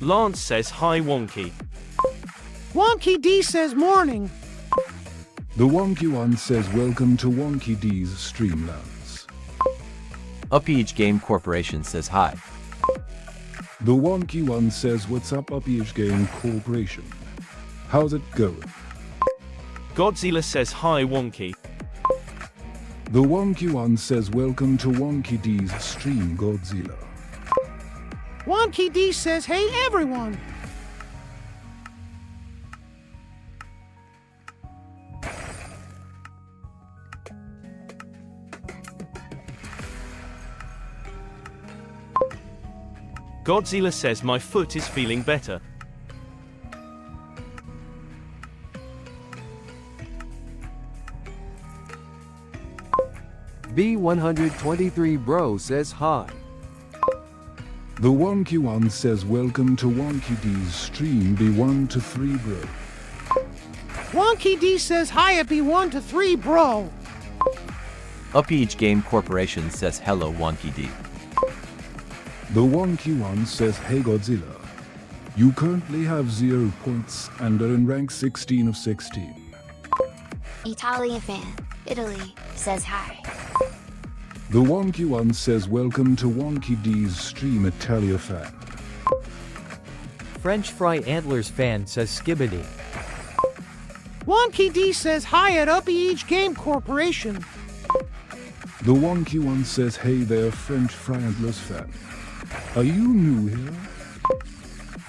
Lance says hi Wonky. Wonky D says morning. The Wonky One says welcome to Wonky D's Streamlands. Upage Game Corporation says hi. The Wonky One says what's up Upage Game Corporation. How's it going? Godzilla says hi Wonky. The Wonky One says welcome to Wonky D's stream Godzilla. Wonky D says hey everyone. Godzilla says my foot is feeling better. B123 Bro says hi. The Wonky One says welcome to Wonky D's stream B1 to 3 bro. Wonky D says hi at B1 to 3 bro. Upage Game Corporation says hello Wonky D. The Wonky One says hey Godzilla. You currently have 0 points and are in rank 16 of 16. Italian fan, Italy, says hi. The Wonky One says welcome to Wonky D's stream Italia fan. French Fry Antlers fan says skibbity. Wonky D says hi at Upage Game Corporation. The Wonky One says hey there French Fry Antlers fan. Are you new here?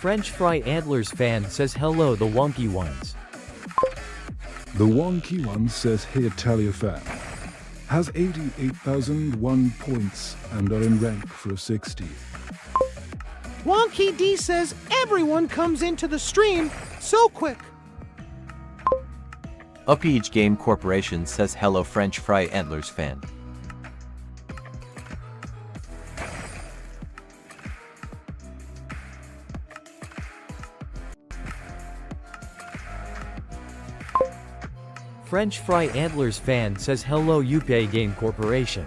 French Fry Antlers fan says hello the Wonky Ones. The Wonky One says hey Italia fan. Has 88,001 points and are in rank for 60. Wonky D says everyone comes into the stream so quick. Upage Game Corporation says hello French Fry Antlers fan. French Fry Antlers fan says hello Upage Game Corporation.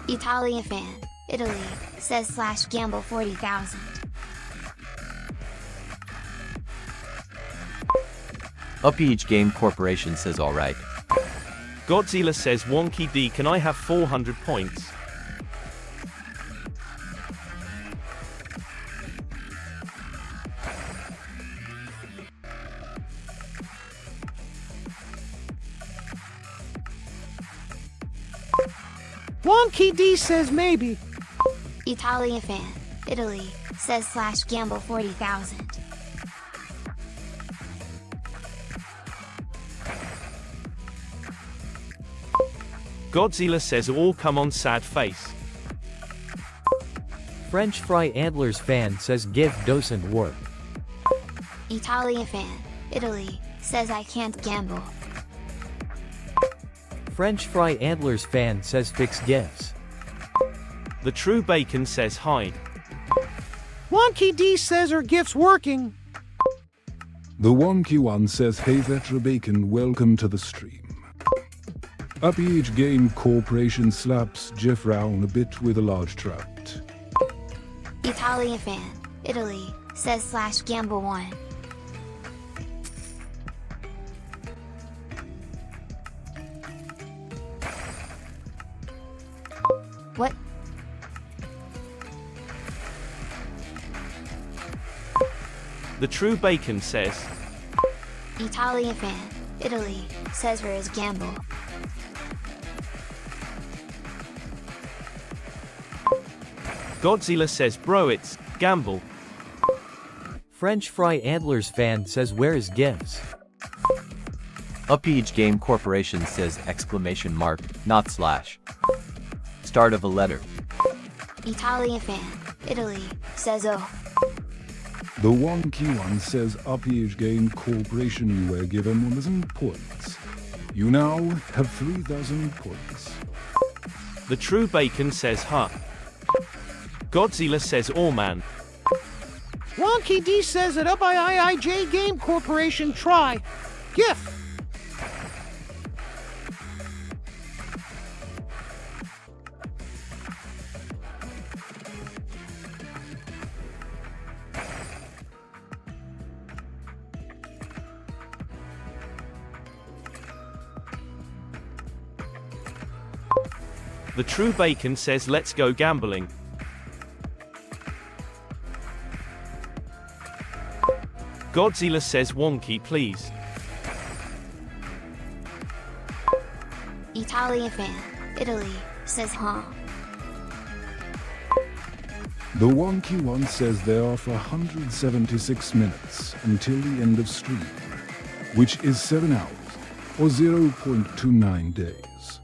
Italian fan, Italy, says slash gamble 40,000. Upage Game Corporation says alright. Godzilla says Wonky D can I have 400 points? Wonky D says maybe. Italian fan, Italy, says slash gamble 40,000. Godzilla says all come on sad face. French Fry Antlers fan says give doesn't work. Italian fan, Italy, says I can't gamble. French Fry Antlers fan says fix gifts. The True Bacon says hide. Wonky D says her gift's working. The Wonky One says hey Vetra Bacon welcome to the stream. Upage Game Corporation slaps Jeff Round a bit with a large trout. Italian fan, Italy, says slash gamble 1. What? The True Bacon says Italian fan, Italy, says where is gamble. Godzilla says bro it's gamble. French Fry Antlers fan says where is gifts. Upage Game Corporation says exclamation mark, not slash. Start of a letter. Italian fan, Italy, says oh. The Wonky One says Upage Game Corporation you were given 1,000 points. You now have 3,000 points. The True Bacon says huh. Godzilla says oh man. Wonky Wonky D says at UPIIJ Game Corporation try. GIF. The True Bacon says let's go gambling. Godzilla says Wonky please. Italian fan, Italy, says huh. The Wonky One says there are for 176 minutes until the end of stream, which is 7 hours or 0.29 days.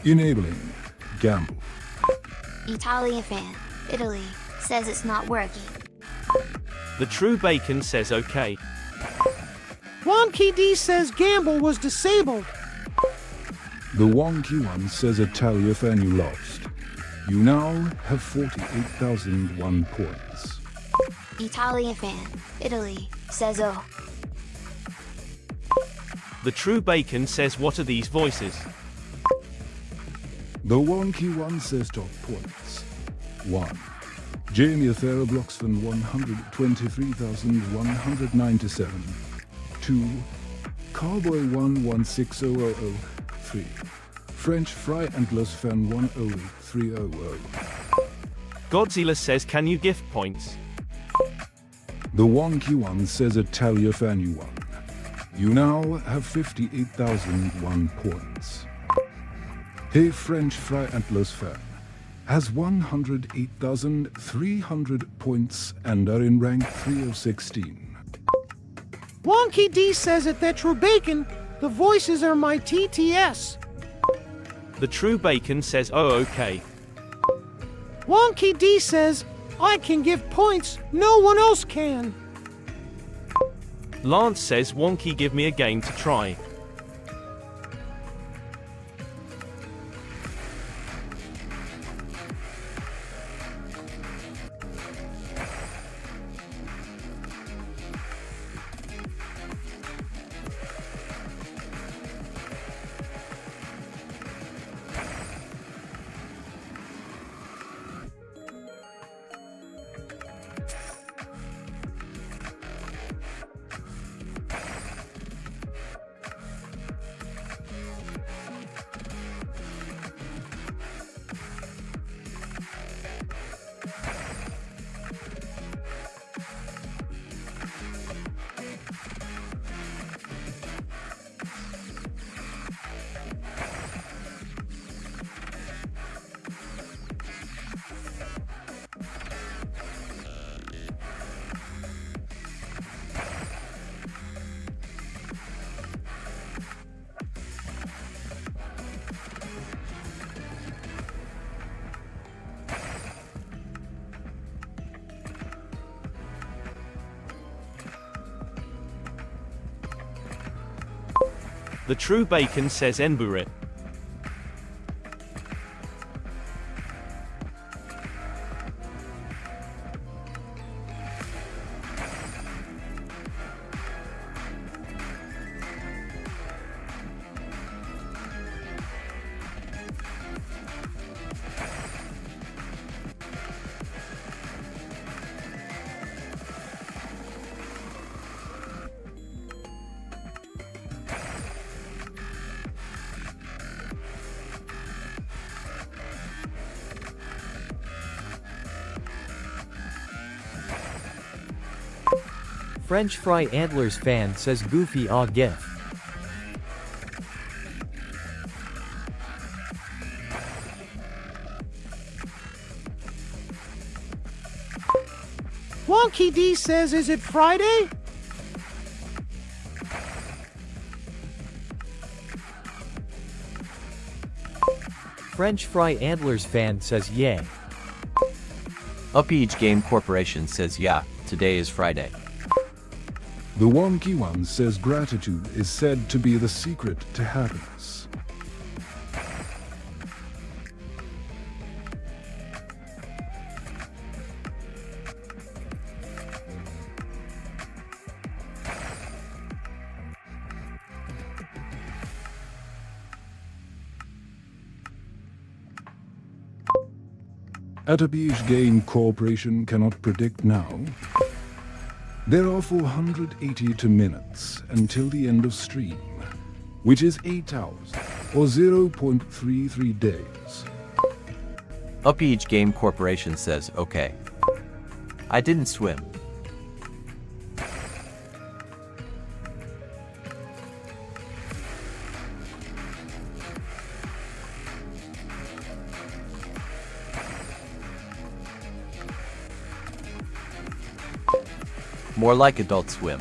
Enabling gamble. Italian fan, Italy, says it's not working. The True Bacon says okay. Wonky D says gamble was disabled. The Wonky One says Italia fan you lost. You now have 48,001 points. Italian fan, Italy, says oh. The True Bacon says what are these voices? The Wonky One says top points. 1. Jamie Therablox fan 123,197. 2. Cowboy 116000. 3. French Fry Antlers fan 108300. Godzilla says can you gift points? The Wonky One says Italia fan you won. You now have 58,001 points. Hey French Fry Antlers fan has 108,300 points and are in rank 3 of 16. Wonky D says at that True Bacon, the voices are my TTS. The True Bacon says oh okay. Wonky D says, I can give points no one else can. Lance says Wonky give me a game to try. The True Bacon says Enburit. French Fry Antlers fan says Goofy ah gif. Wonky D says, is it Friday? French Fry Antlers fan says yay. UPIIJ Game Corporation says yeah, today is Friday. The Wonky One says gratitude is said to be the secret to happiness. At a beach game corporation cannot predict now. There are 482 minutes until the end of stream, which is 8 hours or 0.33 days. Upage Game Corporation says, okay. I didn't swim. More like Adult Swim.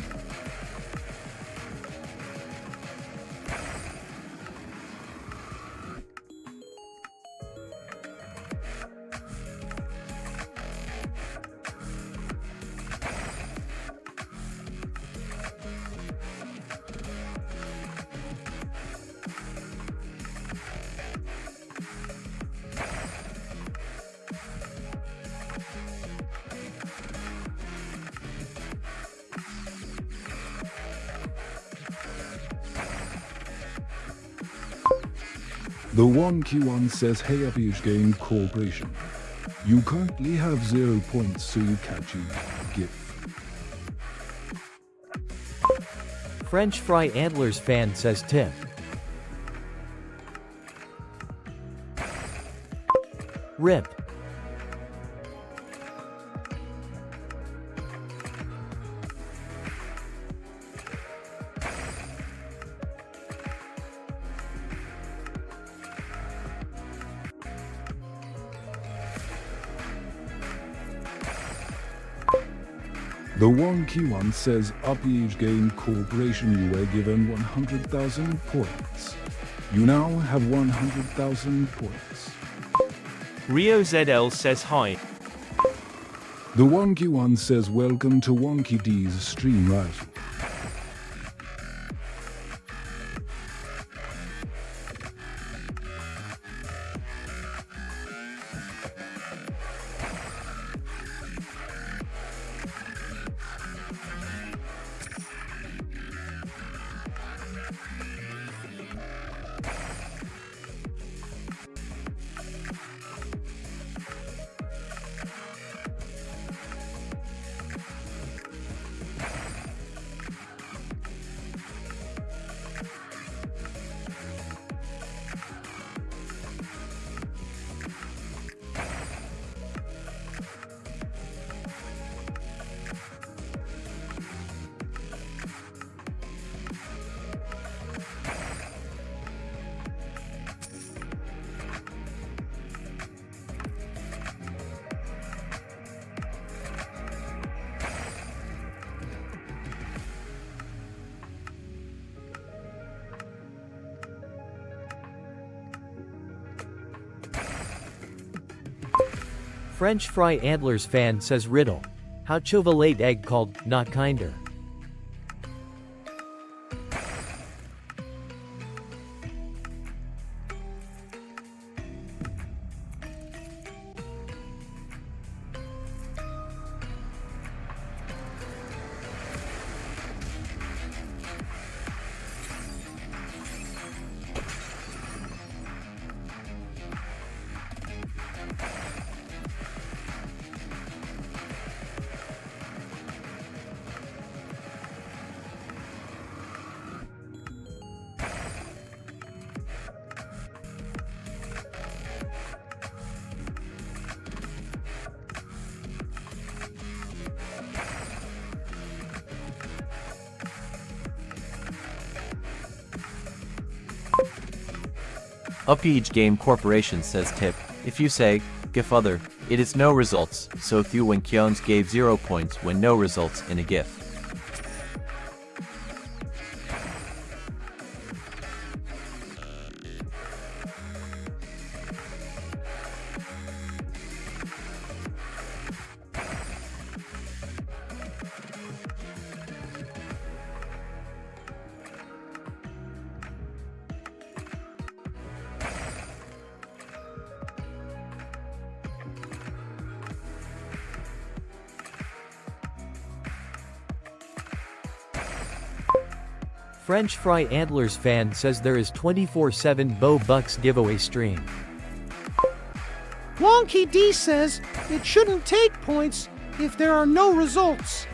The wonky one says, hey Upage Game Corporation, you currently have 0 points, so you catch you gift. French Fry Antlers fan says tip. RIP. The wonky one says, Upage Game Corporation, you were given 100,000 points. You now have 100,000 points. Rio ZL says hi. The wonky one says, welcome to Wonky D's stream rifle. French Fry Antlers fan says riddle. How chocolate egg called not kinder? Upage Game Corporation says tip. If you say, GIF other, it is no results, so Thu when Kyones gave 0 points when no results in a GIF. French Fry Antlers fan says there is 24/7 Bo Bucks giveaway stream. Wonky D says it shouldn't take points if there are no results.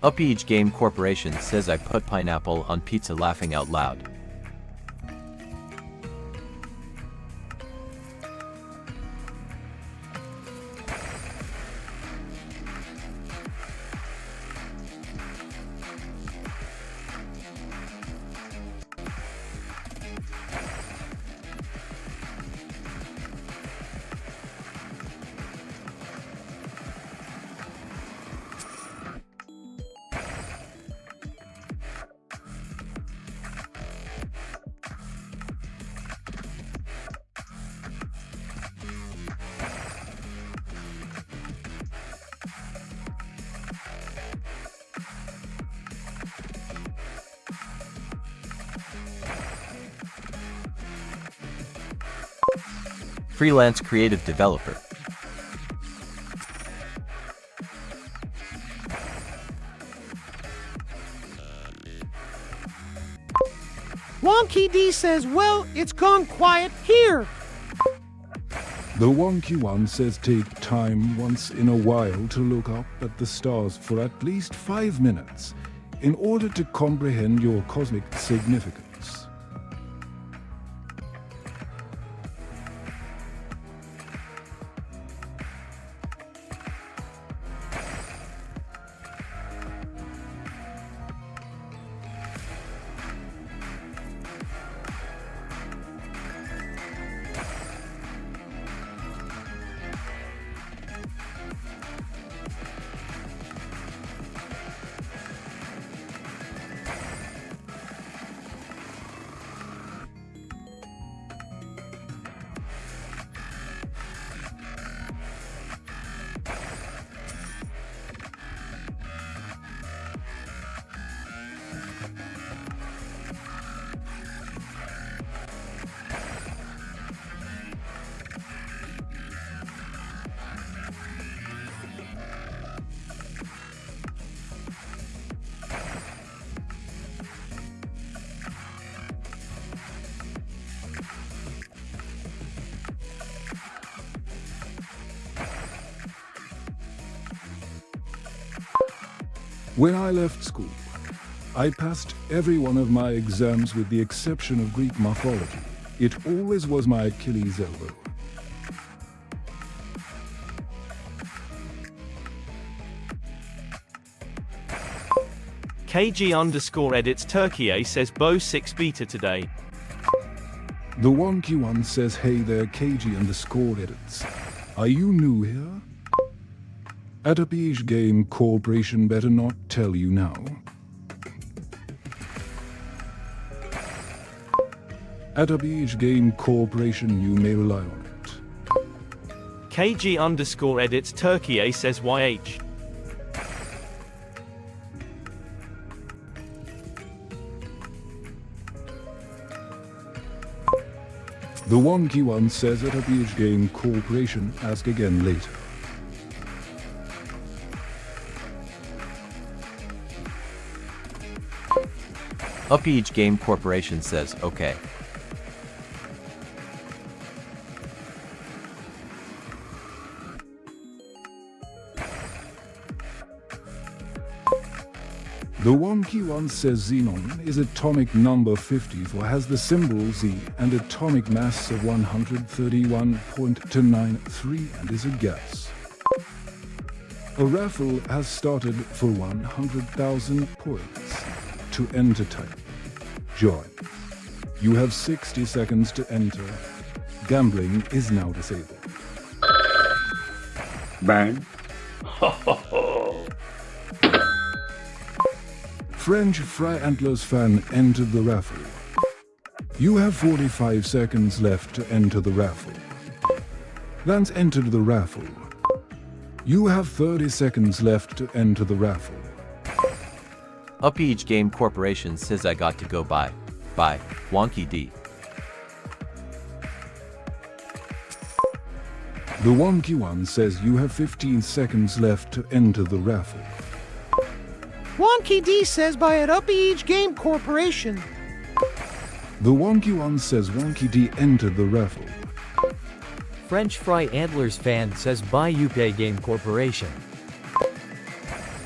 Upage Game Corporation says I put pineapple on pizza laughing out loud. Freelance creative developer. Wonky D says, well, it's gone quiet here. The Wonky One says take time once in a while to look up at the stars for at least 5 minutes in order to comprehend your cosmic significance. When I left school, I passed every one of my exams with the exception of Greek mythology. It always was my Achilles elbow. KG_edits Turkey says Bo 6 beta today. The Wonky One says, hey there KG_edits. Are you new here? Upage Game Corporation better not tell you now. Upage Game Corporation, you may rely on it. KG_edits Turkey says YH. The wonky one says at a PH Game Corporation, ask again later. UpEach Game Corporation says, okay. The wonky one says xenon is atomic number 54, has the symbol Z and atomic mass of 131.293 and is a gas. A raffle has started for 100,000 points. To enter type, join. You have 60 seconds to enter. Gambling is now disabled. Bang. French Fry Antlers fan entered the raffle. You have 45 seconds left to enter the raffle. Lance entered the raffle. You have 30 seconds left to enter the raffle. UpEach Game Corporation says I got to go by Wonky D. The wonky one says you have 15 seconds left to enter the raffle. Wonky D says buy at UpEach Game Corporation. The wonky one says Wonky D entered the raffle. French Fry Antlers fan says buy UPay Game Corporation.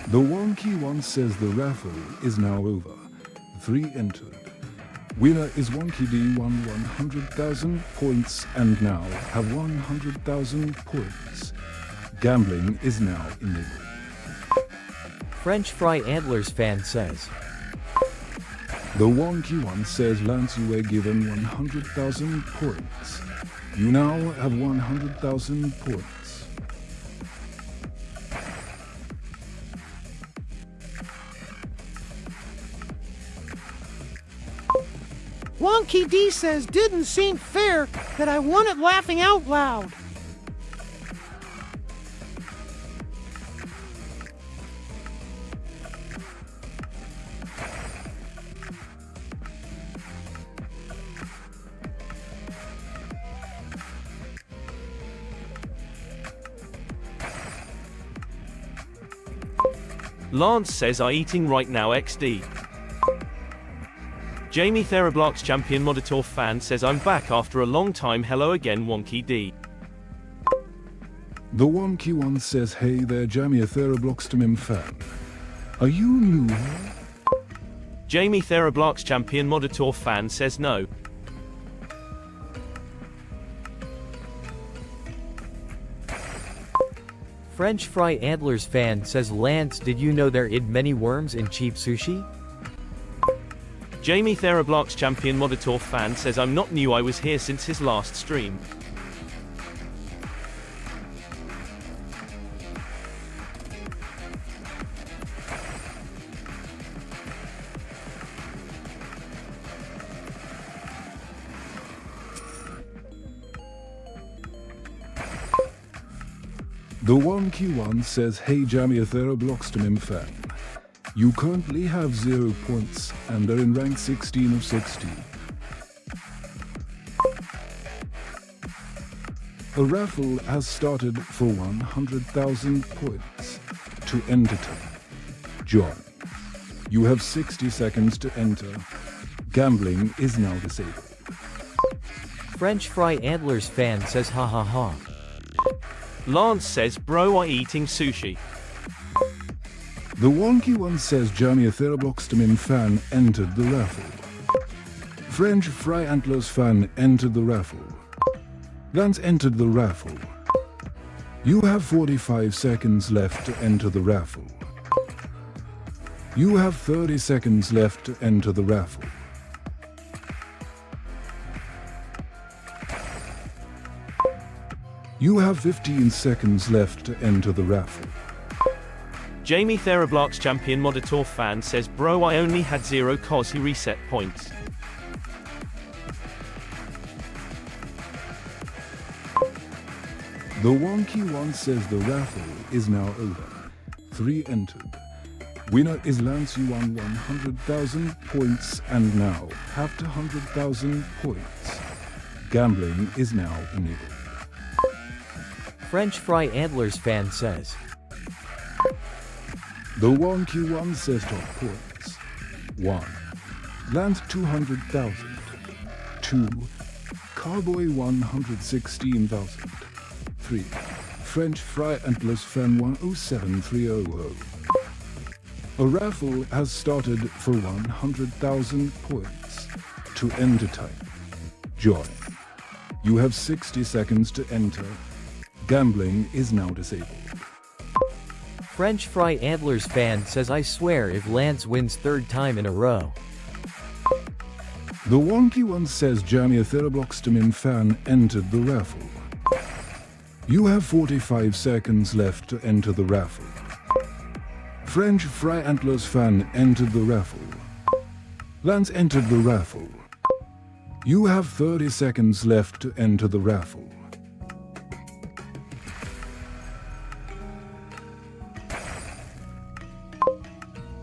The wonky one says the raffle is now over. 3 entered. Winner is Wonky D, won 100,000 points and now have 100,000 points. Gambling is now enabled. French Fry Antlers fan says. The wonky one says Lance, you were given 100,000 points. You now have 100,000 points. Wonky D says didn't seem fair that I won it laughing out loud. Lance says I eating right now XD. Jamie Therablox champion Moditor fan says I'm back after a long time, hello again Wonky D. The wonky one says hey there Jamie Therablox fan. Are you new here? Jamie Therablox champion Moditor fan says no. French Fry Antlers fan says Lance, did you know there id many worms in cheap sushi? Jamie Therablox champion Moditor fan says I'm not new, I was here since his last stream. The wonky one says hey Jamie Therablox fan. You currently have 0 points and are in rank 16 of 60. A raffle has started for 100,000 points. To enter type, join. You have 60 seconds to enter. Gambling is now disabled. French Fry Antlers fan says ha ha ha. Lance says bro I eating sushi. The wonky one says Jamie Therablox fan entered the raffle. French Fry Antlers fan entered the raffle. Lance entered the raffle. You have 45 seconds left to enter the raffle. You have 30 seconds left to enter the raffle. You have 15 seconds left to enter the raffle. Jamie Therablox champion Moditor fan says bro I only had 0 cause he reset points. The wonky one says the raffle is now over. 3 entered. Winner is Lance, you won 100,000 points and now have 100,000 points. Gambling is now enabled. French Fry Antlers fan says. The wonky one says top points. 1. Land 200,000. 2. Cowboy 116,000. 3. French Fry Antlers fan 107300. A raffle has started for 100,000 points. To enter type. Join. You have 60 seconds to enter. Gambling is now disabled. French Fry Antlers fan says I swear if Lance wins third time in a row. The wonky one says Jamia Therabloxtamin fan entered the raffle. You have 45 seconds left to enter the raffle. French Fry Antlers fan entered the raffle. Lance entered the raffle. You have 30 seconds left to enter the raffle.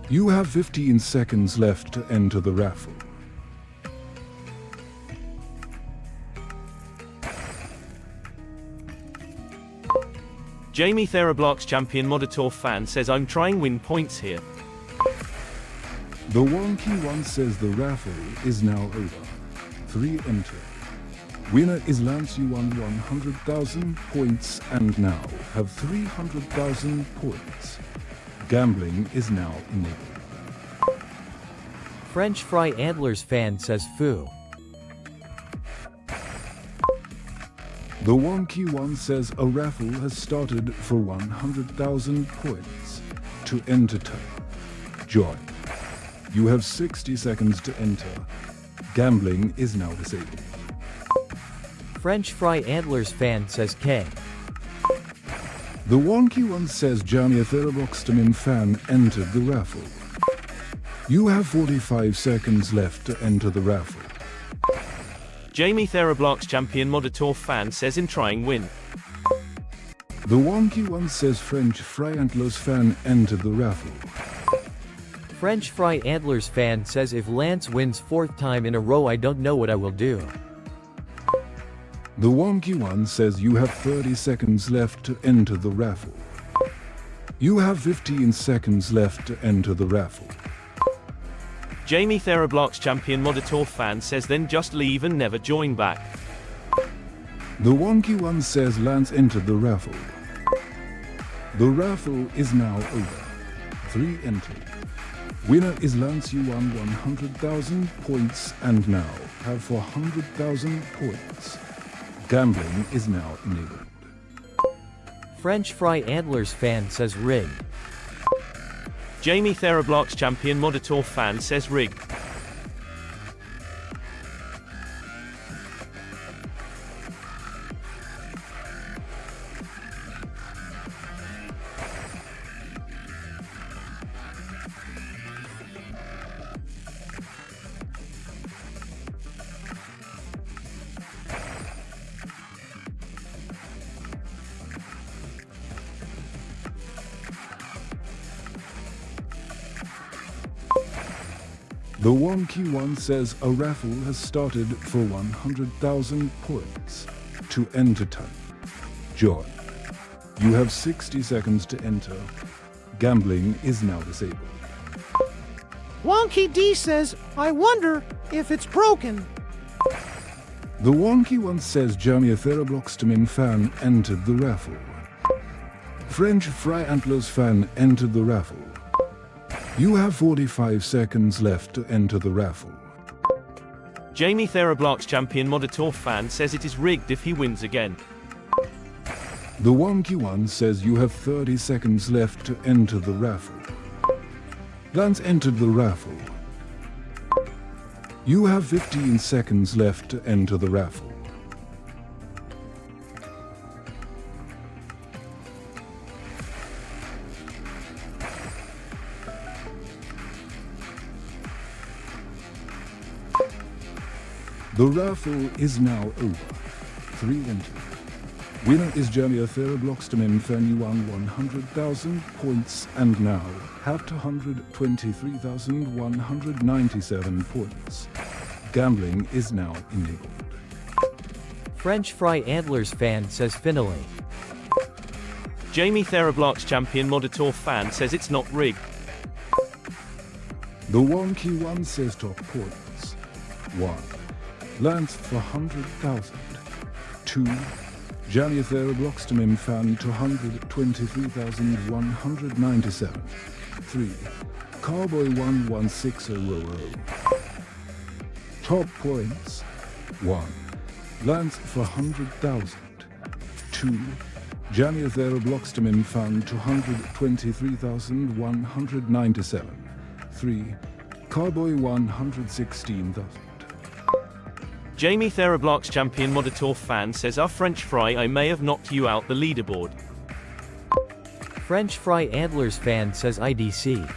You have 15 seconds left to enter the raffle. Jamie Therablox champion Moditor fan says I'm trying win points here. The wonky one says the raffle is now over. 3 enter. Winner is Lance. You won 100,000 points and now have 300,000 points. Gambling is now enabled. French Fry Antlers fan says foo. The wonky one says a raffle has started for 100,000 points. To enter type. Join. You have 60 seconds to enter. Gambling is now disabled. French Fry Antlers fan says K. The wonky one says Jamia Therabloxtamin fan entered the raffle. You have 45 seconds left to enter the raffle. Jamie Therablox champion Moditor fan says in trying win. The wonky one says French Fry Antlers fan entered the raffle. French Fry Antlers fan says if Lance wins fourth time in a row I don't know what I will do. The wonky one says you have 30 seconds left to enter the raffle. You have 15 seconds left to enter the raffle. Jamie Therablox champion Moditor fan says then just leave and never join back. The wonky one says Lance entered the raffle. The raffle is now over. 3 entered. Winner is Lance. You won 100,000 points and now have 400,000 points. Gambling is now enabled. French Fry Antlers fan says rig. Jamie Therablox champion Moditor fan says rig. The wonky one says a raffle has started for 100,000 points. To enter type. Join. You have 60 seconds to enter. Gambling is now disabled. Wonky D says, I wonder if it's broken. The wonky one says Jamia Therabloxtamin fan entered the raffle. French Fry Antlers fan entered the raffle. You have 45 seconds left to enter the raffle. Jamie Therablox champion Moditor fan says it is rigged if he wins again. The wonky one says you have 30 seconds left to enter the raffle. Lance entered the raffle. You have 15 seconds left to enter the raffle. The raffle is now over. 3 entered. Winner is Jamia Therabloxtamin fan. You won 100,000 points and now have 223,197 points. Gambling is now enabled. French Fry Antlers fan says finally. Jamie Therablox champion Moditor fan says it's not rigged. The wonky one says top points. 1. Lance for 100,000. 2. Jania Therablox to Mim fan to 123,197. 3. Cowboy 11600. Top points. 1. Lance for 100,000. 2. Jania Therablox to Mim fan to 123,197. 3. Cowboy 116,000. Jamie Therablox champion Moditor fan says our French Fry I may have knocked you out the leaderboard. French Fry Antlers fan says IDC.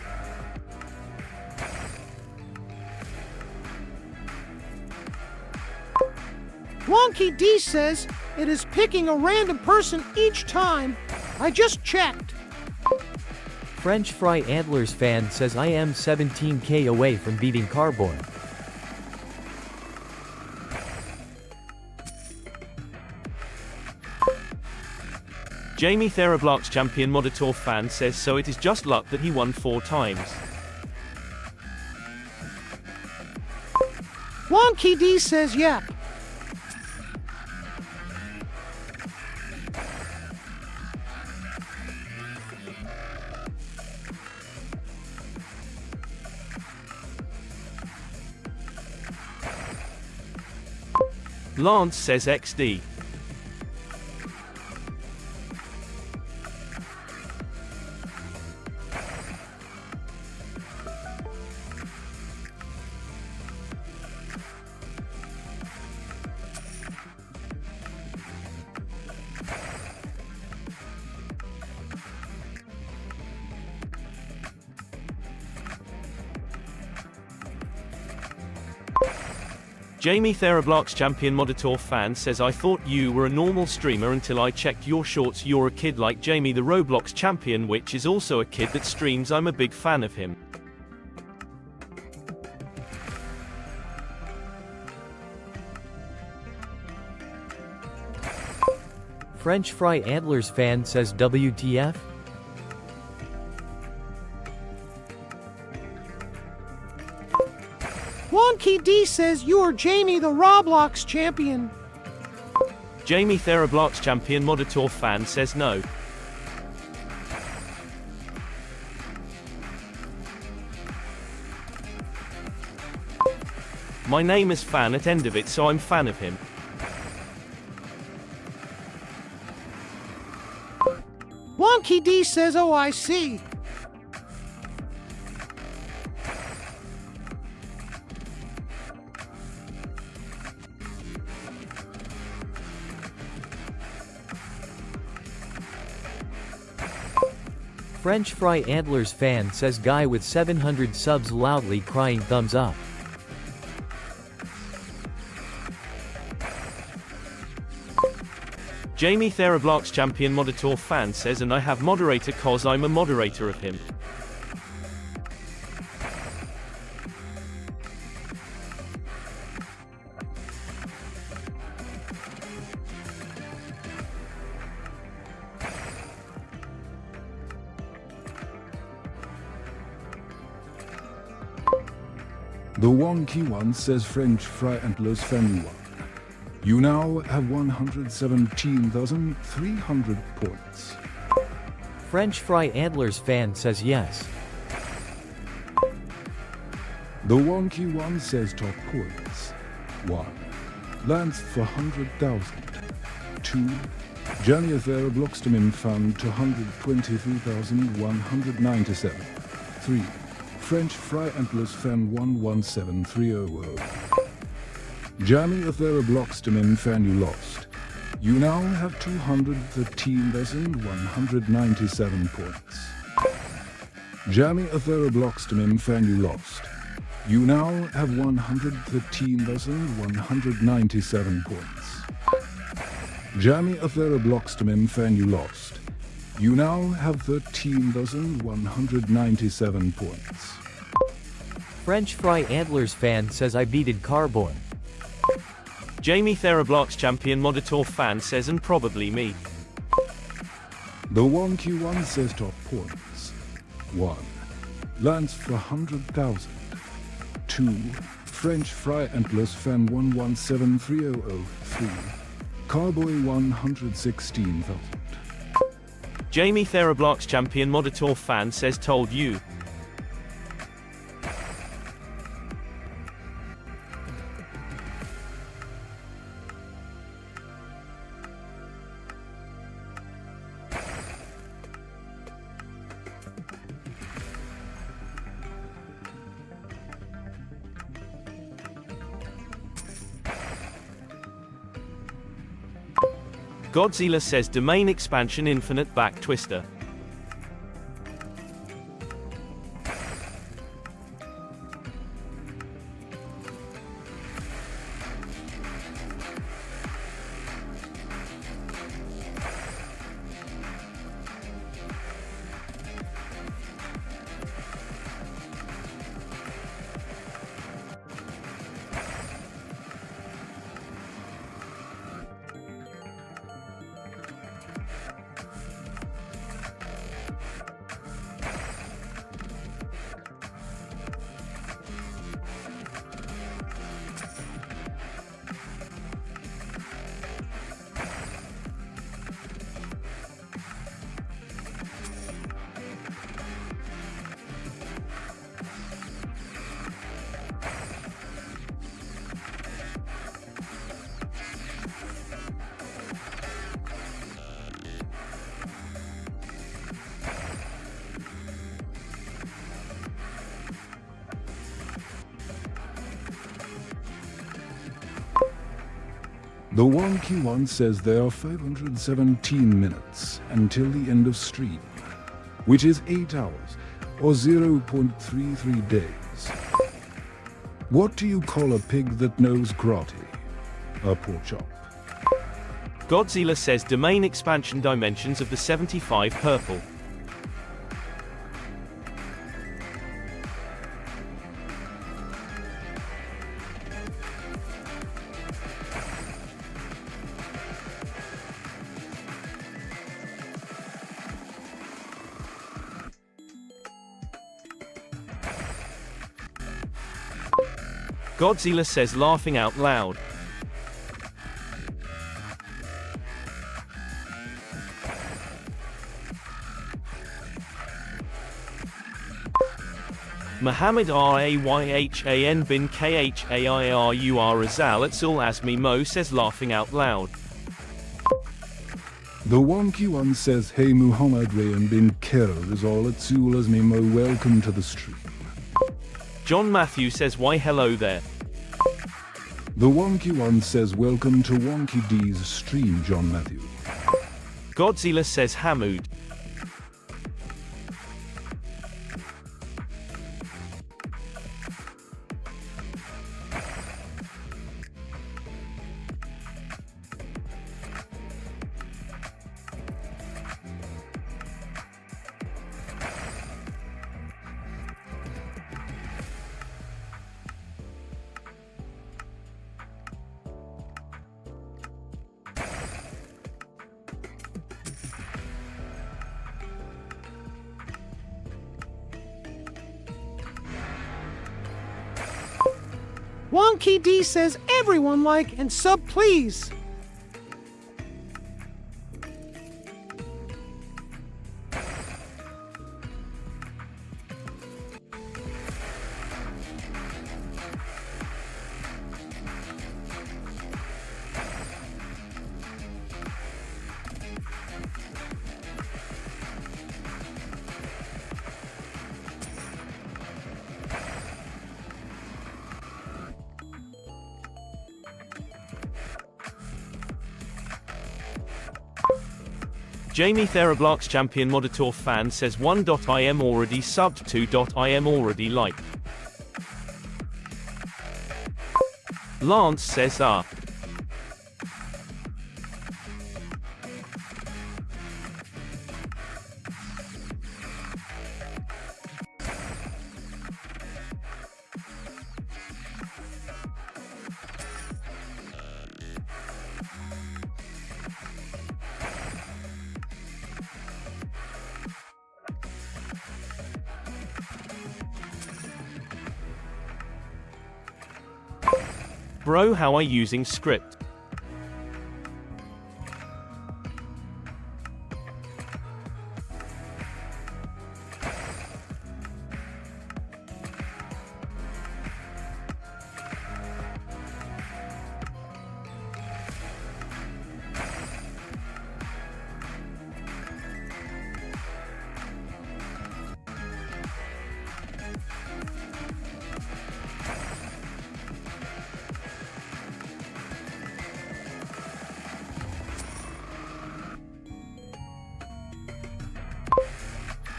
Wonky D says it is picking a random person each time. I just checked. French Fry Antlers fan says I am 17k away from beating Carboy. Jamie Therablox champion Moditor fan says so it is just luck that he won 4 times. Wonky D says yep. Lance says XD. Jamie Therablox champion Moditor fan says I thought you were a normal streamer until I checked your shorts. You're a kid like Jamie the Roblox champion, which is also a kid that streams. I'm a big fan of him. French Fry Antlers fan says WTF? Wonky D says you are Jamie the Roblox champion. Jamie Therablox champion Moditor fan says no. My name is fan at end of it, so I'm fan of him. Wonky D says oh I see. French Fry Antlers fan says guy with 700 subs loudly crying thumbs up. Jamie Therablox champion Moditor fan says and I have moderator cause I'm a moderator of him. The wonky one says French Fry Antlers fan 1. You now have 117,300 points. French Fry Antlers fan says yes. The wonky one says top points. 1. Lance for 100,000. 2. Jania Therablox to Mim fan to 123,197. 3. French Fry Antlers fan 11730. Jamie Therablox to Mim fan you lost. You now have 213,197 points. Jamie Therablox to Mim fan you lost. You now have 113,197 points. Jamie Therablox to Mim fan you lost. You now have 13,197 points. French Fry Antlers fan says I beated Carboy. Jamie Therablox champion Moditor fan says and probably me. The Wonky One says top points. 1. Lance for 100,000. 2. French Fry Antlers Fan 117303. Carboy 116,000. Jamie Therablox champion Moditor fan says told you. Godzilla says domain expansion infinite back twister. The Wonky One says there are 517 minutes until the end of stream, which is 8 hours, or 0.33 days. What do you call a pig that knows karate? A pork chop. Godzilla says domain expansion dimensions of the 75 purple. Godzilla says laughing out loud. Muhammad Rayhan bin Khairur Azal Atsul Asmi Mo says laughing out loud. The Wonky One says, hey Muhammad Rayhan bin Khairur Atsul Asmi Mo, welcome to the stream. John Matthew says why hello there. The Wonky One says welcome to Wonky D's stream, John Matthew. Godzilla says Hamoud. Wonky D says everyone like and sub please. Jamie Therablox champion Moditor fan says 1.im already subbed, 2.im already liked. Lance says Bro, how I using script?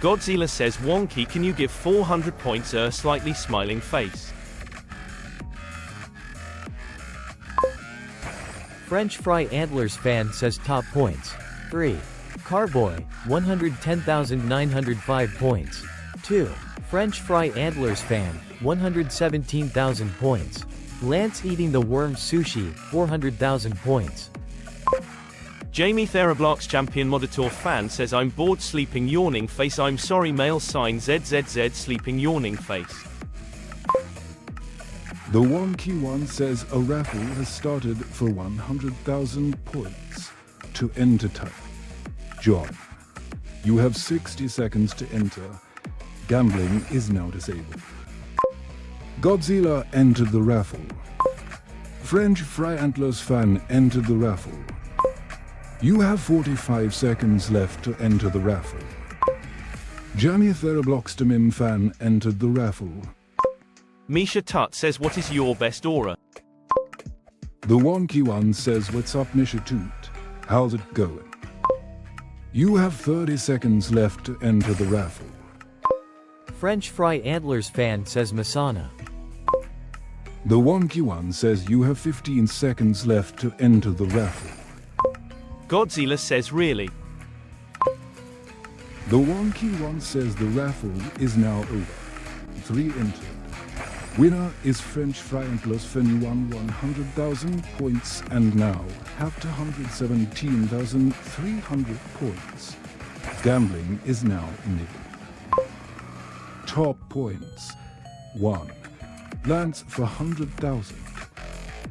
Godzilla says Wonky, can you give 400 points? Slightly smiling face. French Fry Antlers fan says top points. 3. Carboy, 110,905 points. 2. French Fry Antlers fan, 117,000 points. Lance eating the worm sushi, 400,000 points. Jamie Therablox champion Moditor fan says I'm bored sleeping yawning face. I'm sorry male sign ZZZ sleeping yawning face. The Wonky One says a raffle has started for 100,000 points. To enter type. Join. You have 60 seconds to enter. Gambling is now disabled. Godzilla entered the raffle. French Fry Antlers fan entered the raffle. You have 45 seconds left to enter the raffle. Jamie Therabloxtamim fan entered the raffle. Misha Tut says what is your best aura? The Wonky One says what's up Misha Toot? How's it going? You have 30 seconds left to enter the raffle. French Fry Antlers fan says Masana. The Wonky One says you have 15 seconds left to enter the raffle. Godzilla says really? The Wonky One says the raffle is now over. 3 entered. Winner is French Fry Antlers fan. You won 100,000 points and now have 217,300 points. Gambling is now enabled. Top points. 1. Lance for 100,000.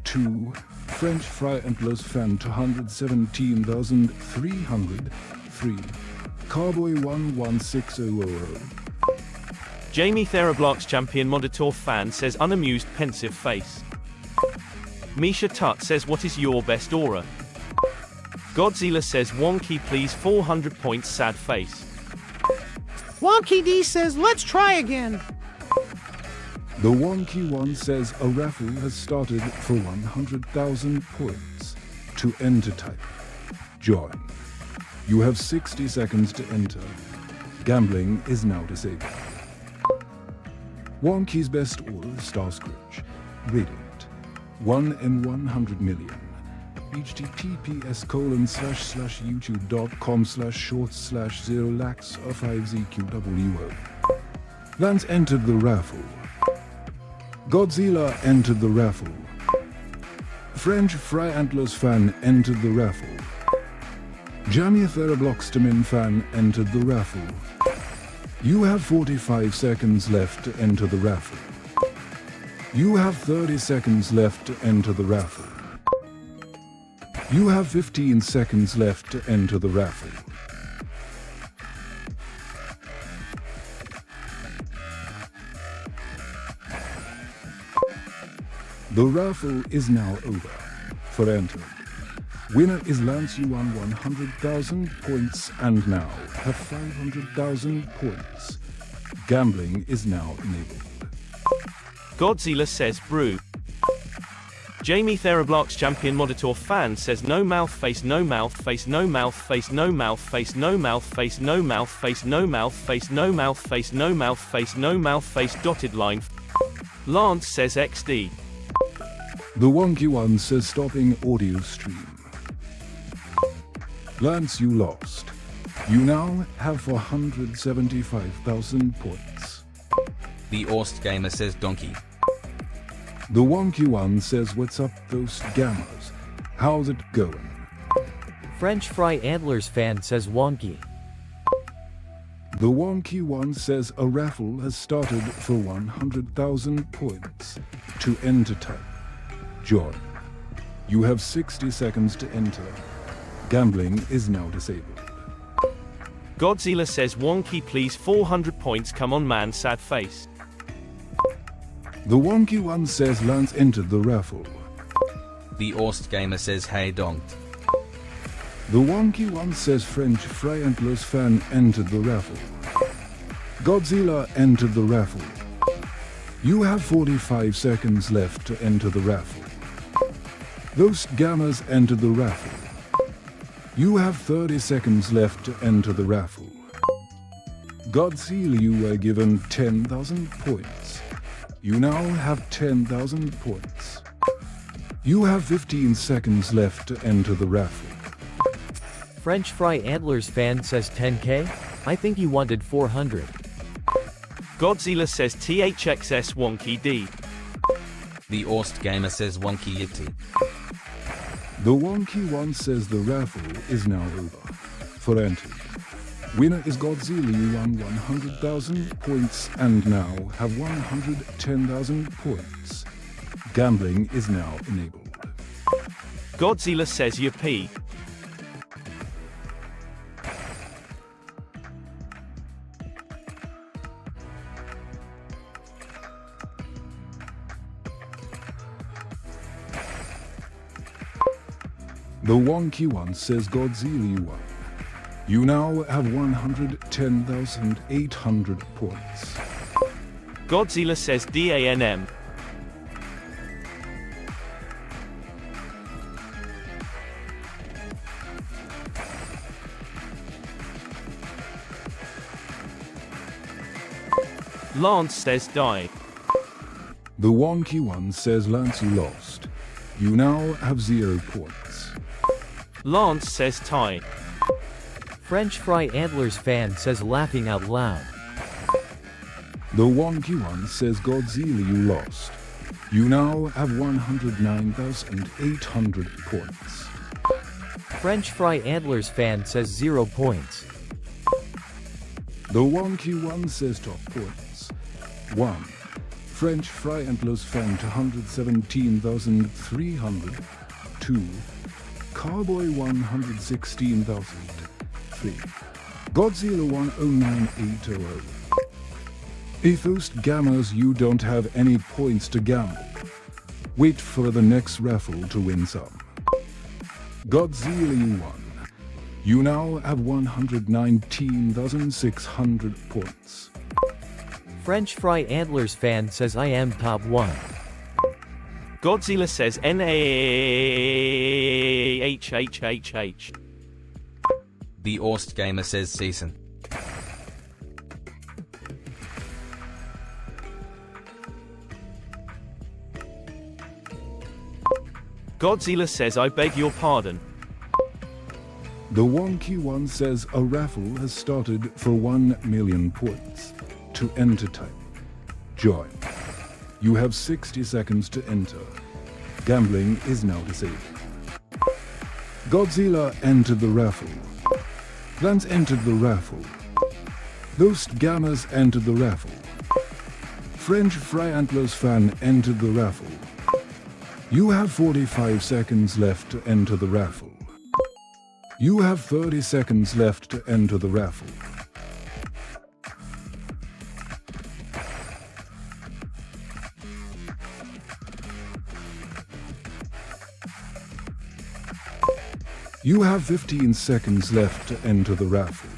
2. French Fry Antlers fan 217,300. 3. Carboy 116000. Jamie Therablox champion Moditor fan says unamused pensive face. Misha Tut says what is your best aura? Godzilla says Wonky please 400 points sad face. Wonky D says let's try again. The Wonky One says a raffle has started for 100,000 points. To enter type. Join. You have 60 seconds to enter. Gambling is now disabled. Wonky's best aura Starscritch. Radiant. 1 in 100 million. https://youtube.com/shorts/0lakhs/5zqwo. Lance entered the raffle. Godzilla entered the raffle. French Fry Antlers fan entered the raffle. Jamie Therabloxtamin fan entered the raffle. You have 45 seconds left to enter the raffle. You have 30 seconds left to enter the raffle. You have 15 seconds left to enter the raffle. The raffle is now over. For entered. Winner is Lance. You won 100,000 points and now have 500,000 points. Gambling is now enabled. Godzilla says brew. Jamie Therablox champion Moditor fan says no mouth face no mouth face no mouth face no mouth face no mouth face no mouth face no mouth face no mouth face no mouth face no mouth face dotted line. Lance says XD. The Wonky One says stopping audio stream. Lance, you lost. You now have 475,000 points. The Orst Gamer says donkey. The Wonky One says what's up those gamers? How's it going? French Fry Antlers fan says Wonky. The Wonky One says a raffle has started for 100,000 points. To enter type. Join. You have 60 seconds to enter. Gambling is now disabled. Godzilla says Wonky please 400 points come on man sad face. The Wonky One says Lance entered the raffle. The Orst Gamer says hey donked. The Wonky One says French Fry Antlers fan entered the raffle. Godzilla entered the raffle. You have 45 seconds left to enter the raffle. Those Gammas entered the raffle. You have 30 seconds left to enter the raffle. Godzilla, you were given 10,000 points. You now have 10,000 points. You have 15 seconds left to enter the raffle. French Fry Antlers fan says 10k? I think he wanted 400. Godzilla says THXS Wonky D. The Orst Gamer says Wonky Yeti. The Wonky One says the raffle is now over. For entry, winner is Godzilla. You won 100,000 points and now have 110,000 points. Gambling is now enabled. Godzilla says yippee. The Wonky One says Godzilla, you won. You now have 110,800 points. Godzilla says DANM. Lance says die. The Wonky One says Lance, you lost. You now have 0 points. Lance says tie. French Fry Antlers fan says laughing out loud. The Wonky One says Godzilla, you lost. You now have 109,800 points. French Fry Antlers fan says 0 points. The Wonky One says top points. 1. French Fry Antlers fan to 117,300. 2. Cowboy 116,000. 3. Godzilla 109800. If those gammas you don't have any points to gamble. Wait for the next raffle to win some. Godzilla, you won. You now have 119,600 points. French Fry Antlers fan says I am top 1. Godzilla says NAHHHH. The Orst Gamer says season. Godzilla says I beg your pardon. The Wonky One says a raffle has started for 1 million points. To enter type, join. You have 60 seconds to enter. Gambling is now disabled. Godzilla entered the raffle. Lance entered the raffle. Those Gammas entered the raffle. French Fry Antlers fan entered the raffle. You have 45 seconds left to enter the raffle. You have 30 seconds left to enter the raffle. You have 15 seconds left to enter the raffle.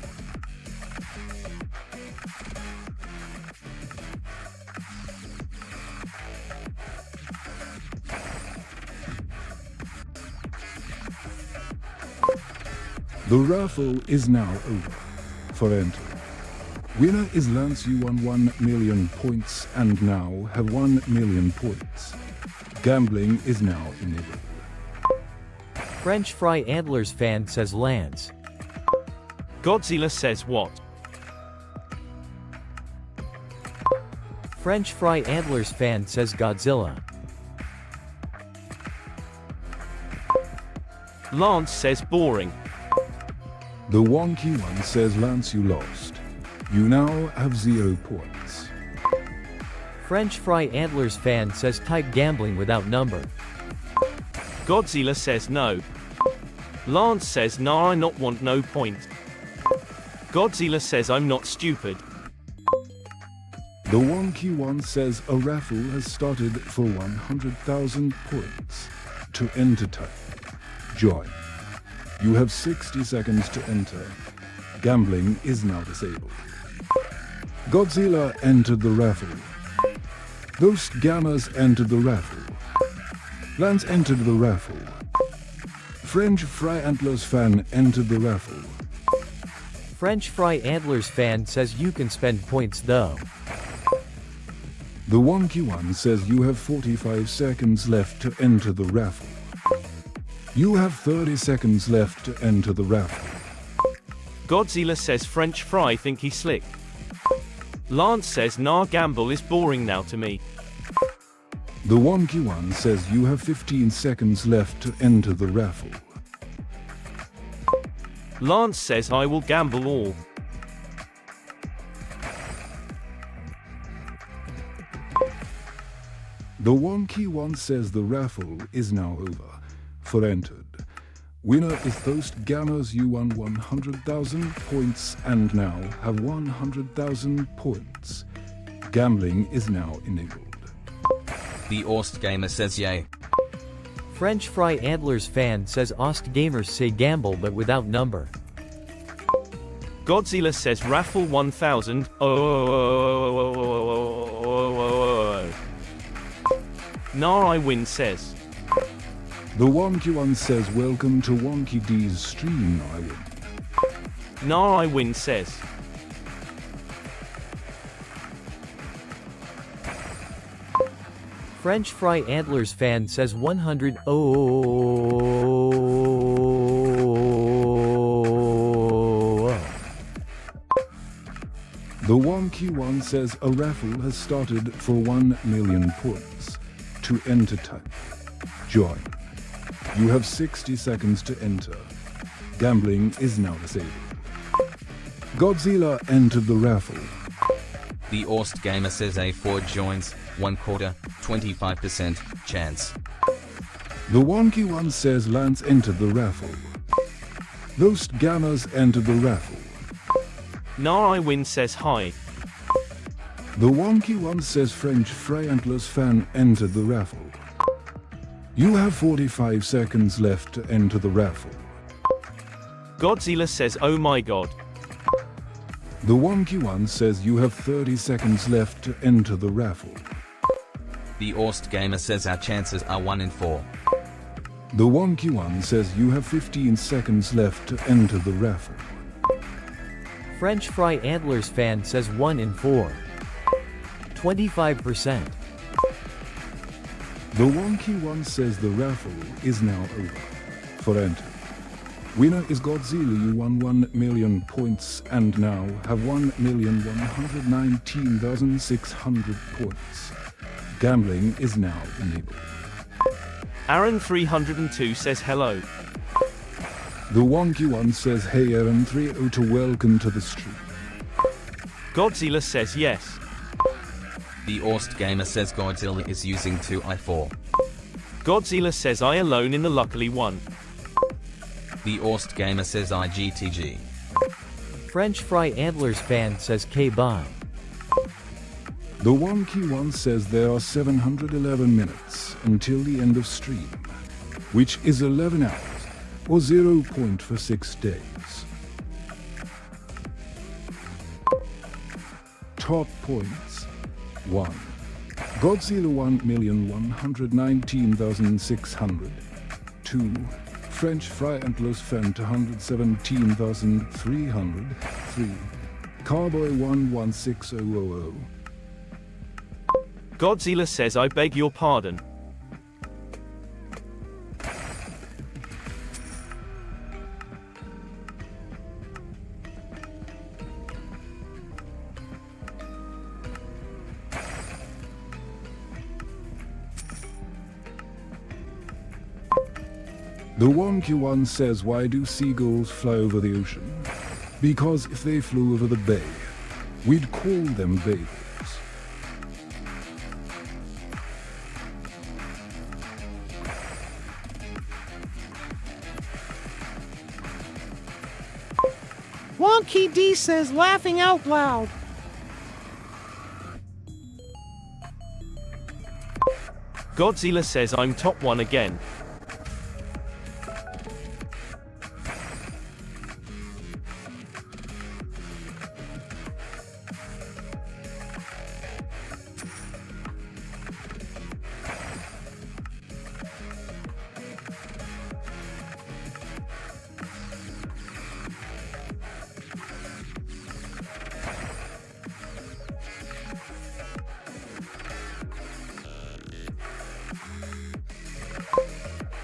The raffle is now over. For entry, winner is Lance. You won 1 million points and now have 1 million points. Gambling is now enabled. French Fry Antlers fan says Lance. Godzilla says what? French Fry Antlers fan says Godzilla. Lance says boring. The Wonky One says Lance, you lost. You now have 0 points. French Fry Antlers fan says type gambling without number. Godzilla says no. Lance says nah, I not want no point. Godzilla says I'm not stupid. The Wonky One says a raffle has started for 100,000 points. To enter type, join. You have 60 seconds to enter. Gambling is now disabled. Godzilla entered the raffle. Those Gammas entered the raffle. Lance entered the raffle. French Fry Antlers fan entered the raffle. French Fry Antlers fan says you can spend points though. The Wonky One says you have 45 seconds left to enter the raffle. You have 30 seconds left to enter the raffle. Godzilla says French Fry think he's slick. Lance says nah, gamble is boring now to me. The Wonky One says you have 15 seconds left to enter the raffle. Lance says I will gamble all. The Wonky One says the raffle is now over. For entered. Winner is Toast Gammas. You won 100,000 points and now have 100,000 points. Gambling is now enabled. The Orst Gamer says yay. French Fry Antlers fan says Ost gamers say gamble but without number. Godzilla says raffle 1000. Nah, I win says. The Wonky One says welcome to Wonky D's stream. I win. Nah, I win says. French Fry Antlers fan says 100. The Wonky One says a raffle has started for 1 million points. To enter type, join. You have 60 seconds to enter. Gambling is now disabled. Godzilla entered the raffle. The Orst Gamer says A4 joins, 1/4, 25% chance. The Wonky One says Lance entered the raffle. Those Gammas entered the raffle. Nah, I win says hi. The Wonky One says French Fry Antlers fan entered the raffle. You have 45 seconds left to enter the raffle. Godzilla says oh my god. The Wonky One says you have 30 seconds left to enter the raffle. The Orst Gamer says our chances are 1 in 4. The Wonky One says you have 15 seconds left to enter the raffle. French Fry Antlers fan says 1 in 4. 25%. The Wonky One says the raffle is now over. For enter. Winner is Godzilla. You won 1 million points and now have 1,119,600 points. Gambling is now enabled. Aaron 302 says hello. The Wonky One says hey Aaron 302 welcome to the stream. Godzilla says yes. The Orst Gamer says Godzilla is using 2i4. Godzilla says I alone in the luckily won. The Orst Gamer says IGTG. French Fry Antlers fan says K-bye. The Wonky One says there are 711 minutes until the end of stream, which is 11 hours, or 0 point for 6 days. Top points. 1. Godzilla 1,119,600. 2. French Fry Antlers fan 217,300. 3. Carboy 116000. Godzilla says I beg your pardon. The Wonky One says why do seagulls fly over the ocean? Because if they flew over the bay, we'd call them bagels. Wonky D says laughing out loud. Godzilla says I'm top 1 again.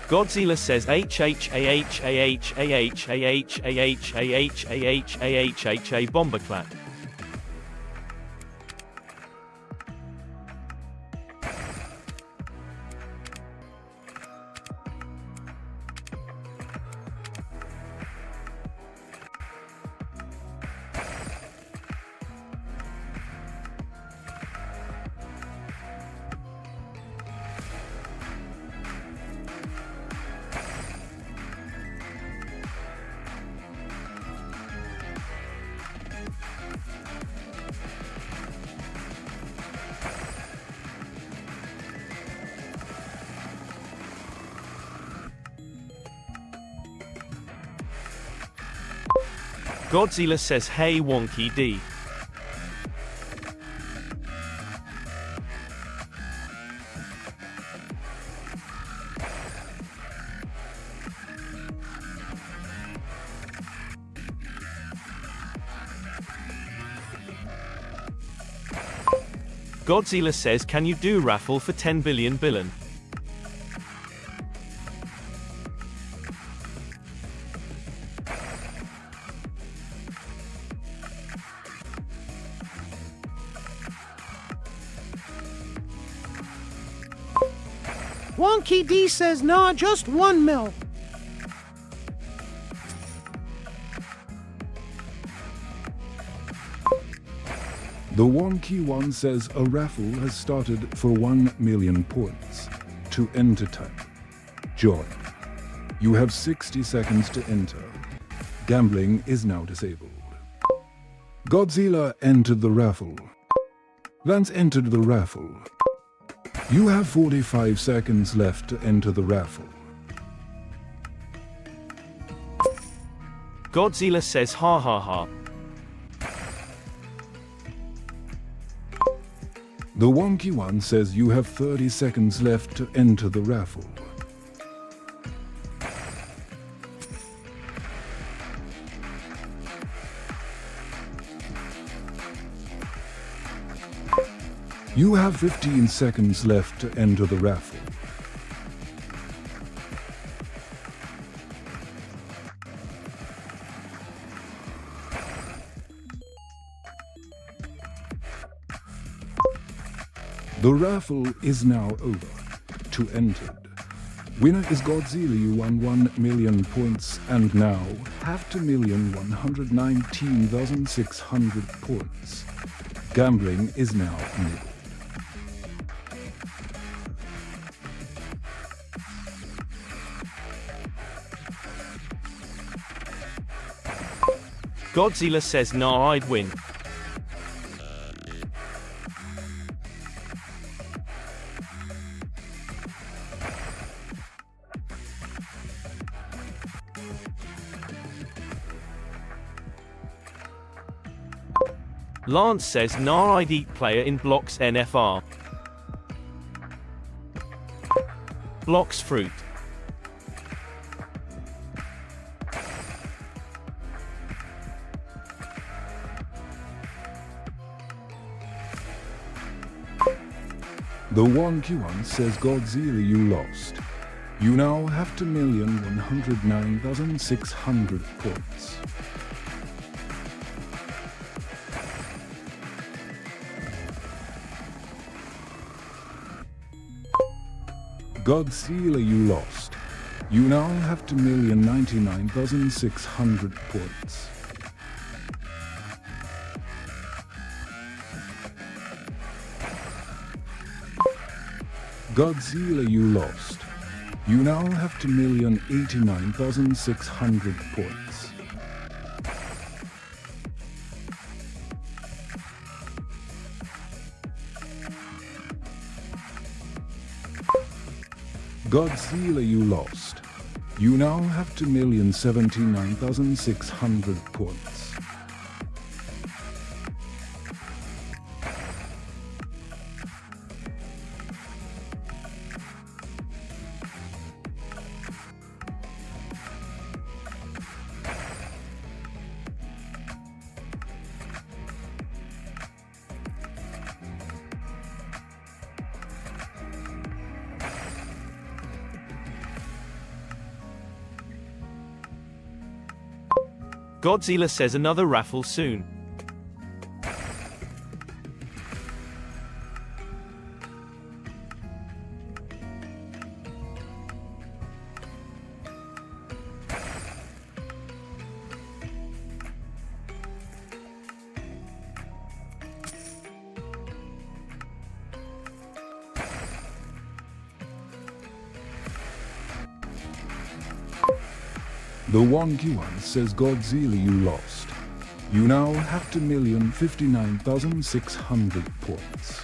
Godzilla says HHAHAHAHAHAHAHAHAHAHA bomber clap. Godzilla says hey Wonky D. Godzilla says can you do raffle for 10 billion billion? Wonky D says nah, just 1 mil. The Wonky One says a raffle has started for 1 million points. To enter type, join. You have 60 seconds to enter. Gambling is now disabled. Godzilla entered the raffle. Lance entered the raffle. You have 45 seconds left to enter the raffle. Godzilla says ha ha ha. The Wonky One says you have 30 seconds left to enter the raffle. You have 15 seconds left to enter the raffle. The raffle is now over. To enter. Winner is Godzilla. You won 1 million points and now have 2,119,600 points. Gambling is now enabled. Godzilla says nah, I'd win. Lance says nah, I'd eat player in blocks NFR. Blocks fruit. The Wonky One says Godzilla, you lost. You now have 2,109,600 points. Godzilla, you lost. You now have 2,099,600 points. Godzilla, you lost. You now have 2,089,600 points. Godzilla, you lost. You now have 2,079,600 points. Godzilla says another raffle soon. The wonky one says Godzilla, you lost. You now have 2,059,600 points.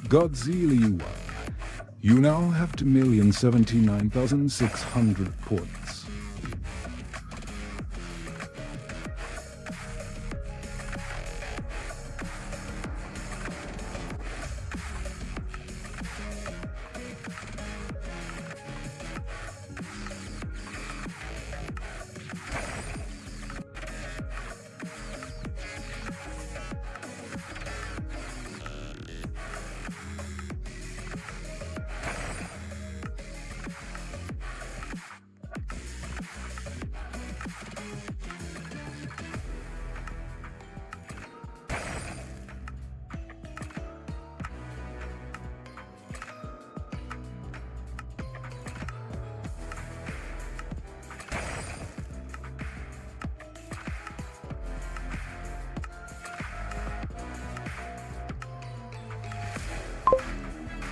Godzilla, you won. You now have 2,079,600 points.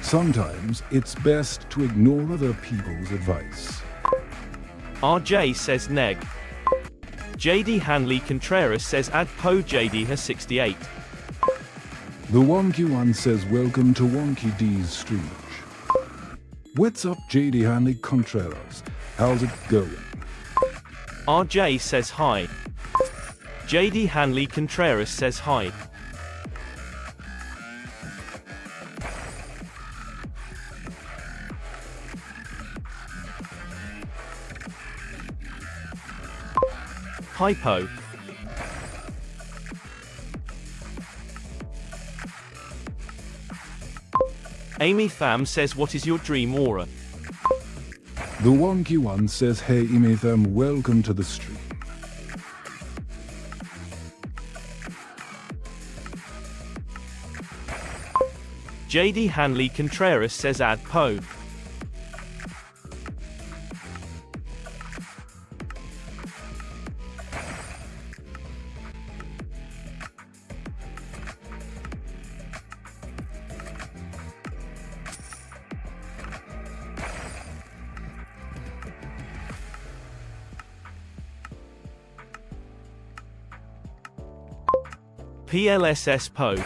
Sometimes it's best to ignore other people's advice. RJ says neg. JD Hanley Contreras says add po JD has 68. The wonky one says welcome to Wonky D's stream. What's up, JD Hanley Contreras? How's it going? RJ says hi. JD Hanley Contreras says hi. Hypo. Amy Tham says what is your dream aura? The wonky one says hey Imitham, welcome to the stream. JD Hanley Contreras says add po. PLSS po.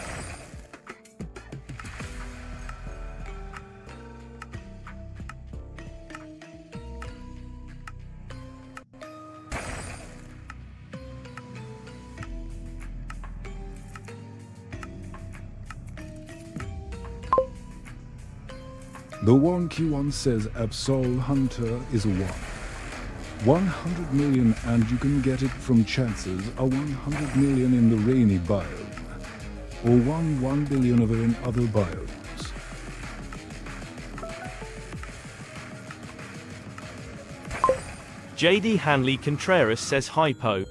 The wonky one says Absol Hunter is a 100 million, and you can get it from chances are 100 million in the rainy biome, or 1 billion of it in other biomes. JD Hanley Contreras says hypo.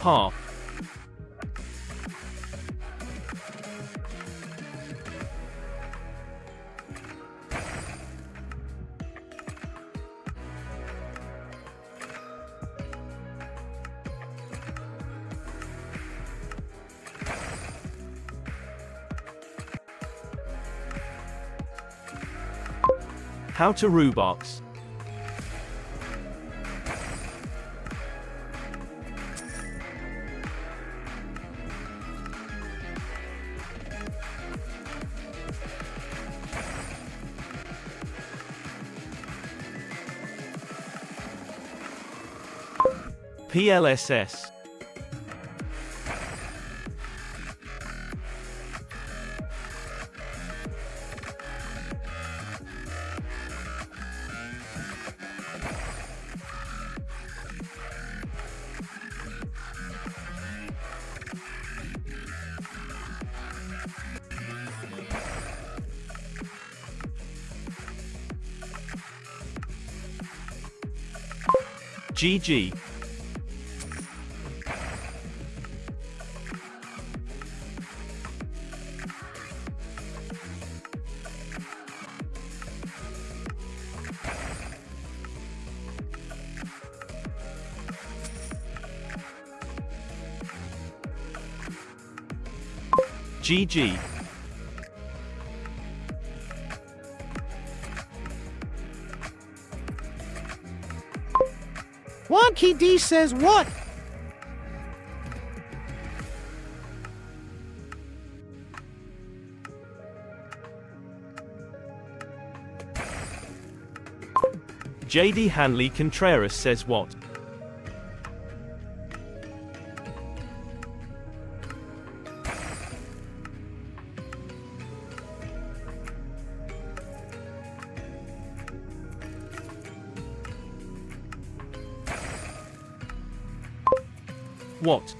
Ha. How to Roblox. PLSS. GG. GG. Wonky D says what? JD Hanley Contreras says what? What?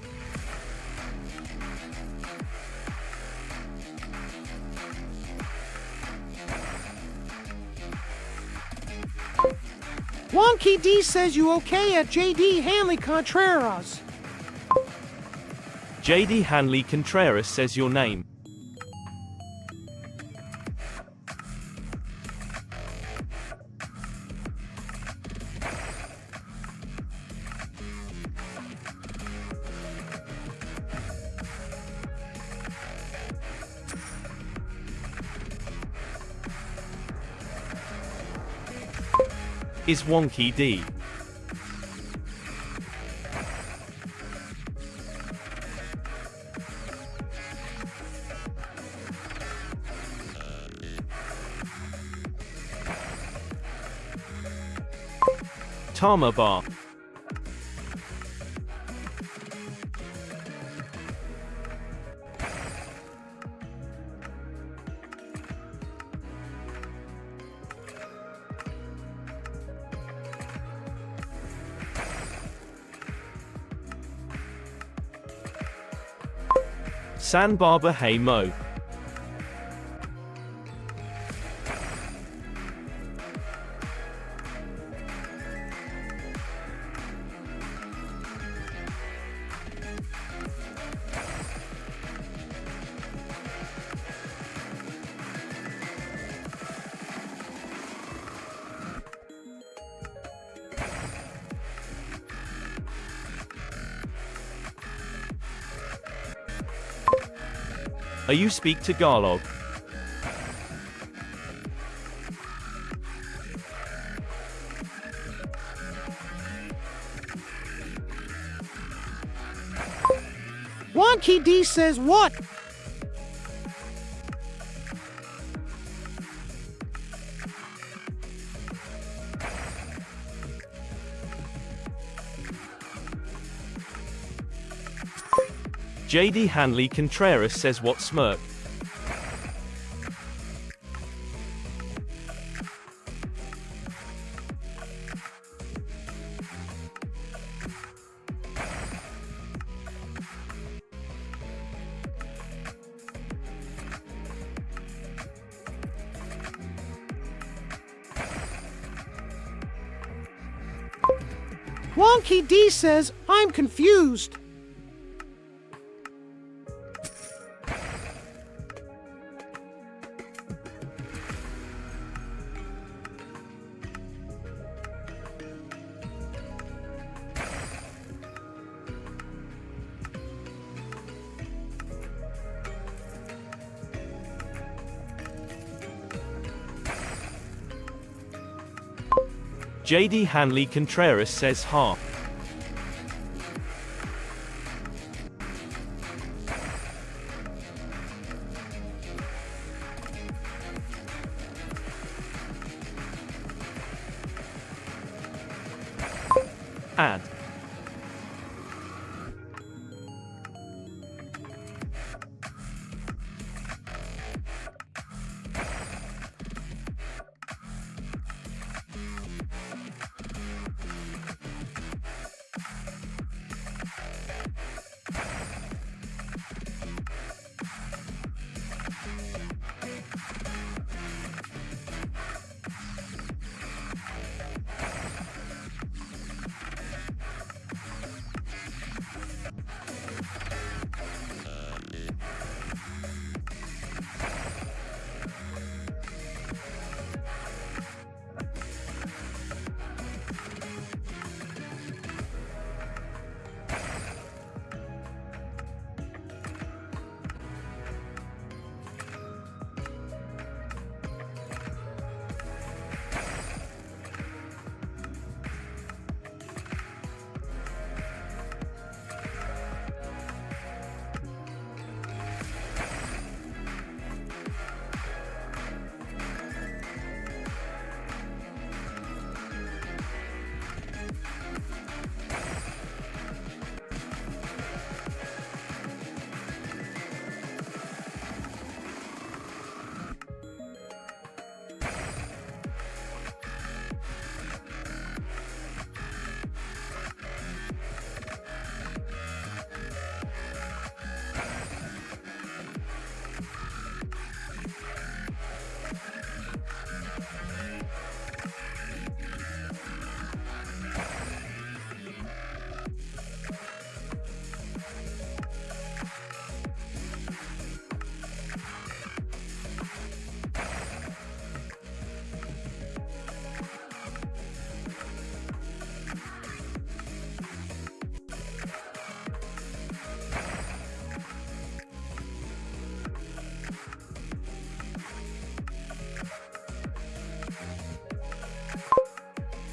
Wonky D says you okay at JD Hanley Contreras. JD Hanley Contreras says your name. Is Wonky D. Tama Bar. San Barber Hey Mo. Are you speak Tagalog? Wonky D says what? JD Hanley Contreras says what smirk? Wonky D says I'm confused. JD Hanley Contreras says ha. Ad.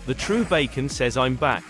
The True Bacon says I'm back.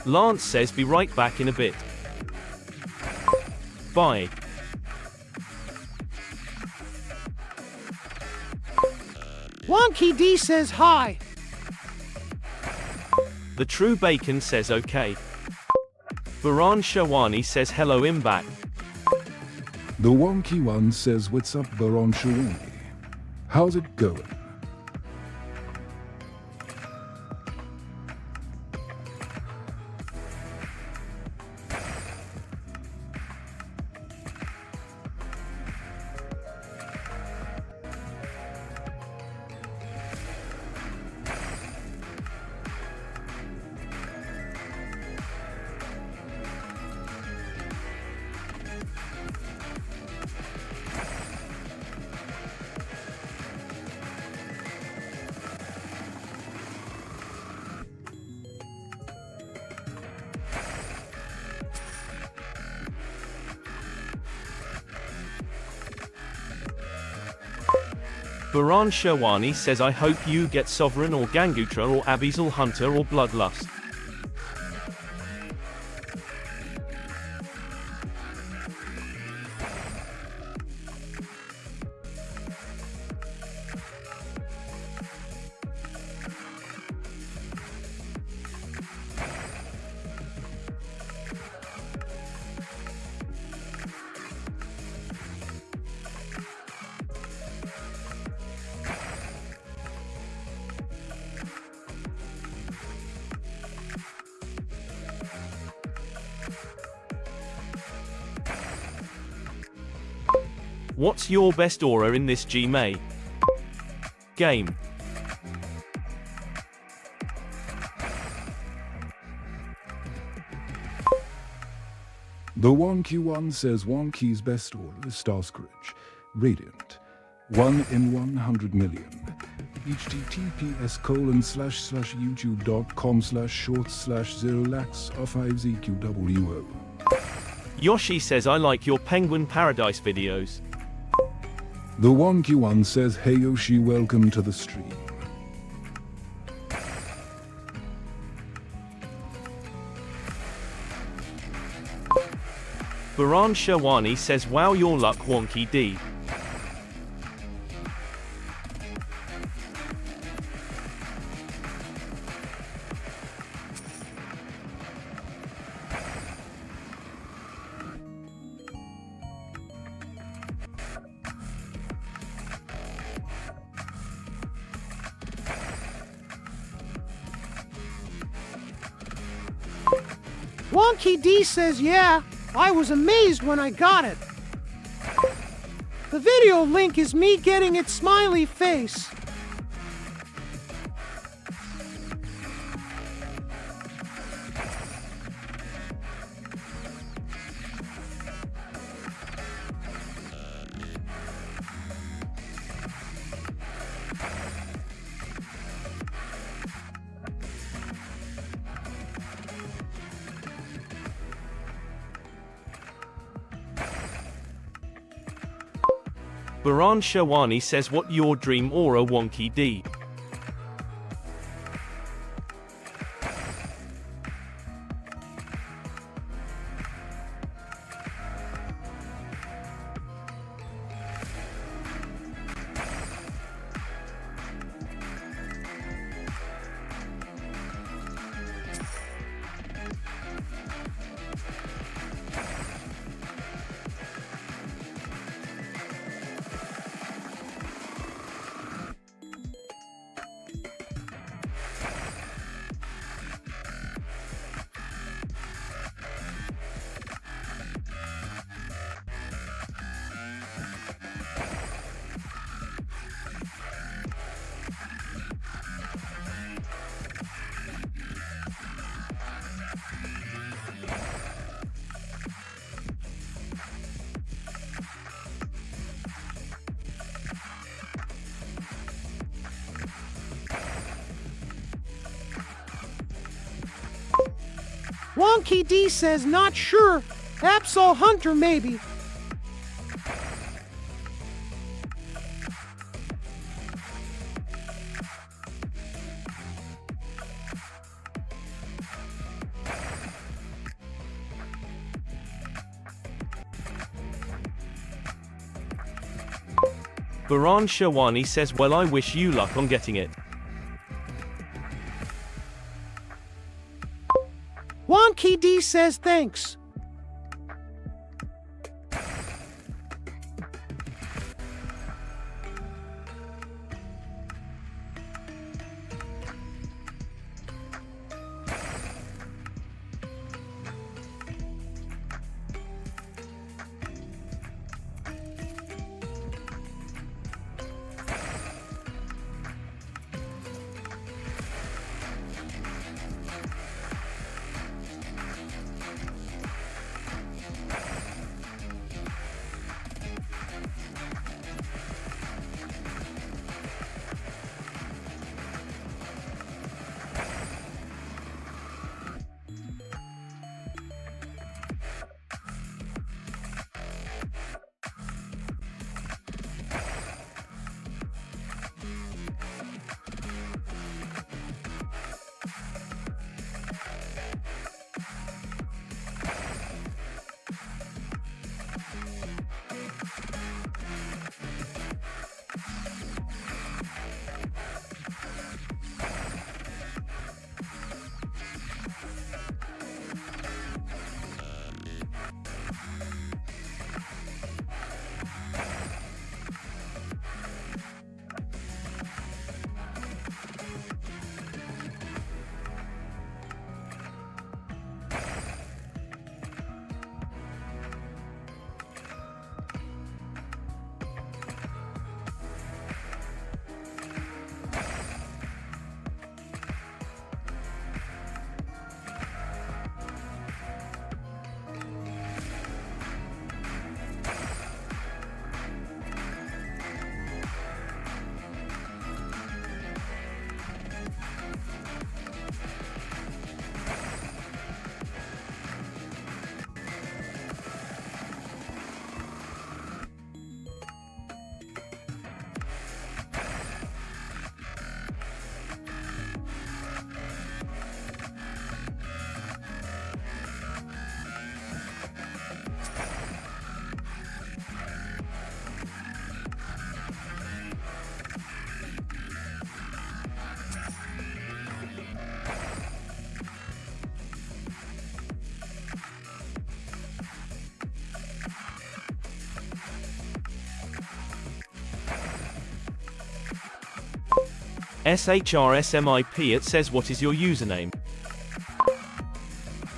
Lance says be right back in a bit. Bye. Wonky D says hi. The True Bacon says okay. Baran Shawani says hello, I'm back. The Wonky One says what's up, Baron Shawani. How's it going? Baran Sherwani says I hope you get Sovereign or Gangutra or Abyssal Hunter or Bloodlust. What's your best aura in this GMA game? The Wonky One says Wonky's best aura is Starscourge, Radiant, 1 in 100 million. https://youtube.com/shorts/0lax/5zqwo. Yoshi says I like your Penguin Paradise videos. The Wonky One says, hey Yoshi, welcome to the stream. Baran Sherwani says wow your luck Wonky D. Wonky D says, yeah, I was amazed when I got it. The video link is me getting its smiley face. Baran Sherwani says what your dream aura Wonky D. Wonky D says not sure. Abyssal Hunter maybe. Baran Sherwani says well I wish you luck on getting it. Wonky D says thanks. SHRSMIP it says what is your username?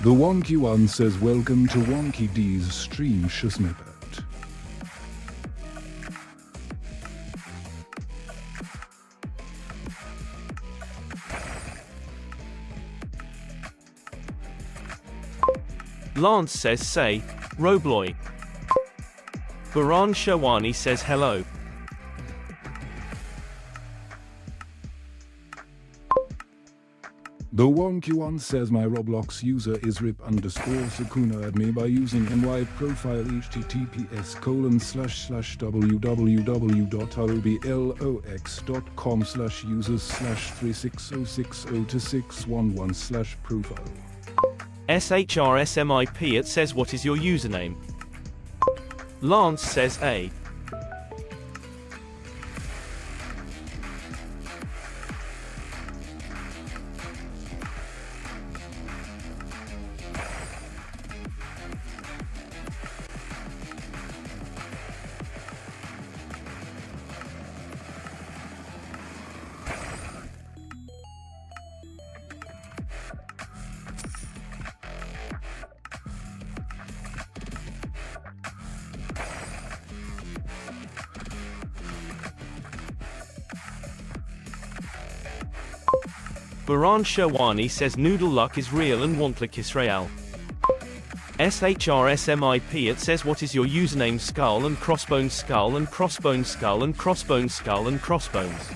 The Wonky One says welcome to Wonky D's stream snippet. Lance says say, Robloy. Baran Shawani says hello. The Wonky One says my Roblox user is rip_Sakuna. Add me by using my profile https://www.roblox.com/users/360602611/profile. SHRSMIP it says what is your username? Lance says A. Baran Shawani says Noodle Luck is real and Wantlik Israel. SHRSMIP it says what is your username? Skull and Crossbones, Skull and Crossbones, Skull and Crossbones, Skull and Crossbones.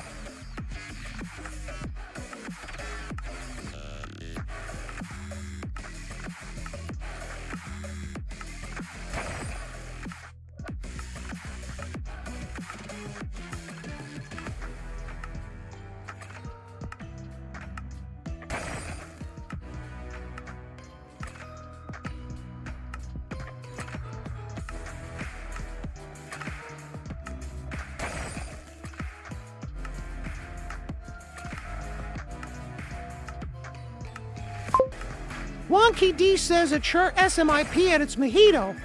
Wonky D says it's sure SMIP and it's mojito.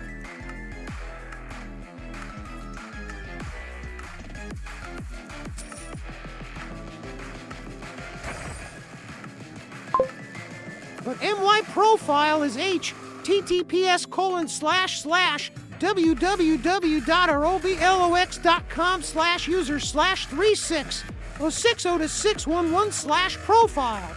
But MY profile is https://www.roblox.com/user/3606060611/profile.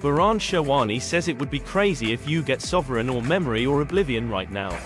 Baran Shawani says it would be crazy if you get Sovereign or Memory or Oblivion right now.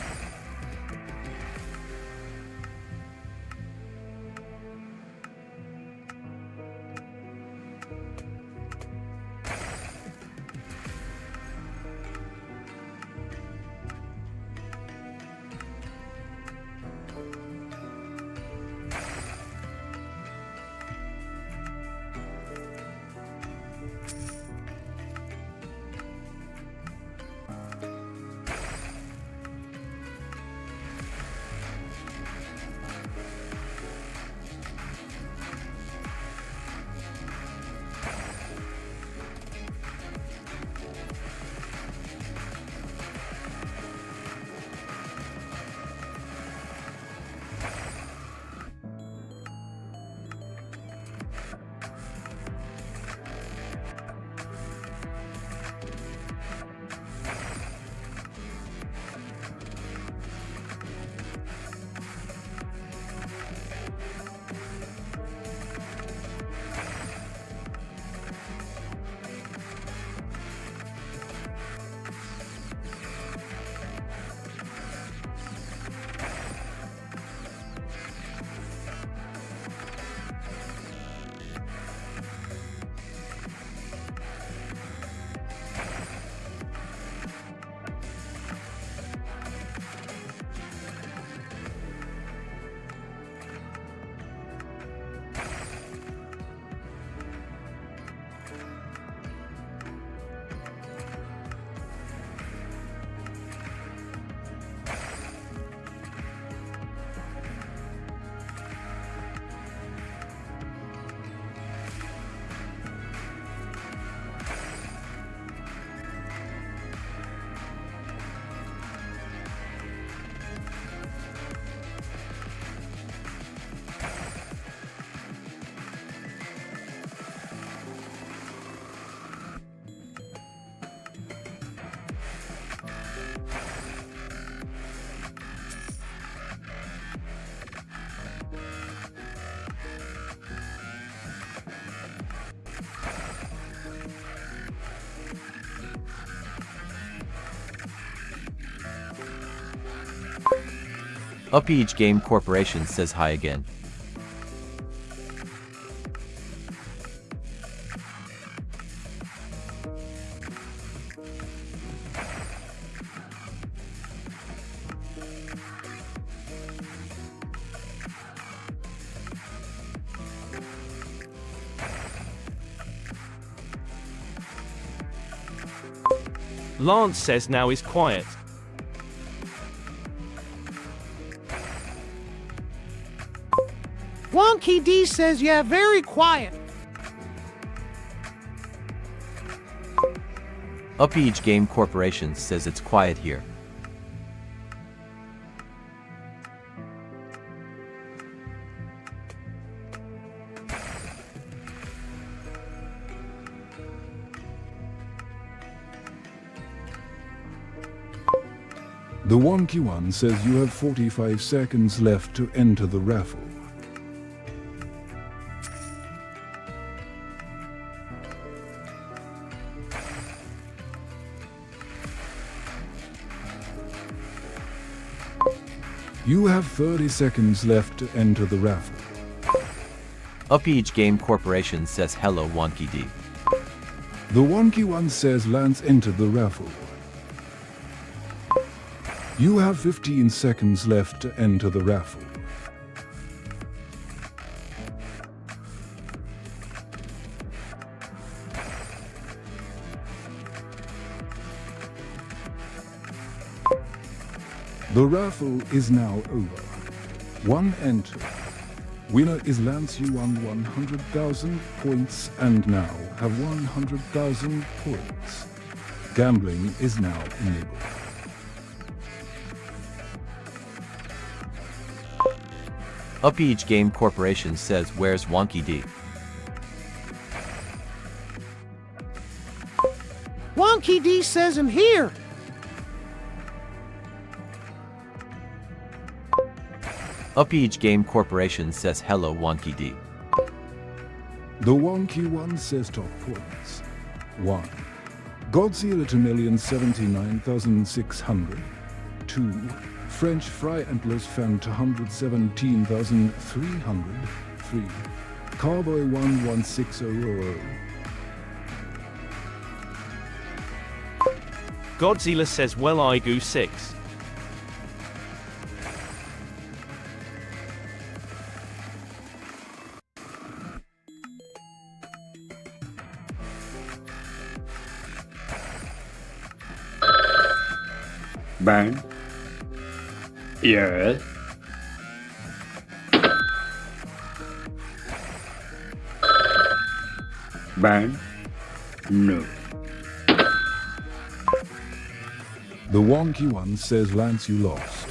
Upage Game Corporation says hi again. Lance says now is quiet. Wonky D says yeah, very quiet. Upage Game Corporation says it's quiet here. The Wonky One says you have 45 seconds left to enter the raffle. You have 30 seconds left to enter the raffle. Upage Game Corporation says hello Wonky D. The Wonky One says Lance entered the raffle. You have 15 seconds left to enter the raffle. The raffle is now over. One entry. Winner is Lance. You won 100,000 points and now have 100,000 points. Gambling is now enabled. Upage Game Corporation says where's Wonky D? Wonky D says I'm here. Upage Game Corporation says hello Wonky D. The Wonky One says top points. 1. Godzilla to 1,079,600. 2. French Fry Antlers Fan to 117,300. 3. Cowboy 11600. Godzilla says well I go 6. Burn. Yes. Burn. No. The Wonky One says Lance you lost.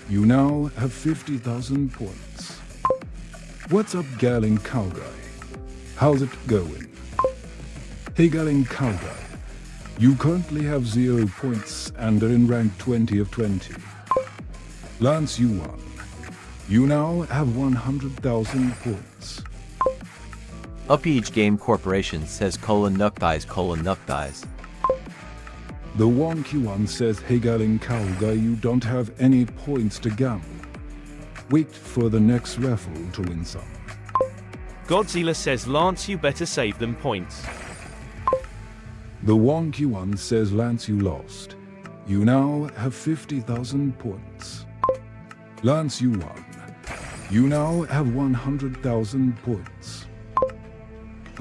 You now have 50,000 points. What's up Galing Cow Guy? How's it going? Hey Galing Cow Guy. You currently have 0 points and are in rank 20 of 20. Lance, you won. You now have 100,000 points. Upage Game Corporation says nuck dies. The Wonky One says, hey Galing Cow Guy, you don't have any points to gamble. Wait for the next raffle to win some. Godzilla says Lance you better save them points. The Wonky One says Lance you lost. You now have 50,000 points. Lance you won. You now have 100,000 points.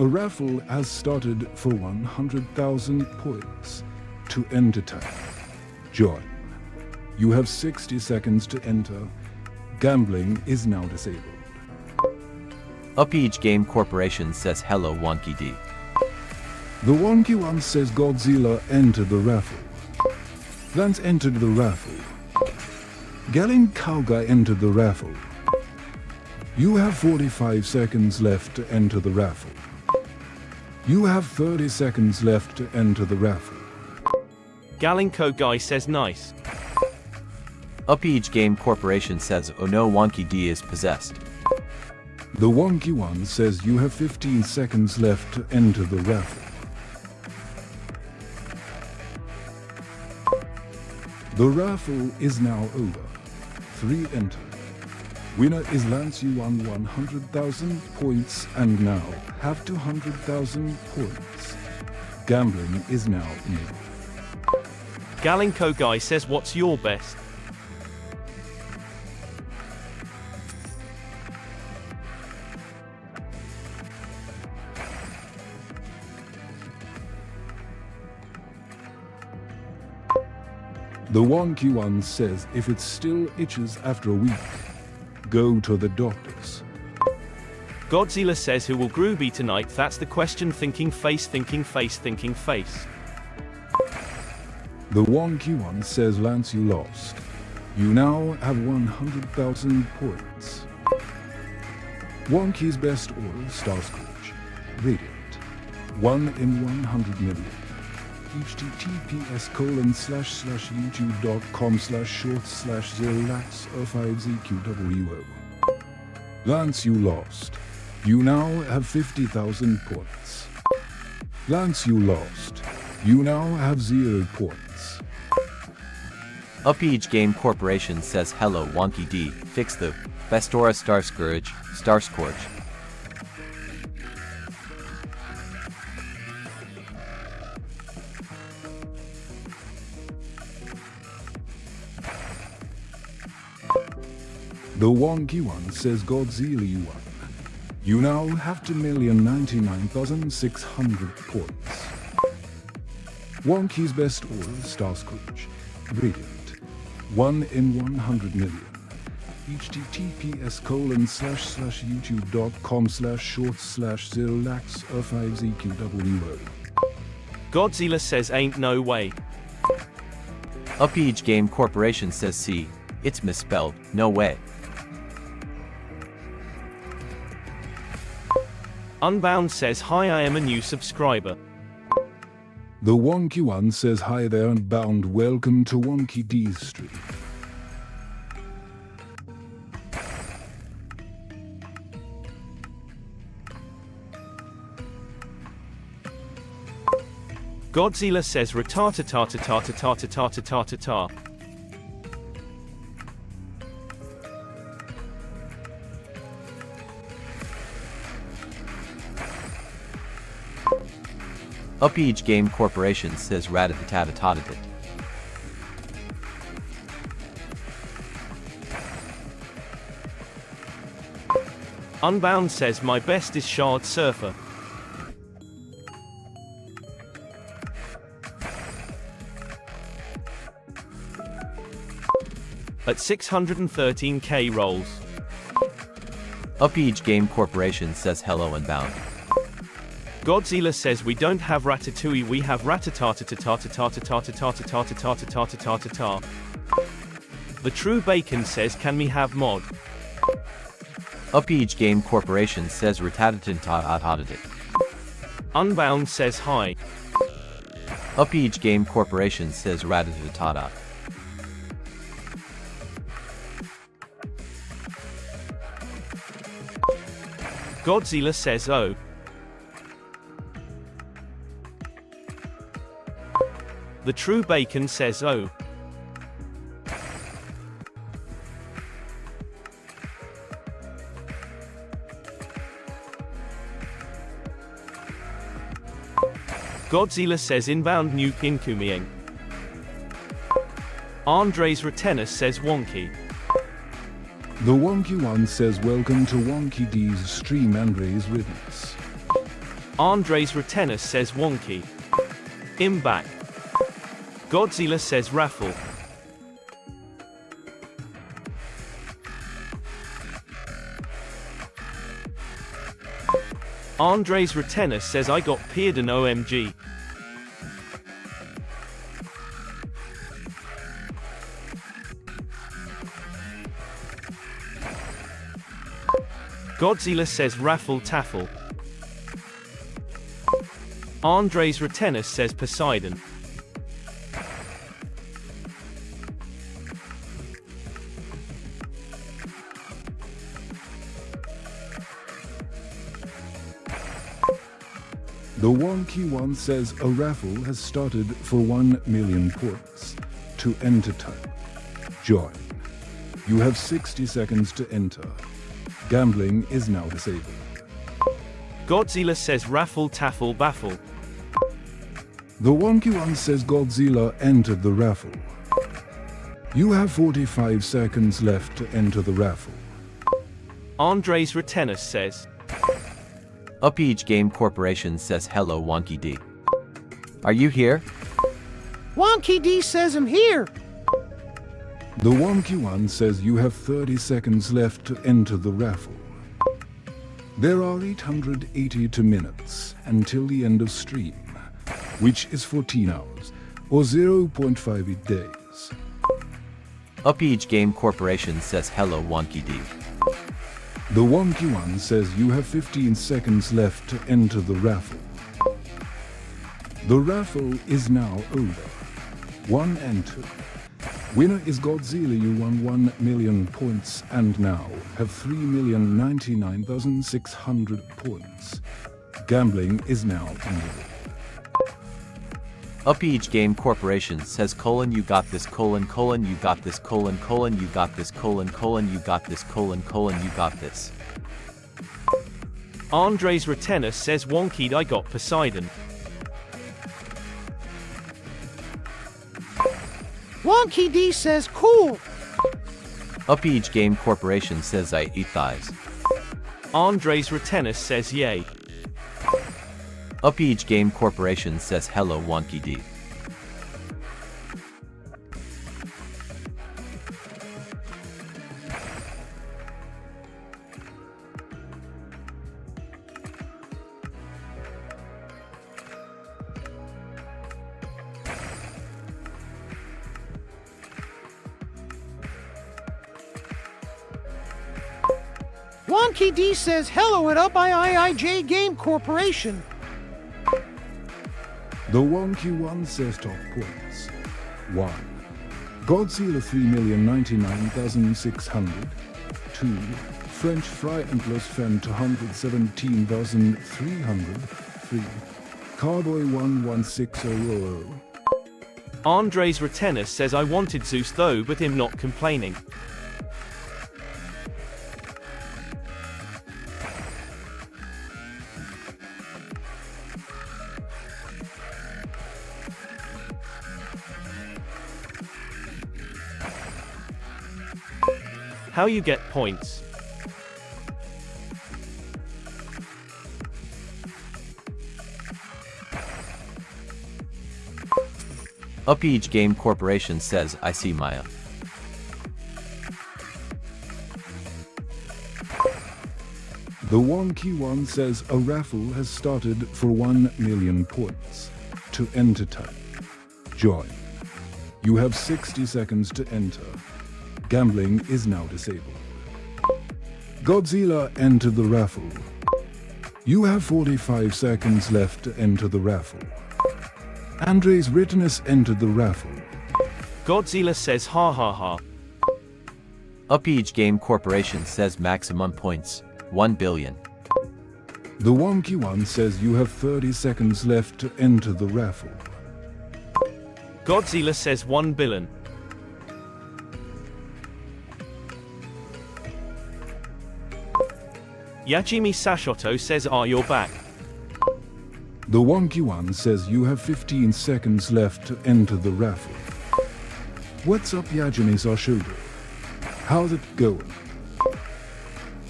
A raffle has started for 100,000 points. To enter time. Join. You have 60 seconds to enter. Gambling is now disabled. Upage Game Corporation says hello Wonky D. The Wonky One says Godzilla entered the raffle. Lance entered the raffle. Galing Cow Guy entered the raffle. You have 45 seconds left to enter the raffle. You have 30 seconds left to enter the raffle. Galinko Guy says nice. Upage Game Corporation says oh no Wonky D is possessed. The Wonky One says you have 15 seconds left to enter the raffle. The raffle is now over. 3 entered. Winner is Lance. You won 100,000 points and now have 200,000 points. Gambling is now nil. Galinko Guy says what's your best? The wonky one says if it still itches after a week, go to the doctors. Godzilla says who will Groovy tonight? That's the question. Thinking face, thinking face, thinking face. The wonky one says Lance, you lost. You now have 100,000 points. Wonky's best oil, Starscourge. Radiant. 1 in 100 million. https://youtube.com/shorts/0lax05zqwo. Lance, you lost. You now have 50,000 points. Lance, you lost. You now have 0 points. Upage Game Corporation says hello Wonky D, fix the Bestora Starscourge. The wonky one says Godzilla, you won. You now have 2,099,600 points. Wonky's best oil, Starscourge. Radiant. 1 in 100 million. https://youtube.com/shorts/0lax05zqwo. Godzilla says ain't no way. Upage Game Corporation says see, it's misspelled, no way. Unbound says hi, I am a new subscriber. The wonky one says hi there Unbound, welcome to Wonky D's stream. Godzilla says ratata. Upage Game Corporation says ratatatatatatat. Unbound says my best is Shard Surfer. At 613k rolls. Upage Game Corporation says hello Unbound. Godzilla says we don't have Ratatouille, we have Ratatata. The True Bacon says can we have mod? Upage Game Corporation says ratatatatatatat. Unbound says hi. Upage Game Corporation says ratatatata. Godzilla says oh. The True Bacon says oh. Godzilla says inbound nuke incumieng. Andres Retenus says wonky. The wonky one says welcome to Wonky D's stream. Andres Retenus. Andres Retenus says wonky. Back. Godzilla says raffle. Andres Retenus says I got peered an OMG. Godzilla says raffle taffle. Andres Retenus says Poseidon. The wonky one says a raffle has started for 1 million points. To enter type, join. You have 60 seconds to enter. Gambling is now disabled. Godzilla says raffle taffle baffle. The wonky one says Godzilla entered the raffle. You have 45 seconds left to enter the raffle. Andres Retenis says, Upage Game Corporation says hello Wonky D. Are you here? Wonky D says I'm here. The wonky one says you have 30 seconds left to enter the raffle. There are 882 minutes until the end of stream, which is 14 hours, or 0.58 days. Upage Game Corporation says hello Wonky D. The wonky one says you have 15 seconds left to enter the raffle. The raffle is now over. 1 entered. Winner is Godzilla. You won 1 million points and now have 3,099,600 points. Gambling is now enabled. Upage Game Corporation says you got this you got this you got this you got this you got this. Andres Retenis says Wonky I got Poseidon. Wonky D says cool. Upage Game Corporation says I eat thighs. Andres Retenis says yay. Upage Game Corporation says hello Wonky D. Wonky D says hello at UPIIJ Game Corporation. The wonky one says top points. 1. Godzilla 3,099,600. 2. French Fry and Los Fan 217,300. 3. Cowboy 11600. Andres Retenis says I wanted Zeus though but him not complaining. How you get points? Upage Game Corporation says I see Maya. The wonky one says a raffle has started for 1 million points. To enter type, join. You have 60 seconds to enter. Gambling is now disabled. Godzilla entered the raffle. You have 45 seconds left to enter the raffle. Andres Retenis entered the raffle. Godzilla says ha ha ha. Upage Game Corporation says maximum points, 1 billion. The wonky one says you have 30 seconds left to enter the raffle. Godzilla says 1 billion. Yajimi Sashoto says you're back. The wonky one says you have 15 seconds left to enter the raffle. What's up Yajimi Sashoto? How's it going?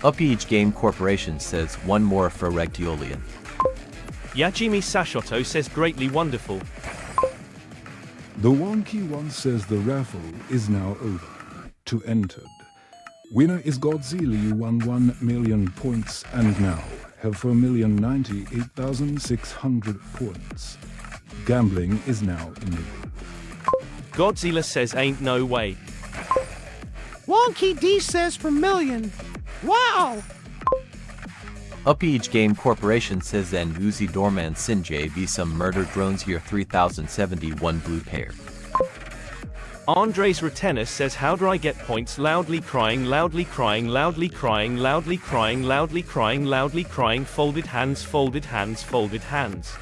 Upage Game Corporation says one more for Rectiolian. Yajimi Sashoto says greatly wonderful. The wonky one says the raffle is now over. To entered. Winner is Godzilla. You won 1 million points and now have 4,098,600 points. Gambling is now enabled. Godzilla says ain't no way. Wonky D says for million. Wow! Upage Game Corporation says and Uzi Dorman Sinjay be some murder drones here 3071 blue pair. Andres Retenis says how do I get points? Loudly crying, loudly crying, loudly crying, loudly crying, loudly crying, loudly crying, folded hands, folded hands, folded hands.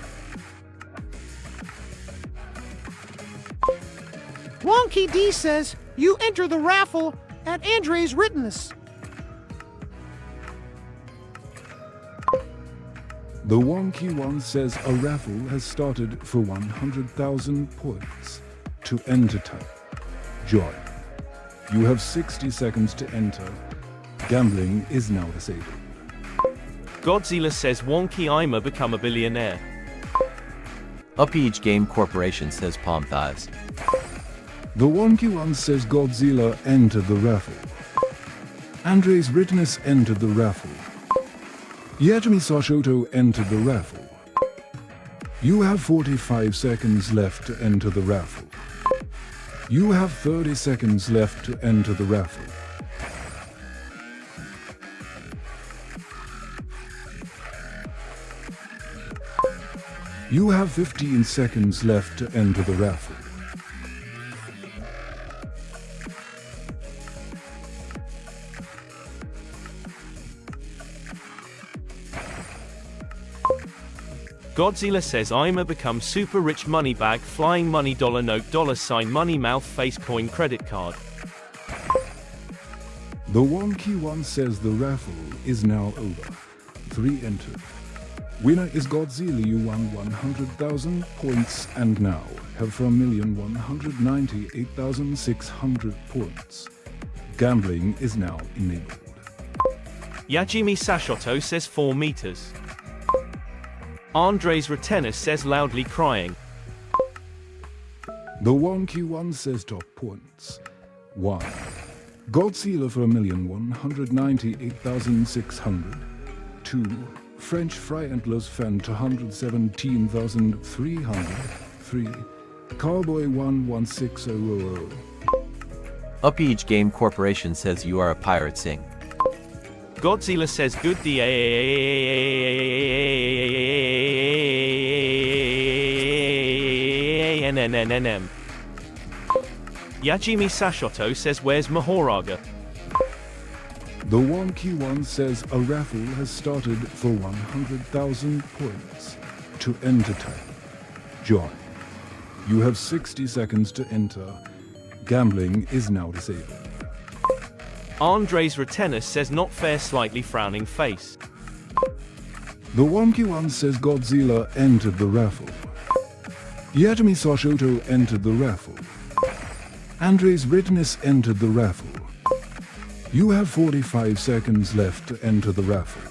Wonky D says, you enter the raffle, at Andres Rittenus. The Wonky One says a raffle has started for 100,000 points. To enter type, join. You have 60 seconds to enter. Gambling is now disabled. Godzilla says Wonky I'ma become a billionaire. Upage Game Corporation says palm thighs. The Wonky One says Godzilla entered the raffle. Andres Rittenus entered the raffle. Yajimi Sashoto entered the raffle. You have 45 seconds left to enter the raffle. You have 30 seconds left to enter the raffle. You have 15 seconds left to enter the raffle. Godzilla says I'ma become super rich money bag flying money dollar note $sign money mouth face coin credit card. The Wonky One says the raffle is now over. 3 entered. Winner is Godzilla. You won 100,000 points and now have 4,198,600 points. Gambling is now enabled. Yajimi Sashoto says 4 meters. Andres Rittenus says loudly crying. The Wonky One says top points. 1. Godzilla for 1,198,600. 2. French Fry Antlers Fan to 117,300. 3. Cowboy 11600. Upage Game Corporation says you are a pirate sing. Godzilla says good DANNNM. Yajimi Sashoto says where's Mahoraga? The Wonky One says a raffle has started for 100,000 points. To enter type, join. You have 60 seconds to enter. Gambling is now disabled. Andres Rittenus says not fair slightly frowning face. The Wonky One says Godzilla entered the raffle. Yajimi Sashoto entered the raffle. Andres Rittenus entered the raffle. You have 45 seconds left to enter the raffle.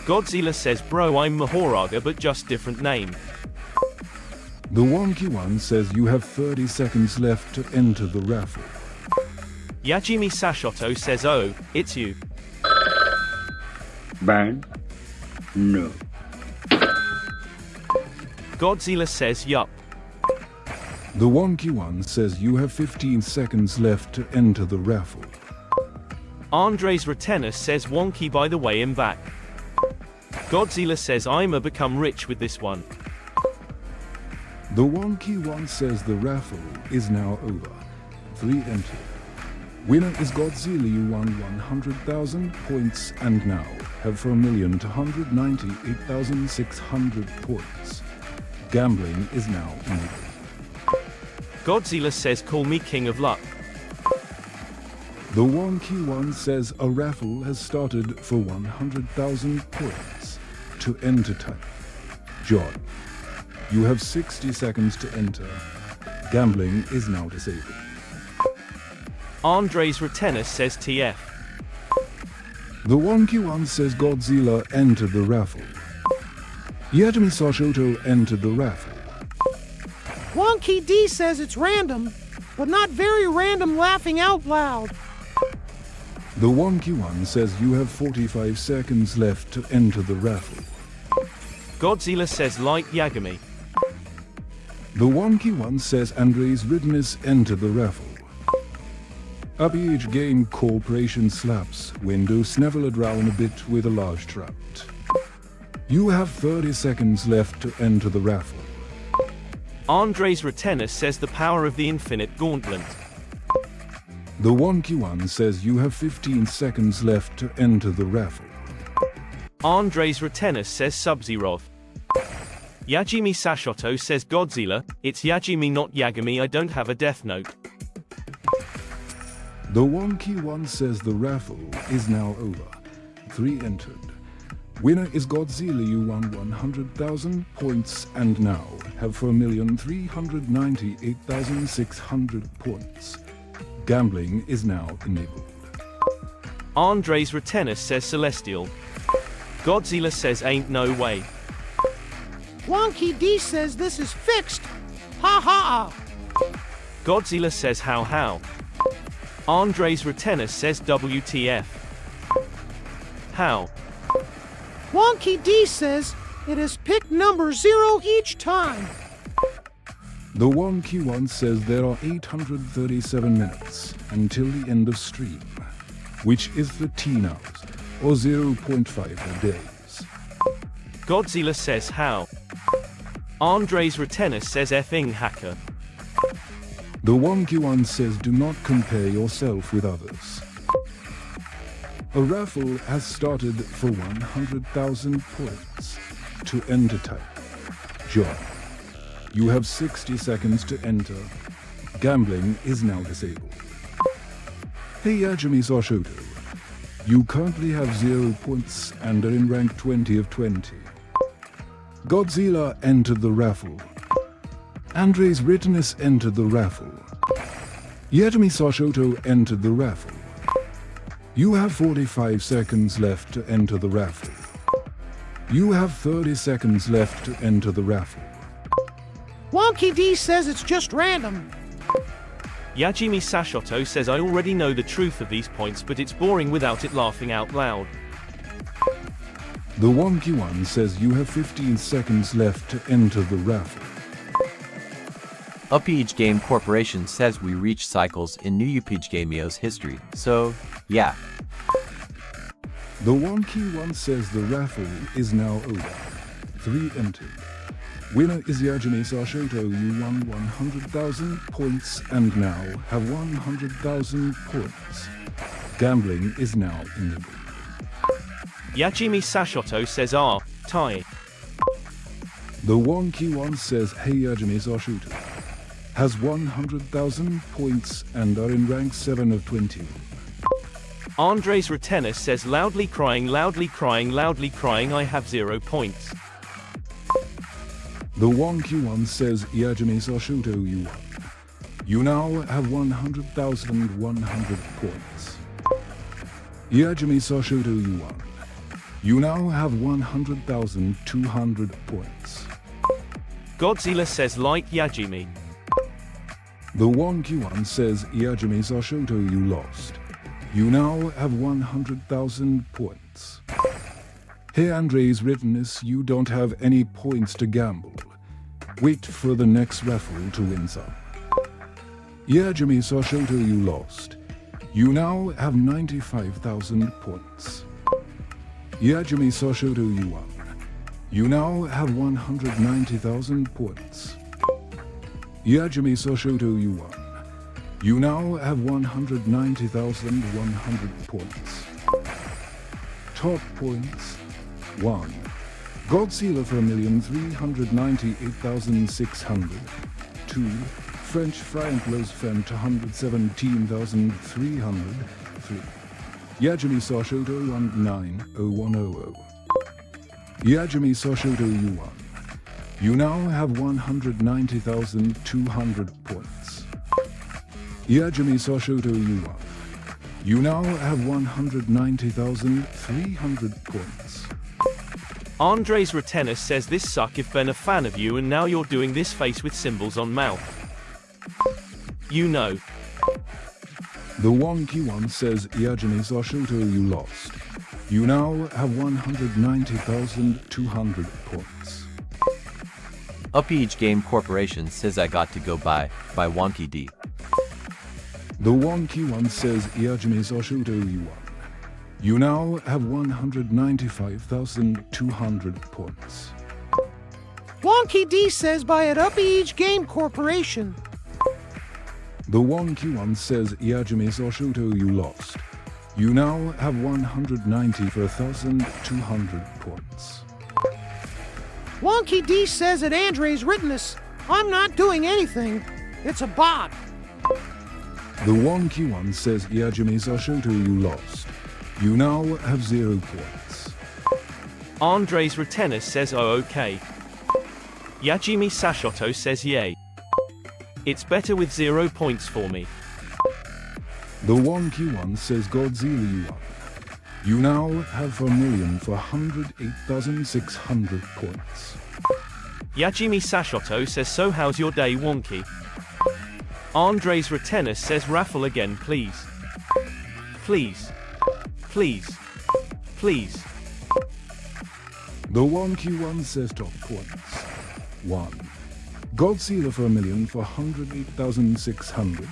Godzilla says bro I'm Mahoraga but just different name. The Wonky One says you have 30 seconds left to enter the raffle. Yajimi Sashoto says oh, it's you. Bad? No. Godzilla says yup. The Wonky One says you have 15 seconds left to enter the raffle. Andres Rittenus says wonky by the way I'm back. Godzilla says I'ma become rich with this one. The Wonky One says the raffle is now over. 3 entered. Winner is Godzilla. You won 100,000 points and now have 4,298,600 points. Gambling is now enabled. Godzilla says call me king of luck. The Wonky One says a raffle has started for 100,000 points. To enter type, join. You have 60 seconds to enter. Gambling is now disabled. Andres Rittenus says TF. The Wonky One says Godzilla entered the raffle. Yajimi Sashoto entered the raffle. Wonky D says it's random, but not very random laughing out loud. The Wonky One says you have 45 seconds left to enter the raffle. Godzilla says light Yagami. The Wonky One says Andres Rittenus entered the raffle. Upage Game Corporation slaps window sneveled round a bit with a large trout. You have 30 seconds left to enter the raffle. Andres Rittenus says the power of the infinite gauntlet. The Wonky One says you have 15 seconds left to enter the raffle. Andres Rittenus says Sub-Zero. Yajimi Sashoto says Godzilla, it's Yajimi not Yagami I don't have a death note. The Wonky One says the raffle is now over. 3 entered. Winner is Godzilla. You won 100,000 points and now have 4,398,600 points. Gambling is now enabled. Andres Retenus says Celestial. Godzilla says ain't no way. Wonky D says this is fixed. Ha ha. Godzilla says how. Andres Retenus says WTF. How? Wonky D says it has picked number 0 each time. The Wonky One says there are 837 minutes until the end of stream, which is 13 hours, or 0.5 days. Godzilla says how. Andres Retenus says effing hacker. The Wonky One says do not compare yourself with others. A raffle has started for 100,000 points. To enter type John. You have 60 seconds to enter. Gambling is now disabled. Hey Yajimi Sashoto. You currently have 0 points and are in rank 20 of 20. Godzilla entered the raffle. Andres Retenus entered the raffle. Yajimi Sashoto entered the raffle. You have 45 seconds left to enter the raffle. You have 30 seconds left to enter the raffle. Wonky D says it's just random. Yajimi Sashoto says I already know the truth of these points, but it's boring without it laughing out loud. The Wonky One says you have 15 seconds left to enter the raffle. UpEach Game Corporation says we reach cycles in New UpEach Gameo's history, so yeah. The Wonky One says the raffle is now over. 3 entered. Winner is Yajimi Sashoto. You won 100,000 points and now have 100,000 points. Gambling is now enabled. Yajimi Sashoto says tie. The Wonky One says hey Yajimi Sashoto. Has 100,000 points and are in rank 7 of 20. Andres Retenus says loudly crying, I have 0 points. The Wonky One says Yajimi Sashoto you won. You now have 100,100 points. Yajimi Sashoto you won. You now have 100,200 points. Godzilla says like Yajimi. The Wonky One says Yajimi Sashoto you lost. You now have 100,000 points. Hey Andres Retenus, you don't have any points to gamble. Wait for the next raffle to win some. Yajimi Sashoto you lost. You now have 95,000 points. Yajimi Sashoto you won. You now have 190,000 points. Yajimi Sashoto you won. You now have 190,100 points. Top points 1. Godzilla for 1,398,600. 2. French Fry and Los Fan to 117,300. 3. Yajimi Sashoto 190100. Yajimi Sashoto you won. You now have 190,200 points. Yajimi Sashoto you won. You now have 190,300 points. Andres Retenus says this suck if been a fan of you and now you're doing this face with symbols on mouth. You know. The Wonky One says Yajimi Sashoto you lost. You now have 190,200 points. UpEach Game Corporation says I got to go by Wonky D. The Wonky One says Yajimi Sashoto you won. You now have 195,200 points. Wonky D says buy at UpEach Game Corporation. The Wonky One says Yajimi Sashoto you lost. You now have 194,200 points. Wonky D says at Andres Retenus, I'm not doing anything. It's a bot. The wonky one says, yeah, Jimmy Sashoto, you lost. You now have 0 points. Andres Retenis says, oh okay. Yajimi Sashoto says, yay. It's better with 0 points for me. The wonky one says, Godzilla, you won. You now have 1,408,600 points. Yajimi Sashoto says, so how's your day, wonky? Andres Retenis says, raffle again please. Please. Please. Please. The wonky one says, top points. 1. Godzilla for 1,408,600.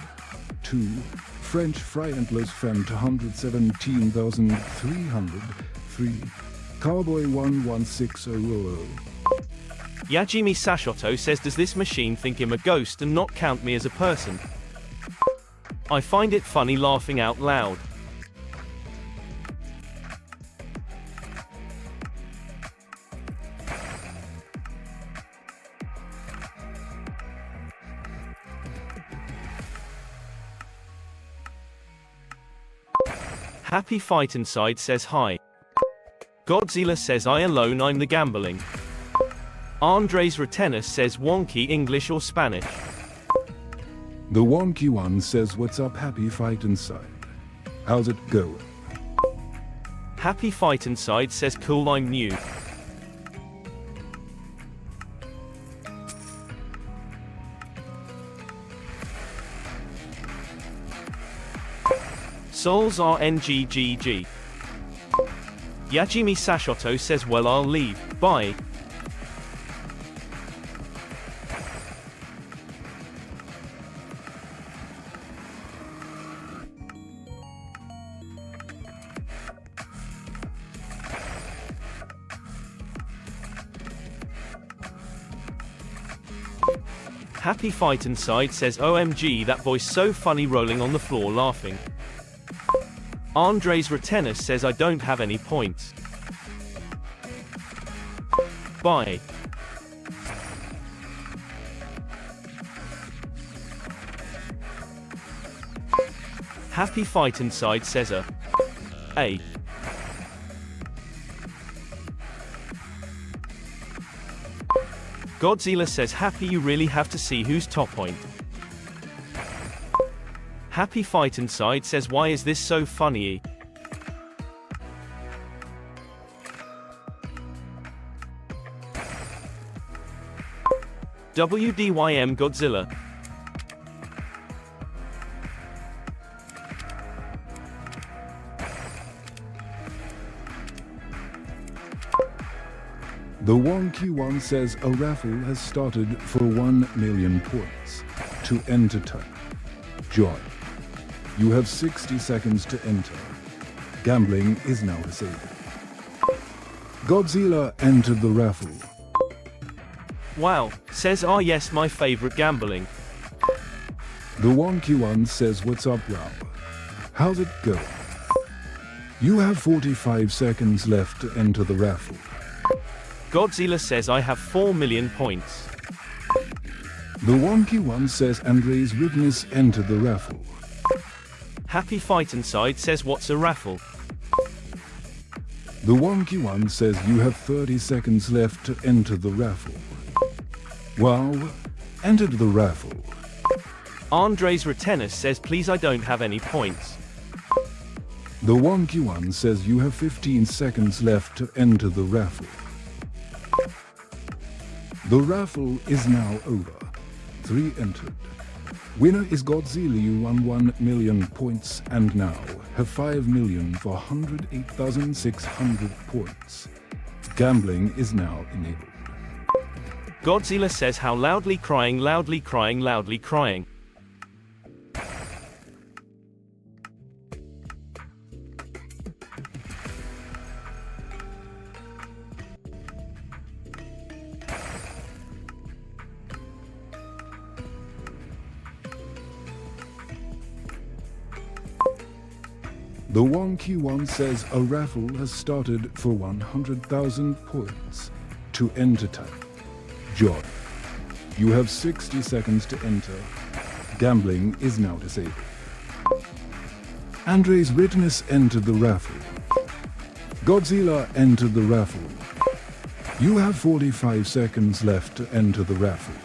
2. French fry endless fan to 117,300. 3. Cowboy 11600. Yajimi Sashoto says, does this machine think I'm a ghost and not count me as a person? I find it funny laughing out loud. Happy Fight Inside says hi. Godzilla says, I alone I'm the gambling. Andres Retenis says, wonky English or Spanish? The wonky one says, what's up, Happy Fight Inside? How's it going? Happy Fight Inside says, cool, I'm new. solsrng. Yajimi Sashoto says, well, I'll leave, bye. Happy Fight Inside says, OMG, that voice so funny, rolling on the floor laughing. Andres Retenis says, I don't have any points. Bye. Happy Fight Inside says, A. Godzilla says, happy, you really have to see who's top point. Happy Fight Inside says, why is this so funny? WDYM Godzilla. The wonky one says, a raffle has started for 1 million points. To enter time. Join. You have 60 seconds to enter. Gambling is now disabled. Godzilla entered the raffle. Wow, says, ah yes, my favorite gambling. The wonky one says, what's up, Rob? How's it going? You have 45 seconds left to enter the raffle. Godzilla says, I have 4 million points. The wonky one says, Andres Retenis entered the raffle. Happy Fight Inside says, what's a raffle? The wonky one says, you have 30 seconds left to enter the raffle. Wow, entered the raffle. Andres Retenis says, please, I don't have any points. The wonky one says, you have 15 seconds left to enter the raffle. The raffle is now over. 3 entered. Winner is Godzilla. You won 1 million points and now have 5,408,600 points. Gambling is now enabled. Godzilla says, how loudly crying, loudly crying, loudly crying. The wonky one says, a raffle has started for 100,000 points. To enter time. Join. You have 60 seconds to enter. Gambling is now disabled. Andre's Witness entered the raffle. Godzilla entered the raffle. You have 45 seconds left to enter the raffle.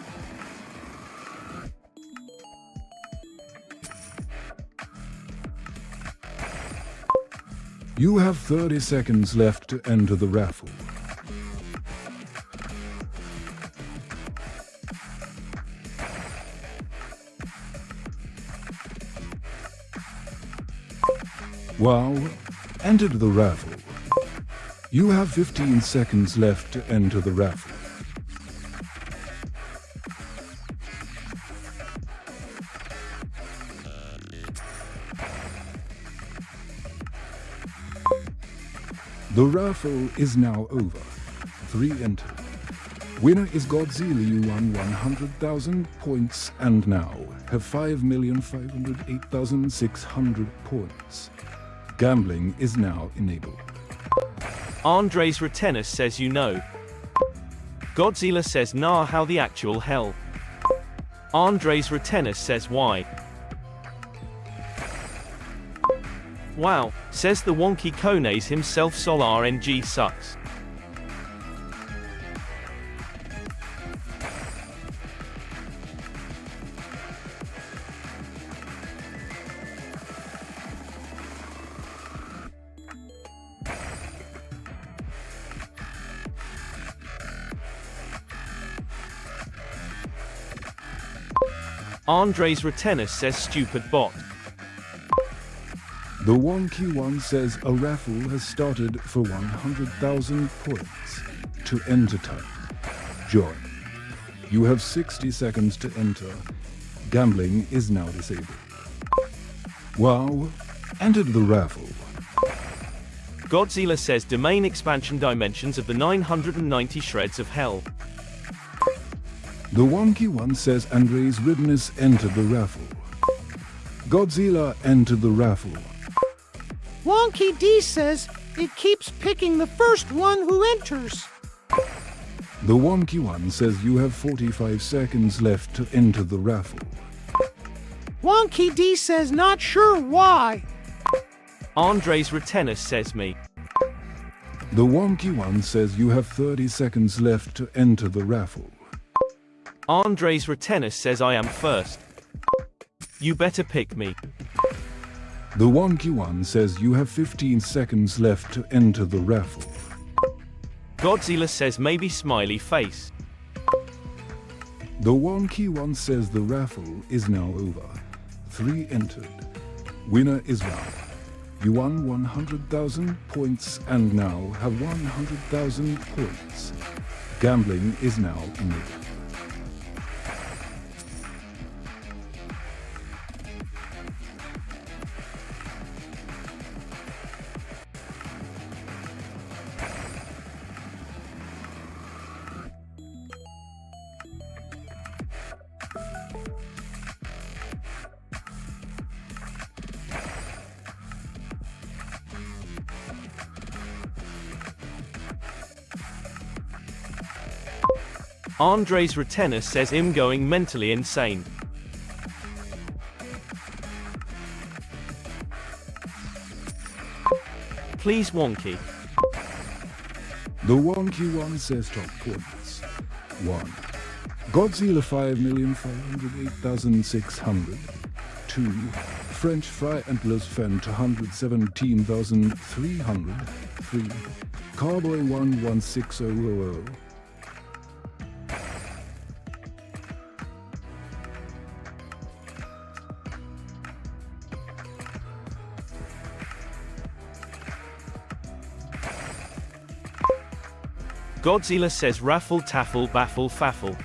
You have 30 seconds left to enter the raffle. Wow, entered the raffle. You have 15 seconds left to enter the raffle. The raffle is now over. 3 entered. Winner is Godzilla. You won 100,000 points and now have 5,508,600 points. Gambling is now enabled. Andres Retenis says you know. Godzilla says nah, how the actual hell. Andres Retenis says why. Wow, says the wonky Kones himself. solrng sucks. Andres Retenis says stupid bot. The wonky one says a raffle has started for 100,000 points. To enter type, join. You have 60 seconds to enter. Gambling is now disabled. Wow, entered the raffle. Godzilla says domain expansion dimensions of the 990 shreds of hell. The wonky one says Andre's Witness entered the raffle. Godzilla entered the raffle. Wonky D says it keeps picking the first one who enters. The wonky one says you have 45 seconds left to enter the raffle. Wonky D says not sure why. Andres Retenis says me. The wonky one says you have 30 seconds left to enter the raffle. Andres Retenis says I am first. You better pick me. The wonky one says you have 15 seconds left to enter the raffle. Godzilla says maybe smiley face. The wonky one says the raffle is now over. 3 entered. Winner is Wow. You won 100,000 points and now have 100,000 points. Gambling is now enabled. Andres Retenis says I'm going mentally insane. Please wonky. The wonky one says top points. 1. Godzilla 5,508,600. 2. French Fry Endless Fan 217,300. 3. Cowboy 116000. Godzilla says raffle taffle baffle faffle.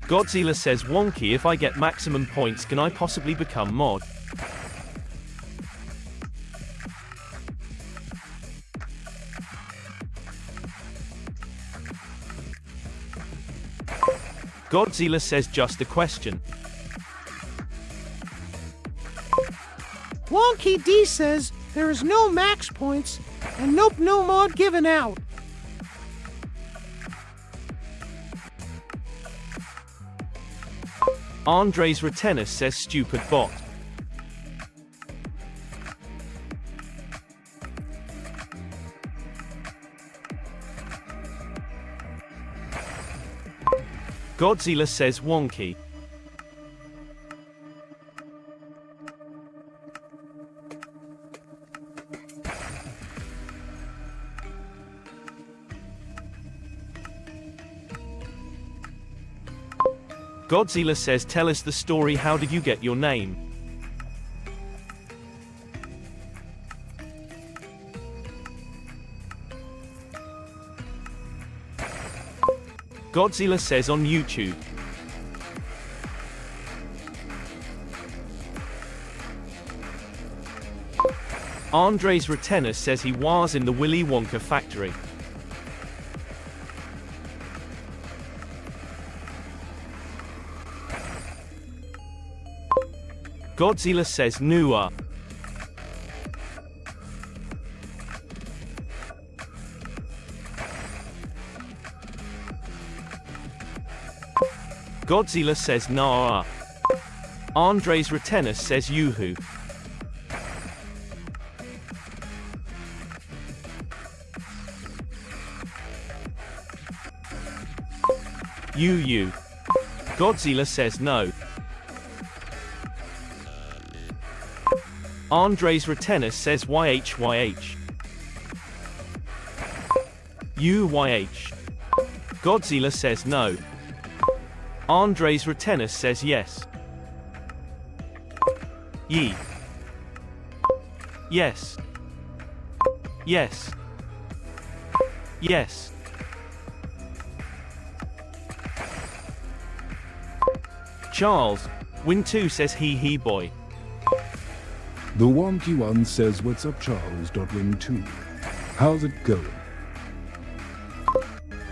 Godzilla says Wonky, if I get maximum points can I possibly become mod? Godzilla says just a question. Wonky D says there is no max points and nope, no mod given out. Andres Retenis says stupid bot. Godzilla says Wonky. Godzilla says tell us the story, how did you get your name? Godzilla says on YouTube. Andres Retenis says he was in the Willy Wonka factory. Godzilla says Nua. Godzilla says Naa. Andres Retenis says Yoo-hoo. You. Godzilla says no. Andres Retenis says YHYH. UYH. Godzilla says no. Andres Retenis says yes. Ye. Yes. Yes. Yes. Charles. Win2 says he boy. The Wonky One says what's up Charles.win2. How's it going?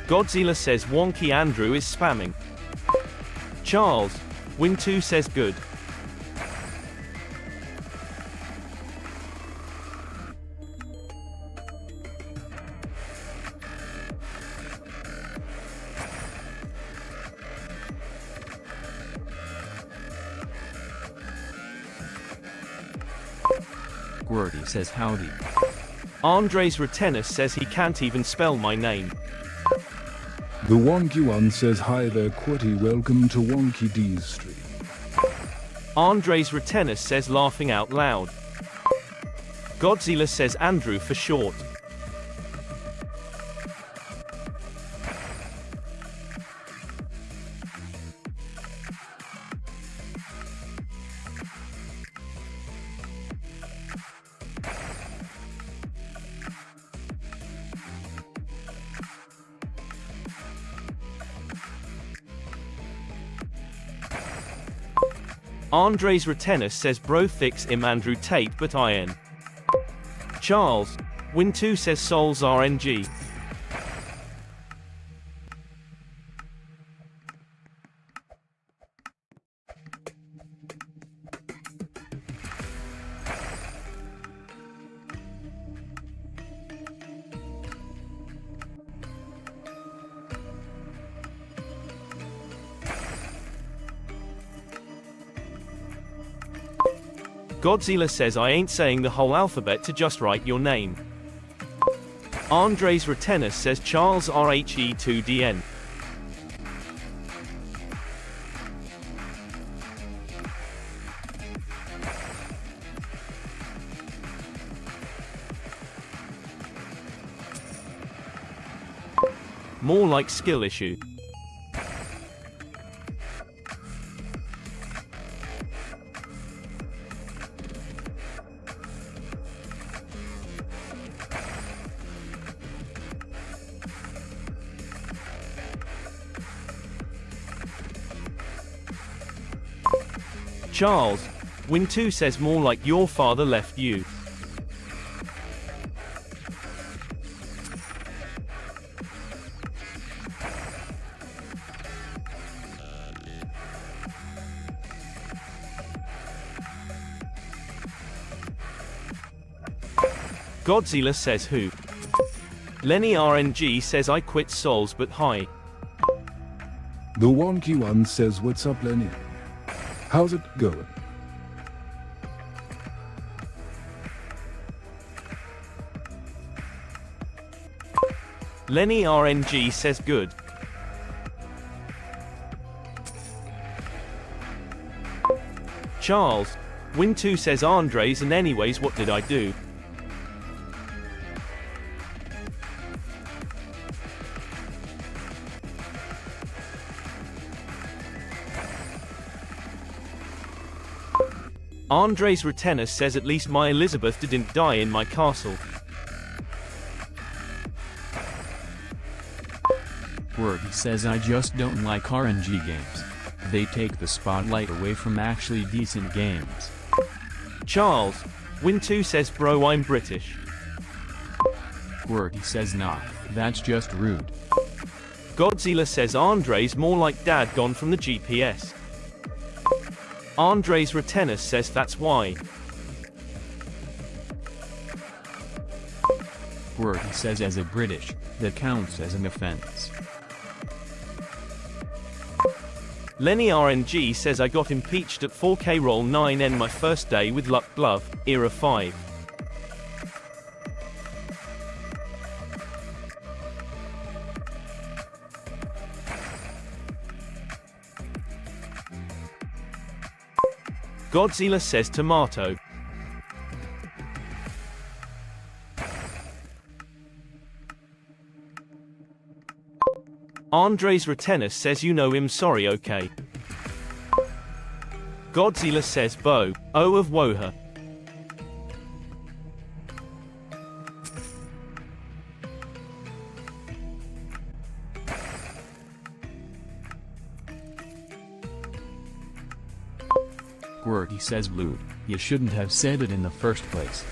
Godzilla says Wonky Andrew is spamming. Charles. Win2 says good. Squirty says howdy. Andres Retenis says he can't even spell my name. The Wonky One says hi there Quirty, welcome to Wonky D's stream. Andres Retenis says laughing out loud. Godzilla says Andrew for short. Andres Retenis says bro fix im Andrew Tate but IN. Charles. Win2 says solsrng. Godzilla says I ain't saying the whole alphabet to just write your name. Andres Retenis says Charles RHE2DN. More like skill issue. Charles. Win2 says more like your father left you. Godzilla says who? Lenny RNG says I quit Souls but hi. The wonky one says what's up Lenny? How's it going? Lenny RNG says good. Charles. Win2 says Andres and anyways what did I do? Andres Retenus says at least my Elizabeth didn't die in my castle. Word says I just don't like RNG games. They take the spotlight away from actually decent games. Charles. Win2 says bro I'm British. Word says nah, that's just rude. Godzilla says Andres more like dad gone from the GPS. Andres Retenus says that's why. Word says as a British, that counts as an offense. Lenny RNG says I got impeached at 4K Roll 9N my first day with Luck Glove, Era 5. Godzilla says tomato. Andres Retenus says you know him sorry okay. Godzilla says Bo, O of Woha. Word says Blued, you shouldn't have said it in the first place.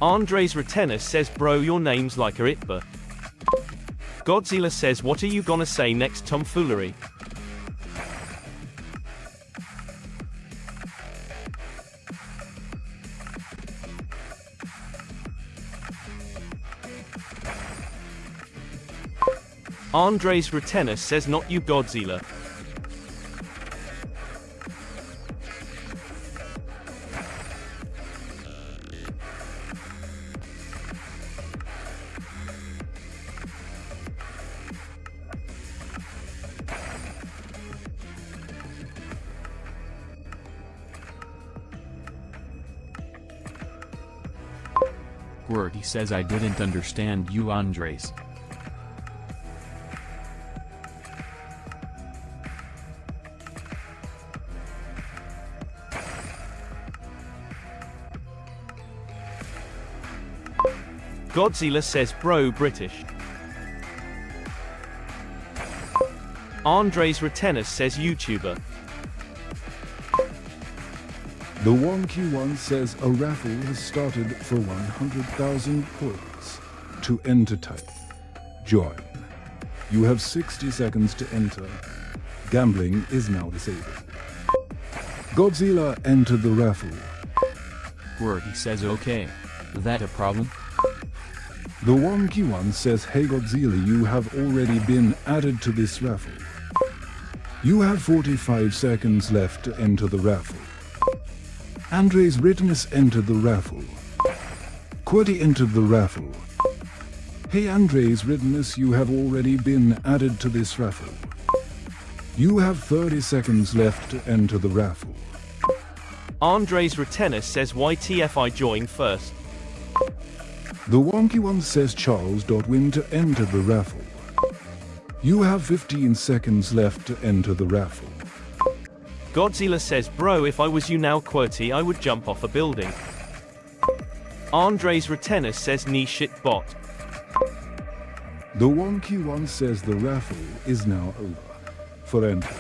Andres Retenus says bro your name's like a Itba. Godzilla says what are you gonna say next tomfoolery? Andres Retenus says not you Godzilla. Word says I didn't understand you Andres. Godzilla says bro British. Andres Retenus says YouTuber. The wonky one says a raffle has started for 100,000 points. To enter type, join. You have 60 seconds to enter. Gambling is now disabled. Godzilla entered the raffle. Word says okay. That a problem? The wonky one says hey Godzilla you have already been added to this raffle. You have 45 seconds left to enter the raffle. Andres Retenus entered the raffle. QWERTY entered the raffle. Hey Andres Retenus you have already been added to this raffle. You have 30 seconds left to enter the raffle. Andres Retenus says YTF I join first. The wonky one says Charles.win to enter the raffle. You have 15 seconds left to enter the raffle. Godzilla says, bro, if I was you now, QWERTY, I would jump off a building. Andres Retenis says, knee shit bot. The wonky one says the raffle is now over. For enter.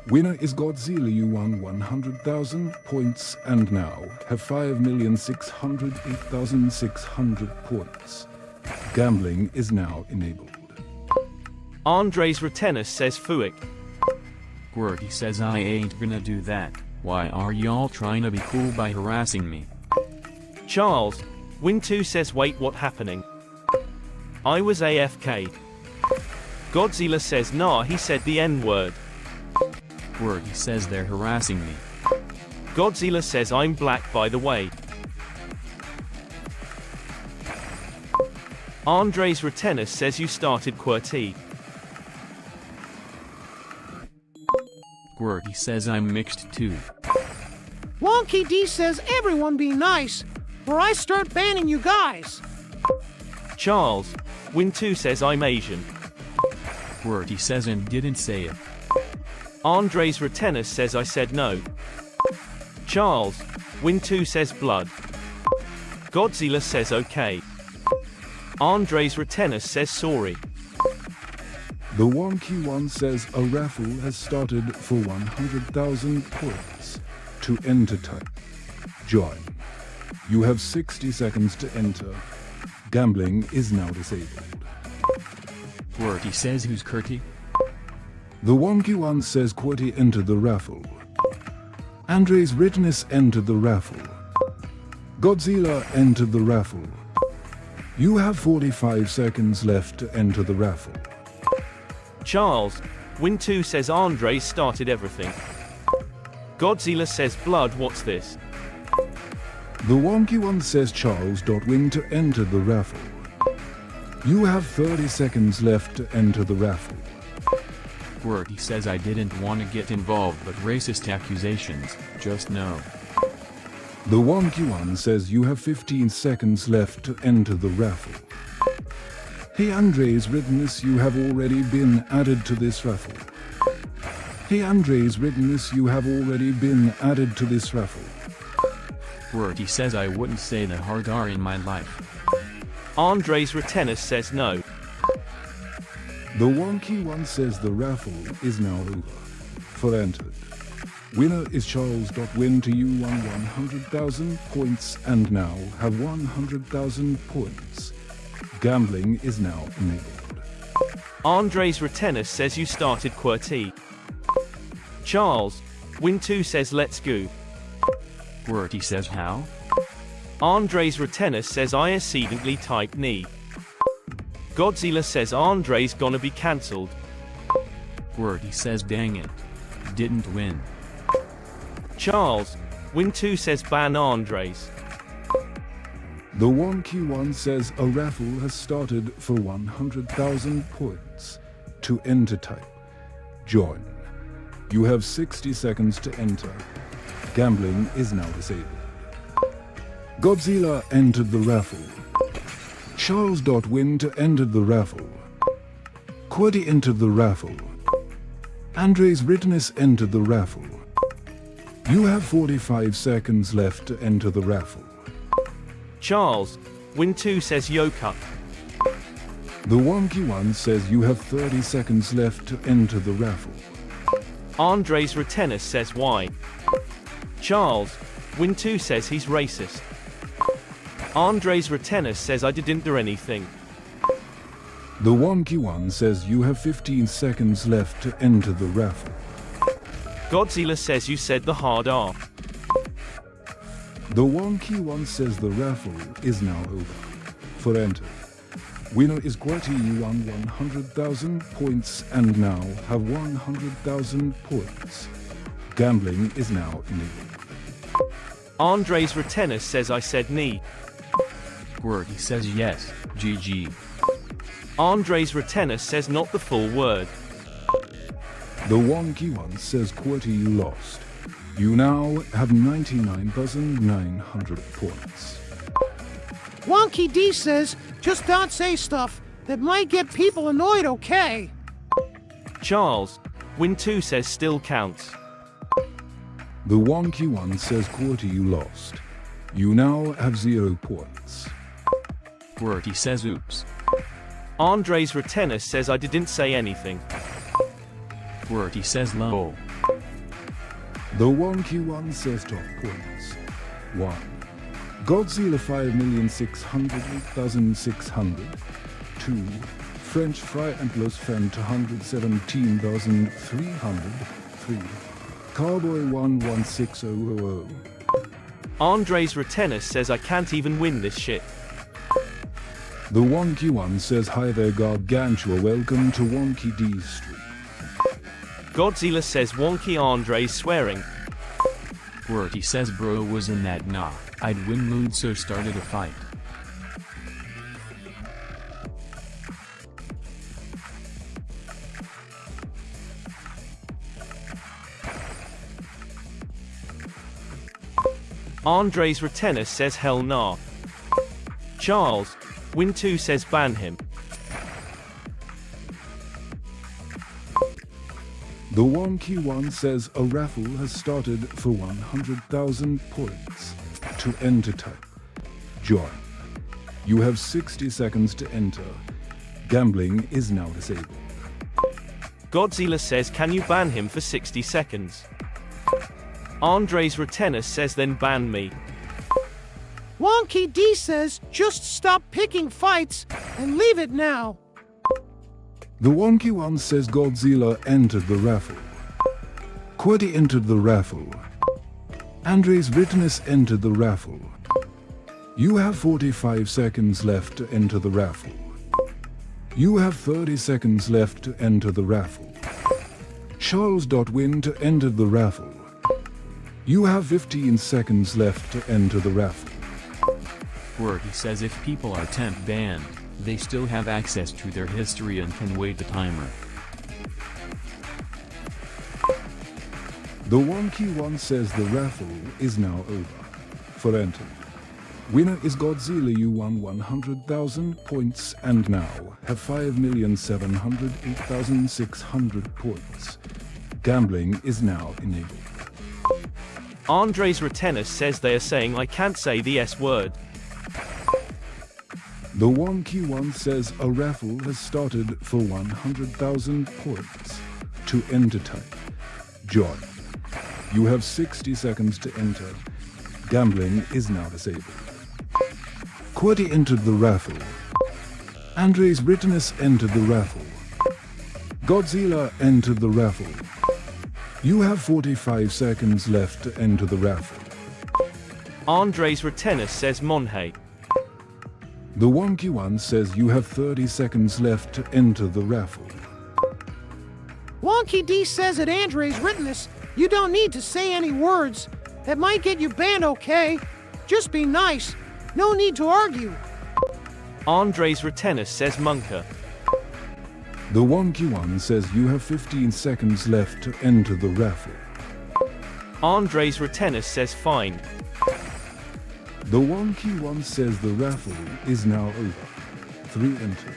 Winner is Godzilla. You won 100,000 points and now have 5,608,600 points. Gambling is now enabled. Andres Retenis says, Fuick. QWERTY says, I ain't gonna do that. Why are y'all trying to be cool by harassing me? Charles. Win2 says, wait, what happening? I was AFK. Godzilla says, nah, he said the N-word. QWERTY says they're harassing me. Godzilla says, I'm black, by the way. Andres Retenis says, you started QWERTY. QWERTY says I'm mixed too. Wonky D says everyone be nice, or I start banning you guys. Charles. Win2 says, I'm Asian. QWERTY says and didn't say it. Andres Retenis says, I said no. Charles. Win2 says blood. Godzilla says okay. Andres Retenis says sorry. The wonky one says a raffle has started for 100,000 points. To enter, type join. You have 60 seconds to enter. Gambling is now disabled. QWERTY says, who's Curty? The wonky one says QWERTY entered the raffle. Andres Retenis entered the raffle. Godzilla entered the raffle. You have 45 seconds left to enter the raffle. Charles. Win2 says Andres started everything. Godzilla says blood, what's this? The wonky one says Charles.win to enter the raffle. You have 30 seconds left to enter the raffle. QWERTY says I didn't want to get involved, but racist accusations, just no. The wonky one says you have 15 seconds left to enter the raffle. Hey Andres Retenis, you have already been added to this raffle. Hey Andres Retenis, you have already been added to this raffle. QWERTY says I wouldn't say the hard R in my life. Andres Retenis says no. The wonky one says the raffle is now over. For entered. Winner is Charles.win. To you won 100,000 points and now have 100,000 points. Gambling is now enabled. Andres Retenis says you started QWERTY. Charles. Win2 says let's go. QWERTY says how? Andres Retenis says I accidentally typed knee. Godzilla says Andres gonna be cancelled. QWERTY says dang it. Didn't win. Charles. Win2 says ban Andres. The wonky one says a raffle has started for 100,000 points. To enter, type join. You have 60 seconds to enter. Gambling is now disabled. Godzilla entered the raffle. Charles.win to enter the raffle. QWERTY entered the raffle. Andres Retenis entered the raffle. You have 45 seconds left to enter the raffle. Charles. Win2 says yo cut. The wonky one says you have 30 seconds left to enter the raffle. Andres Retenis says why. Charles. Win2 says he's racist. Andres Retenis says I didn't do anything. The wonky one says you have 15 seconds left to enter the raffle. Godzilla says you said the hard R. The wonky one says the raffle is now over. For enter. Winner is QWERTY. You won 100,000 points and now have 100,000 points. Gambling is now enabled. Andres Retenis says I said knee. QWERTY says yes, GG. Andres Retenis says not the full word. The wonky one says QWERTY, you lost. You now have 99,900 points. Wonky D says just don't say stuff that might get people annoyed, okay? Charles, win 2 says still counts. The wonky one says QWERTY you lost. You now have 0 points. QWERTY says oops. Andres Retenis says I didn't say anything. QWERTY says lol. The wonky one says top points. 1. Godzilla 5,608,600. 2. French Fry Antlers Fan 217,300. 3. Cowboy 116000. Andres Retenis says I can't even win this shit. The wonky one says hi there Gargantua, welcome to Wonky D's stream. Godzilla says wonky Andres swearing. QWERTY says bro was in that nah, I'd win mood so started a fight. Andres Retenis says hell nah. Charles, win 2 says ban him. The wonky one says a raffle has started for 100,000 points. To enter type, join. You have 60 seconds to enter. Gambling is now disabled. Godzilla says can you ban him for 60 seconds? Andres Retenis says then ban me. Wonky D says just stop picking fights and leave it now. The wonky one says Godzilla entered the raffle. QWERTY entered the raffle. Andres Retenis entered the raffle. You have 45 seconds left to enter the raffle. You have 30 seconds left to enter the raffle. Charles.win to enter the raffle. You have 15 seconds left to enter the raffle. QWERTY says if people are temp banned, they still have access to their history and can wait the timer. The wonky one says the raffle is now over. For enter. Winner is Godzilla, you won 100,000 points and now have 5,708,600 points. Gambling is now enabled. Andres Retenis says they are saying I can't say the S word. The wonky one says a raffle has started for 100,000 points. To enter type, join. You have 60 seconds to enter. Gambling is now disabled. QWERTY entered the raffle. Andres Retenis entered the raffle. Godzilla entered the raffle. You have 45 seconds left to enter the raffle. Andres Retenis says Monhey. The wonky one says you have 30 seconds left to enter the raffle. Wonky D says at Andres Retenis, you don't need to say any words. That might get you banned, okay? Just be nice. No need to argue. Andres Retenis says Munker. The wonky one says you have 15 seconds left to enter the raffle. Andres Retenis says fine. The wonky one says the raffle is now over. 3 enter.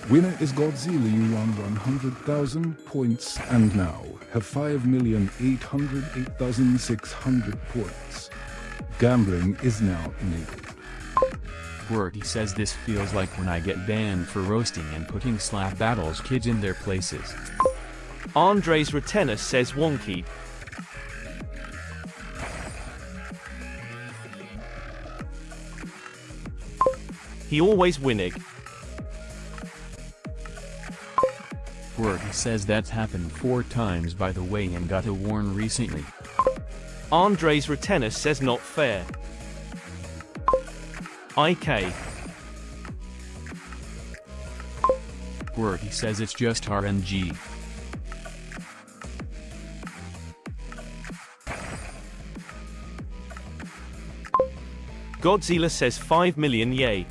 Winner is Godzilla, you won 100,000 points and now have 5,808,600 points. Gambling is now enabled. QWERTY says this feels like when I get banned for roasting and putting slap battles kids in their places. Andres Retenis says wonky. He always winning. QWERTY says that's happened 4 times by the way and got a warn recently. Andres Retenis says not fair. IK. QWERTY says it's just RNG. Godzilla says 5 million yay.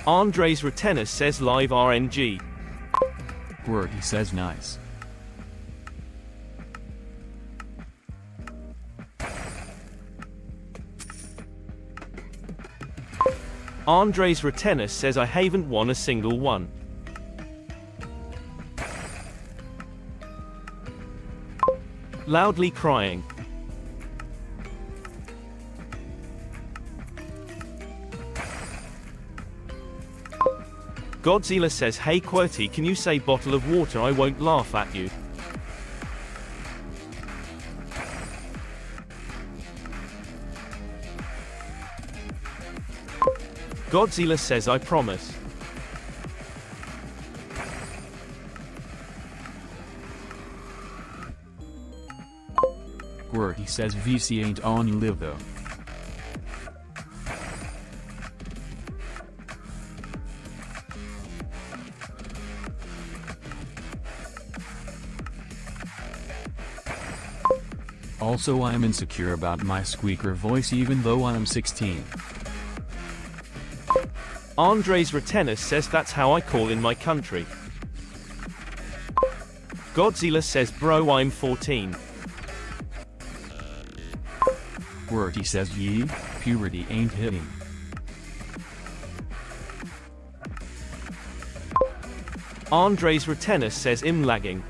Andres Retenis says live RNG. QWERTY says nice. Andres Retenis says I haven't won a single one. Loudly crying. Godzilla says hey QWERTY, can you say bottle of water, I won't laugh at you. Godzilla says I promise. QWERTY says VC ain't on you live though. Also, I'm insecure about my squeaker voice even though I'm 16. Andres Retenis says that's how I call in my country. Godzilla says bro I'm 14. QWERTY says yee, puberty ain't hitting. Andres Retenis says I'm lagging.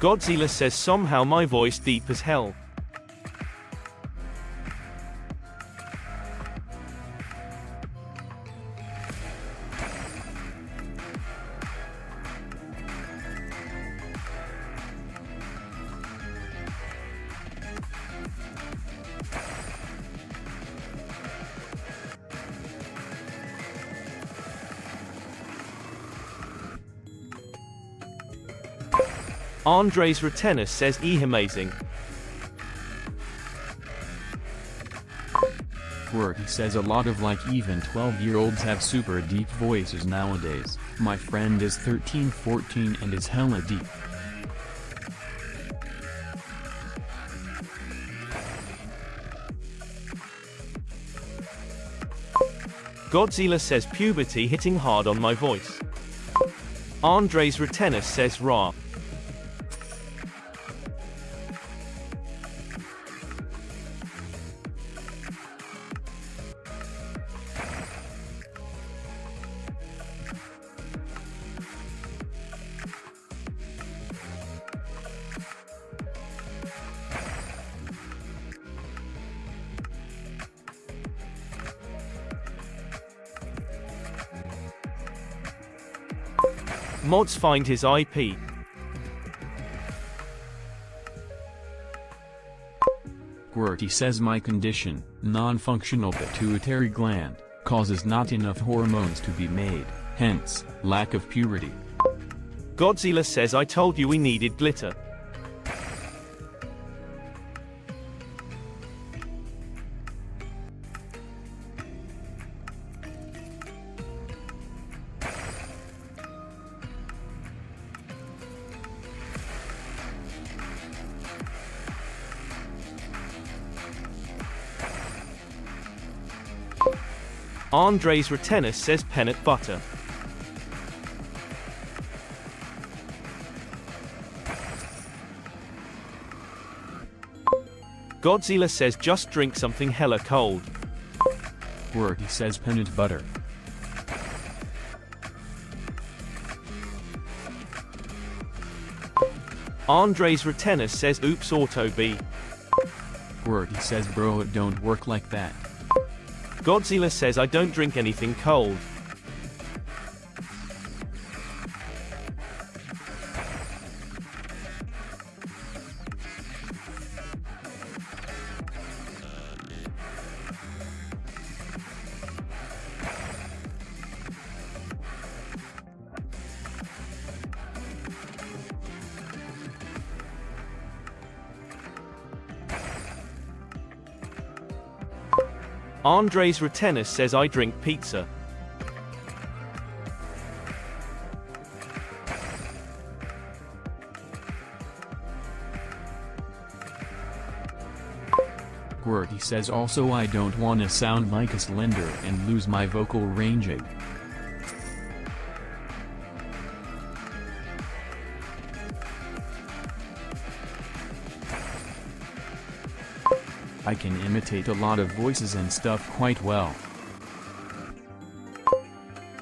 Godzilla says somehow my voice deep as hell. Andres Retenis says amazing. QWERTY says a lot of like even 12-year-olds have super deep voices nowadays. My friend is 13-14 and is hella deep. Godzilla says puberty hitting hard on my voice. Andres Retenis says rah. Mods find his IP. QWERTY says my condition, non-functional pituitary gland, causes not enough hormones to be made, hence, lack of puberty. Godzilla says I told you we needed glitter. Andres Retenis says peanut butter. Godzilla says just drink something hella cold. QWERTY says peanut butter. Andres Retenis says oops auto B. QWERTY says bro it don't work like that. Godzilla says I don't drink anything cold. Andres Retenis says I drink pizza. QWERTY says also I don't wanna sound like a Slender and lose my vocal ranging. I can imitate a lot of voices and stuff quite well.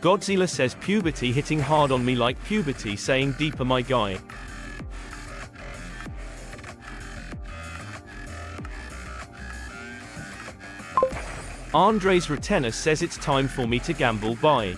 Godzilla says puberty hitting hard on me like puberty saying deeper my guy. Andres Retenis says it's time for me to gamble. Bye.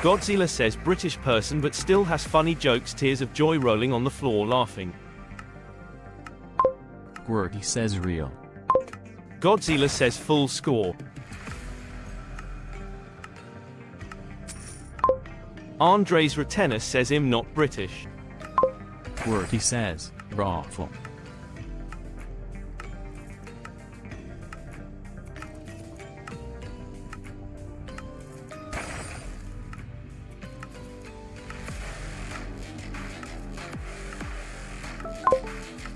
Godzilla says British person but still has funny jokes, tears of joy rolling on the floor laughing. Squirty says real. Godzilla says full score. Andres Retenis says I'm not British. Squirty says rawful.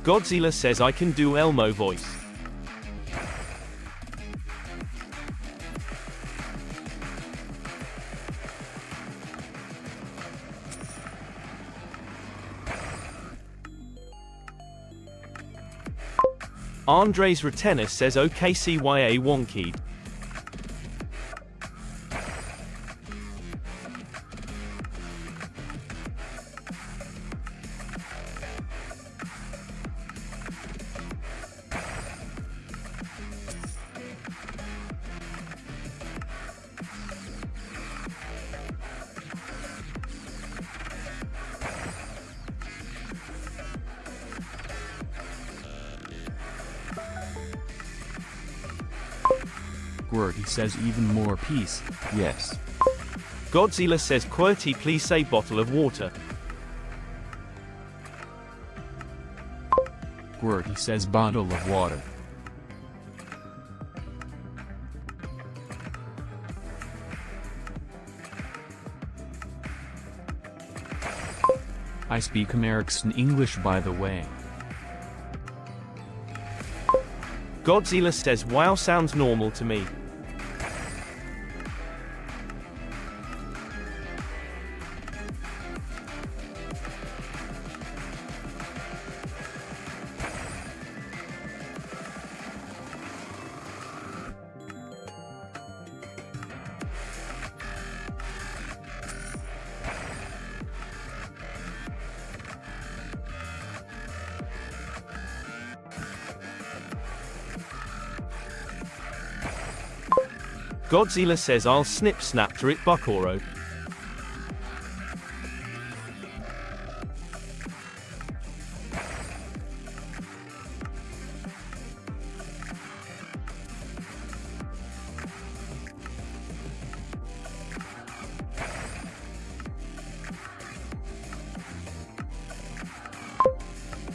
Godzilla says I can do Elmo voice. Andres Retenis says OKCYA wonkied. Squirty says even more peace, yes. Godzilla says QWERTY please say bottle of water. Squirty says bottle of water. I speak American English by the way. Godzilla says wow sounds normal to me. Godzilla says I'll snip snap to it Buckoro.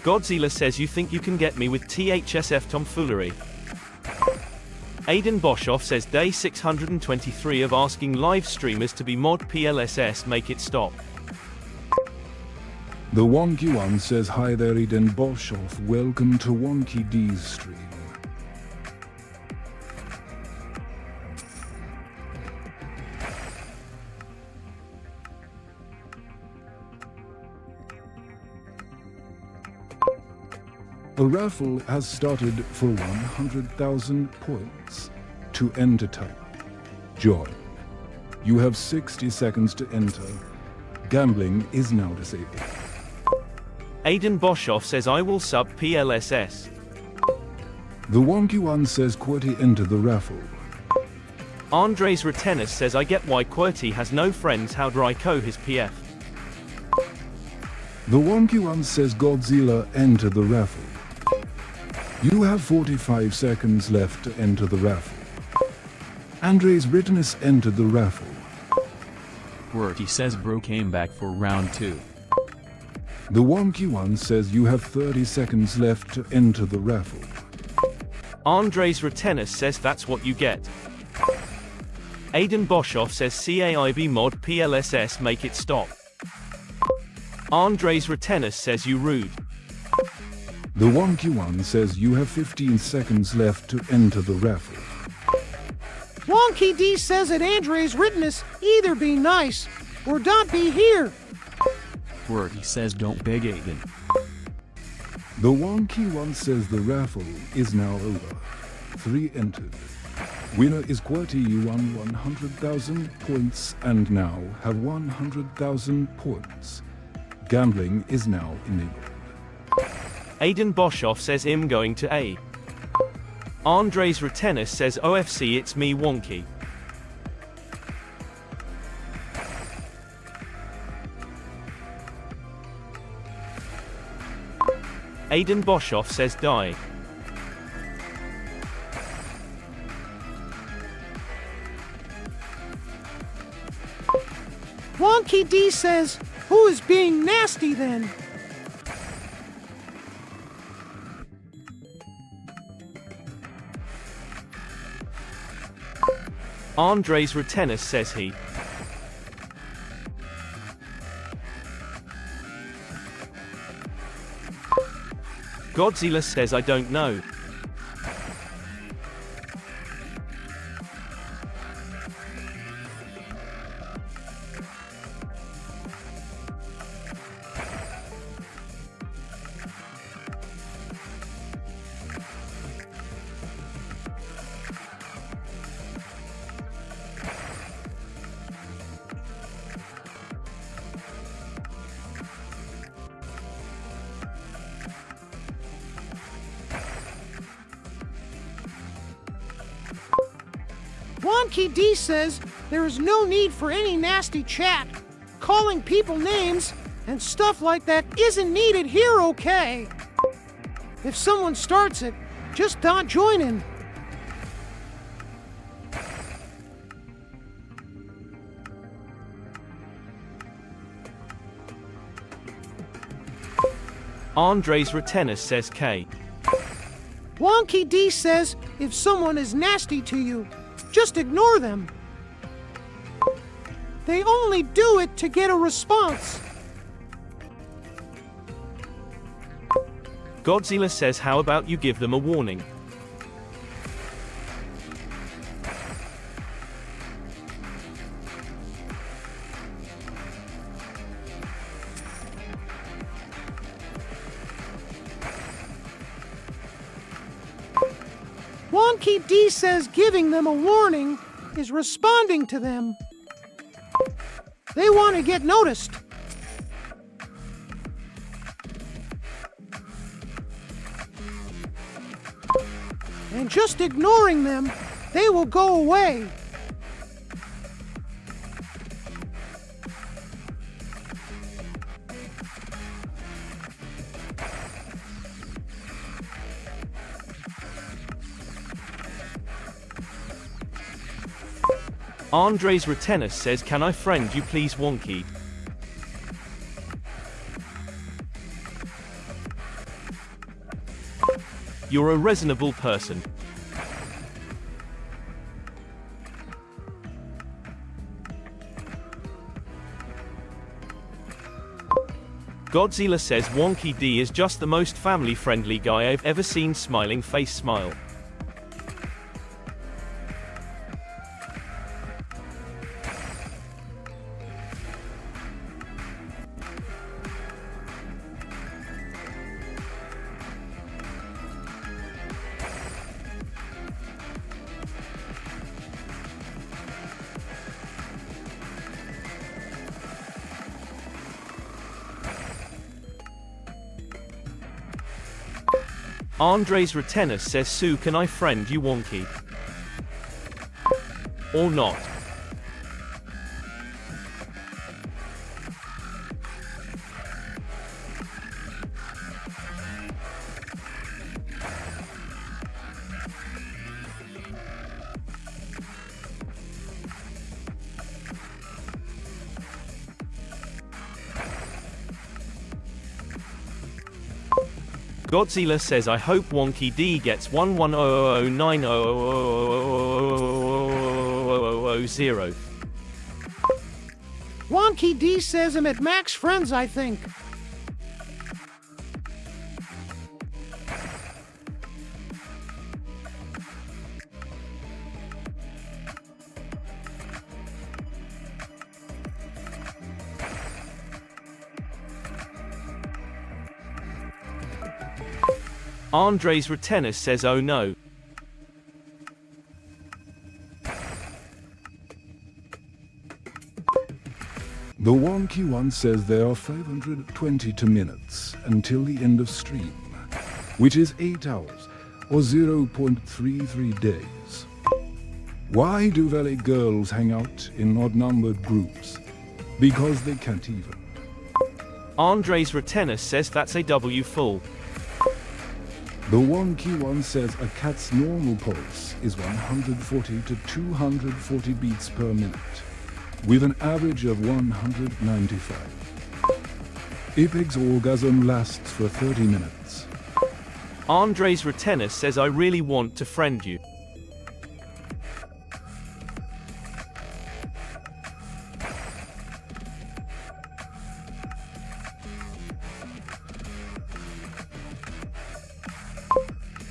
Godzilla says you think you can get me with THSF tomfoolery. Aiden Boshoff says day 623 of asking live streamers to be mod PLSS make it stop. The Wonky One says hi there Eden Boshoff, welcome to Wonky D's stream. A raffle has started for 100,000 points. To enter type join. You have 60 seconds to enter. Gambling is now disabled. Aiden Boshoff says I will sub PLSS. The Wonky One says QWERTY enter the raffle. Andres Retenis says I get why QWERTY has no friends, how do I co his PF. The Wonky One says Godzilla enter the raffle. You have 45 seconds left to enter the raffle. Andres Rittenus entered the raffle. QWERTY says bro came back for round 2. The wonky one says you have 30 seconds left to enter the raffle. Andres Retenis says that's what you get. Aidan Boshoff says CAIB mod PLSS make it stop. Andres Retenis says you rude. The wonky one says you have 15 seconds left to enter the raffle. Wonky D says that Andres Rittenus either be nice or don't be here. QWERTY says don't beg Aiden. The wonky one says the raffle is now over. 3 entered. Winner is QWERTY. You won 100,000 points and now have 100,000 points. Gambling is now enabled. Aidan Boshoff says I'm going to A. Andres Retenis says OFC it's me wonky. Aidan Boshoff says die. Wonky D says, who is being nasty then? Andres Retenis says he. Godzilla says I don't know. Wonky D says there is no need for any nasty chat. Calling people names and stuff like that isn't needed here, okay? If someone starts it, just don't join in. Andres Retenis says K. Wonky D says if someone is nasty to you, just ignore them. They only do it to get a response. Godzilla says how about you give them a warning. Wonky D says giving them a warning is responding to them. They want to get noticed. And just ignoring them, they will go away. Andres Retenis says can I friend you please wonky. You're a reasonable person. Godzilla says Wonky D is just the most family-friendly guy I've ever seen. Smiling face smile. Andres Retenis says Sue can I friend you wonky? Or not? Godzilla says I hope Wonky D gets 110009000000. Wonky D says I'm at max friends, I think. Andres Retenis says oh no. The Wonky One says there are 522 minutes until the end of stream, which is 8 hours or 0.33 days. Why do Valley girls hang out in odd-numbered groups? Because they can't even. Andres Retenis says that's a W full. The Wonky One says a cat's normal pulse is 140 to 240 beats per minute, with an average of 195. A pig's orgasm lasts for 30 minutes. Andres Retenis says I really want to friend you.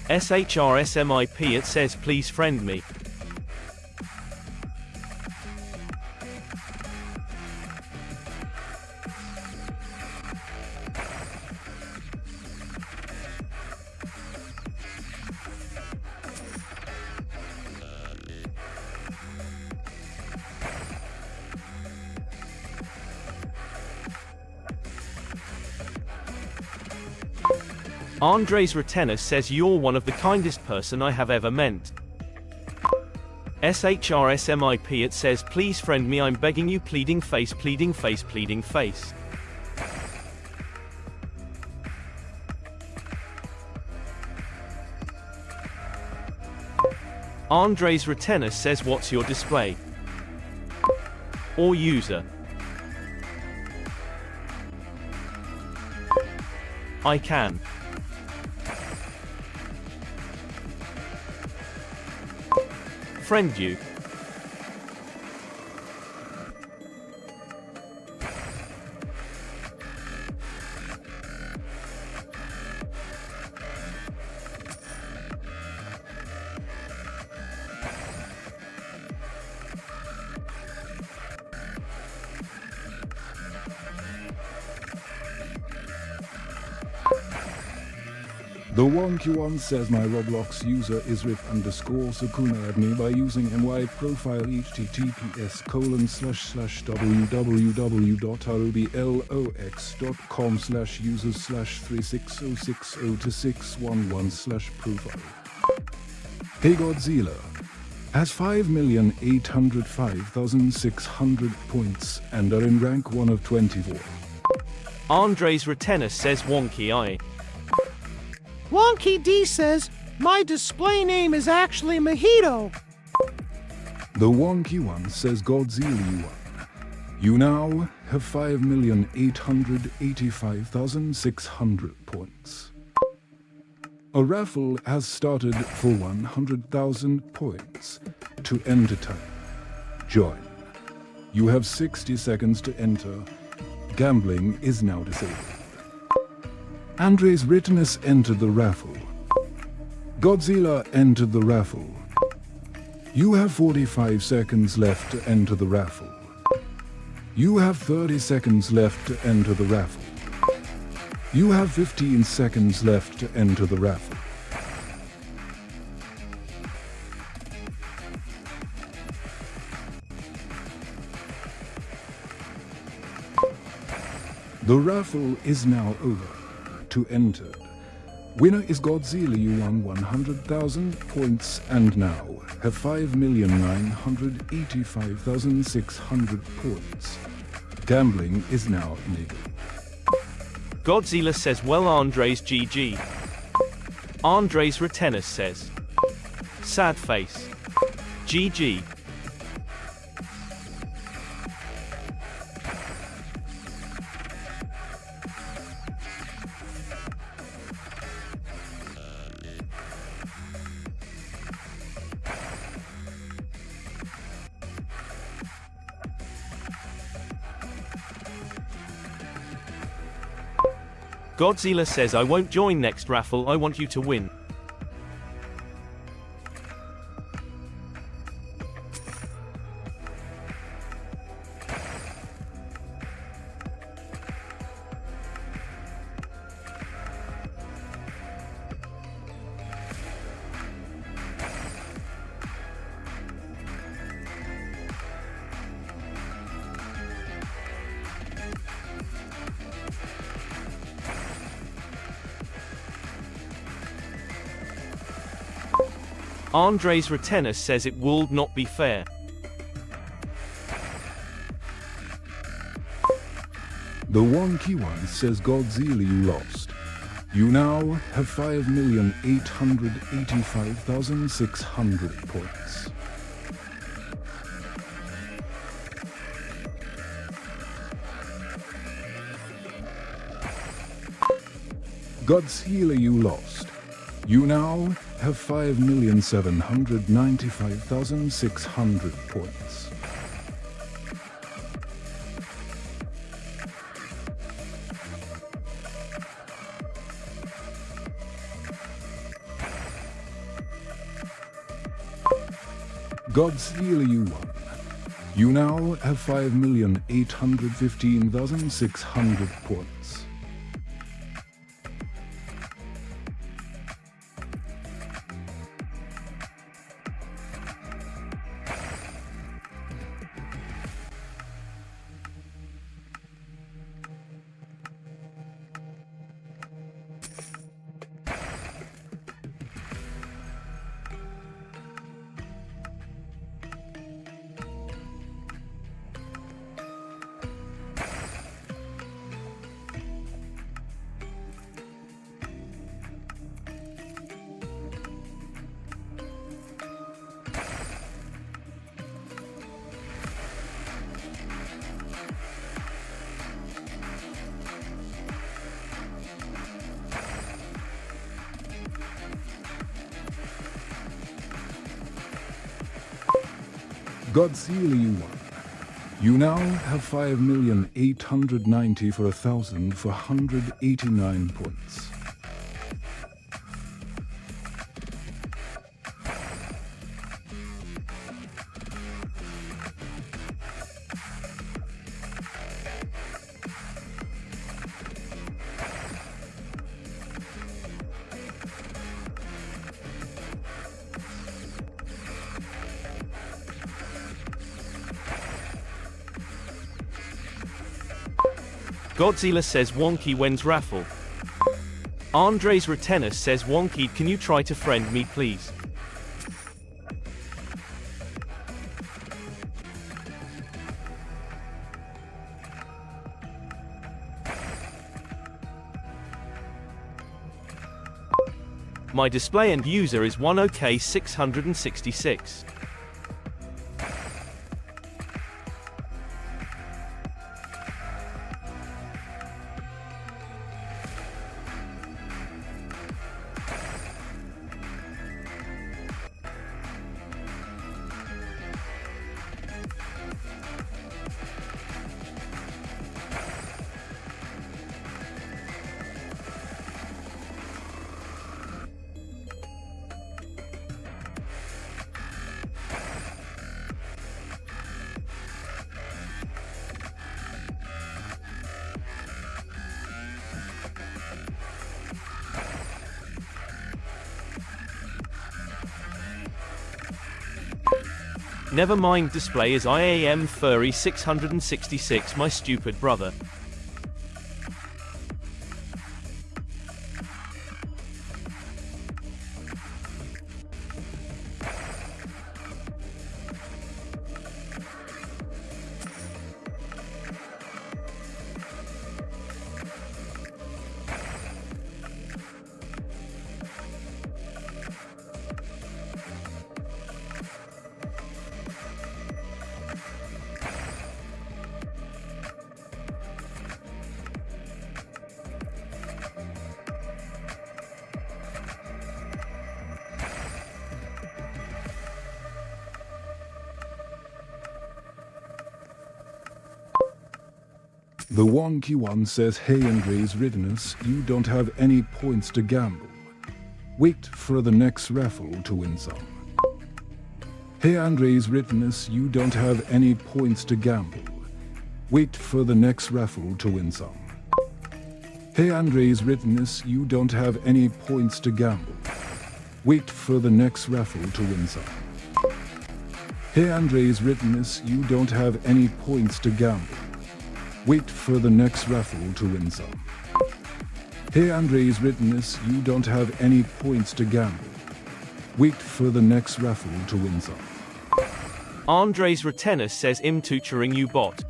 SHRSMIP it says please friend me. Andres Retenis says you're one of the kindest person I have ever met. SHRSMIP it says please friend me I'm begging you pleading face pleading face pleading face. Andres Retenis says what's your display? Or user? I can. Friend you. The Wonky One says my Roblox user is rip_Sakuna at me by using my profile https://www.rblx.com/users/36060-611/profile. Hey Godzilla has 5,805,600 points and are in rank 1 of 24. Andres Retenis says Wonky I. Wonky D says, my display name is actually Mojito. The Wonky One says Godzilla won. You now have 5,885,600 points. A raffle has started for 100,000 points. To enter time, join. You have 60 seconds to enter. Gambling is now disabled. Andres Retenis entered the raffle. Godzilla entered the raffle. You have 45 seconds left to enter the raffle. You have 30 seconds left to enter the raffle. You have 15 seconds left to enter the raffle. The raffle is now over. To enter. Winner is Godzilla. You won 100,000 points and now have 5,985,600 points. Gambling is now legal. Godzilla says well Andres GG. Andres Retenis says sad face. GG. Godzilla says I won't join next raffle, I want you to win. Andres Retenis says it would not be fair. The Wonky One says Godzilla you lost. You now have 5,885,600 points. Godzilla you lost. You now have 5,795,600 points. Godzilla you won. You now have 5,815,600 points. Godzilla you won. You now have 5,894,489 points. Godzilla says Wonky wins raffle. Andres Retenis says Wonky, can you try to friend me please? My display end user is 1OK666. Never mind, display is IAM Furry 666, my stupid brother. The wonky one says, hey Andres Riddenus, you don't have any points to gamble. Wait for the next raffle to win some. Hey Andres Riddenus, you don't have any points to gamble. Wait for the next raffle to win some. Hey Andres Riddenus, you don't have any points to gamble. Wait for the next raffle to win some. Hey Andres Riddenus, you don't have any points to gamble. Wait for the next raffle to win some. Hey Andres Riddenus, you don't have any points to gamble. Wait for the next raffle to win some. Andres Retenus says im tutoring you bot.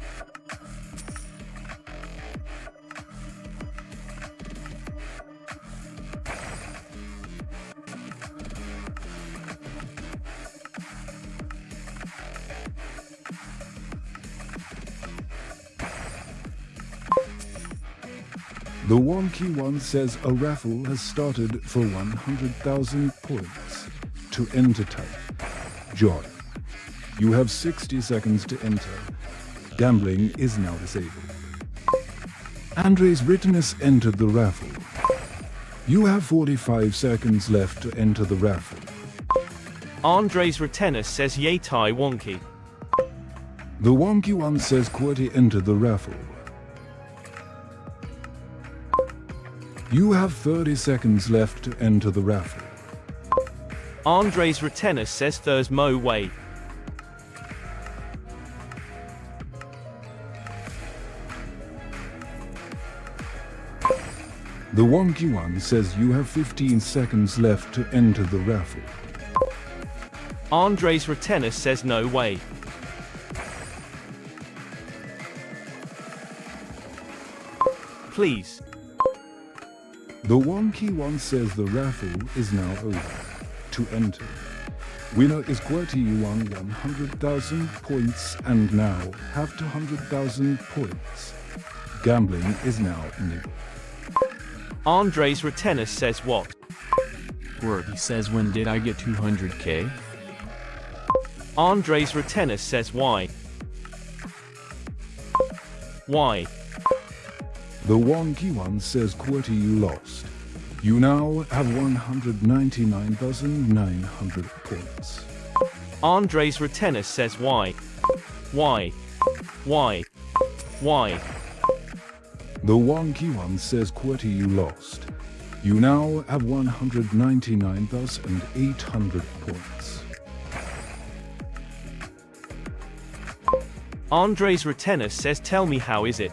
The wonky one says a raffle has started for 100,000 points. To enter type, join. You have 60 seconds to enter. Gambling is now disabled. Andres Rittenus entered the raffle. You have 45 seconds left to enter the raffle. Andres Retenus says yay tai wonky. The wonky one says QWERTY entered the raffle. You have 30 seconds left to enter the raffle. Andres Retenus says there's mo way. The wonky one says you have 15 seconds left to enter the raffle. Andres Retenus says no way. Please. The wonky one says the raffle is now over. To enter, winner is QWERTY. You won 100,000 points and now have 200,000 points. Gambling is now enabled. Andres Retenus says what? QWERTY says when did I get 200k? Andres Retenus says why? Why? The wonky one says QWERTY you lost. You now have 199,900 points. Andres Retenus says why? Why? Why? Why? The wonky one says QWERTY you lost. You now have 199,800 points. Andres Retenus says tell me how is it?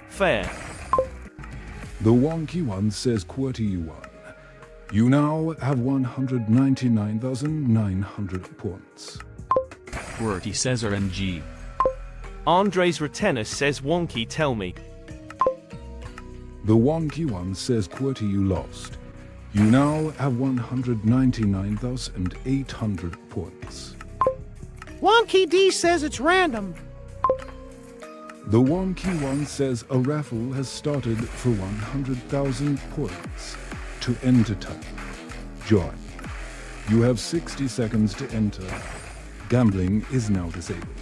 Fair. The wonky one says QWERTY you won. You now have 199,900 points. QWERTY says RNG. Andres Retenus says wonky tell me. The wonky one says QWERTY you lost. You now have 199,800 points. Wonky D says it's random. The wonky one says a raffle has started for 100,000 points. To enter type, join. You have 60 seconds to enter. Gambling is now disabled.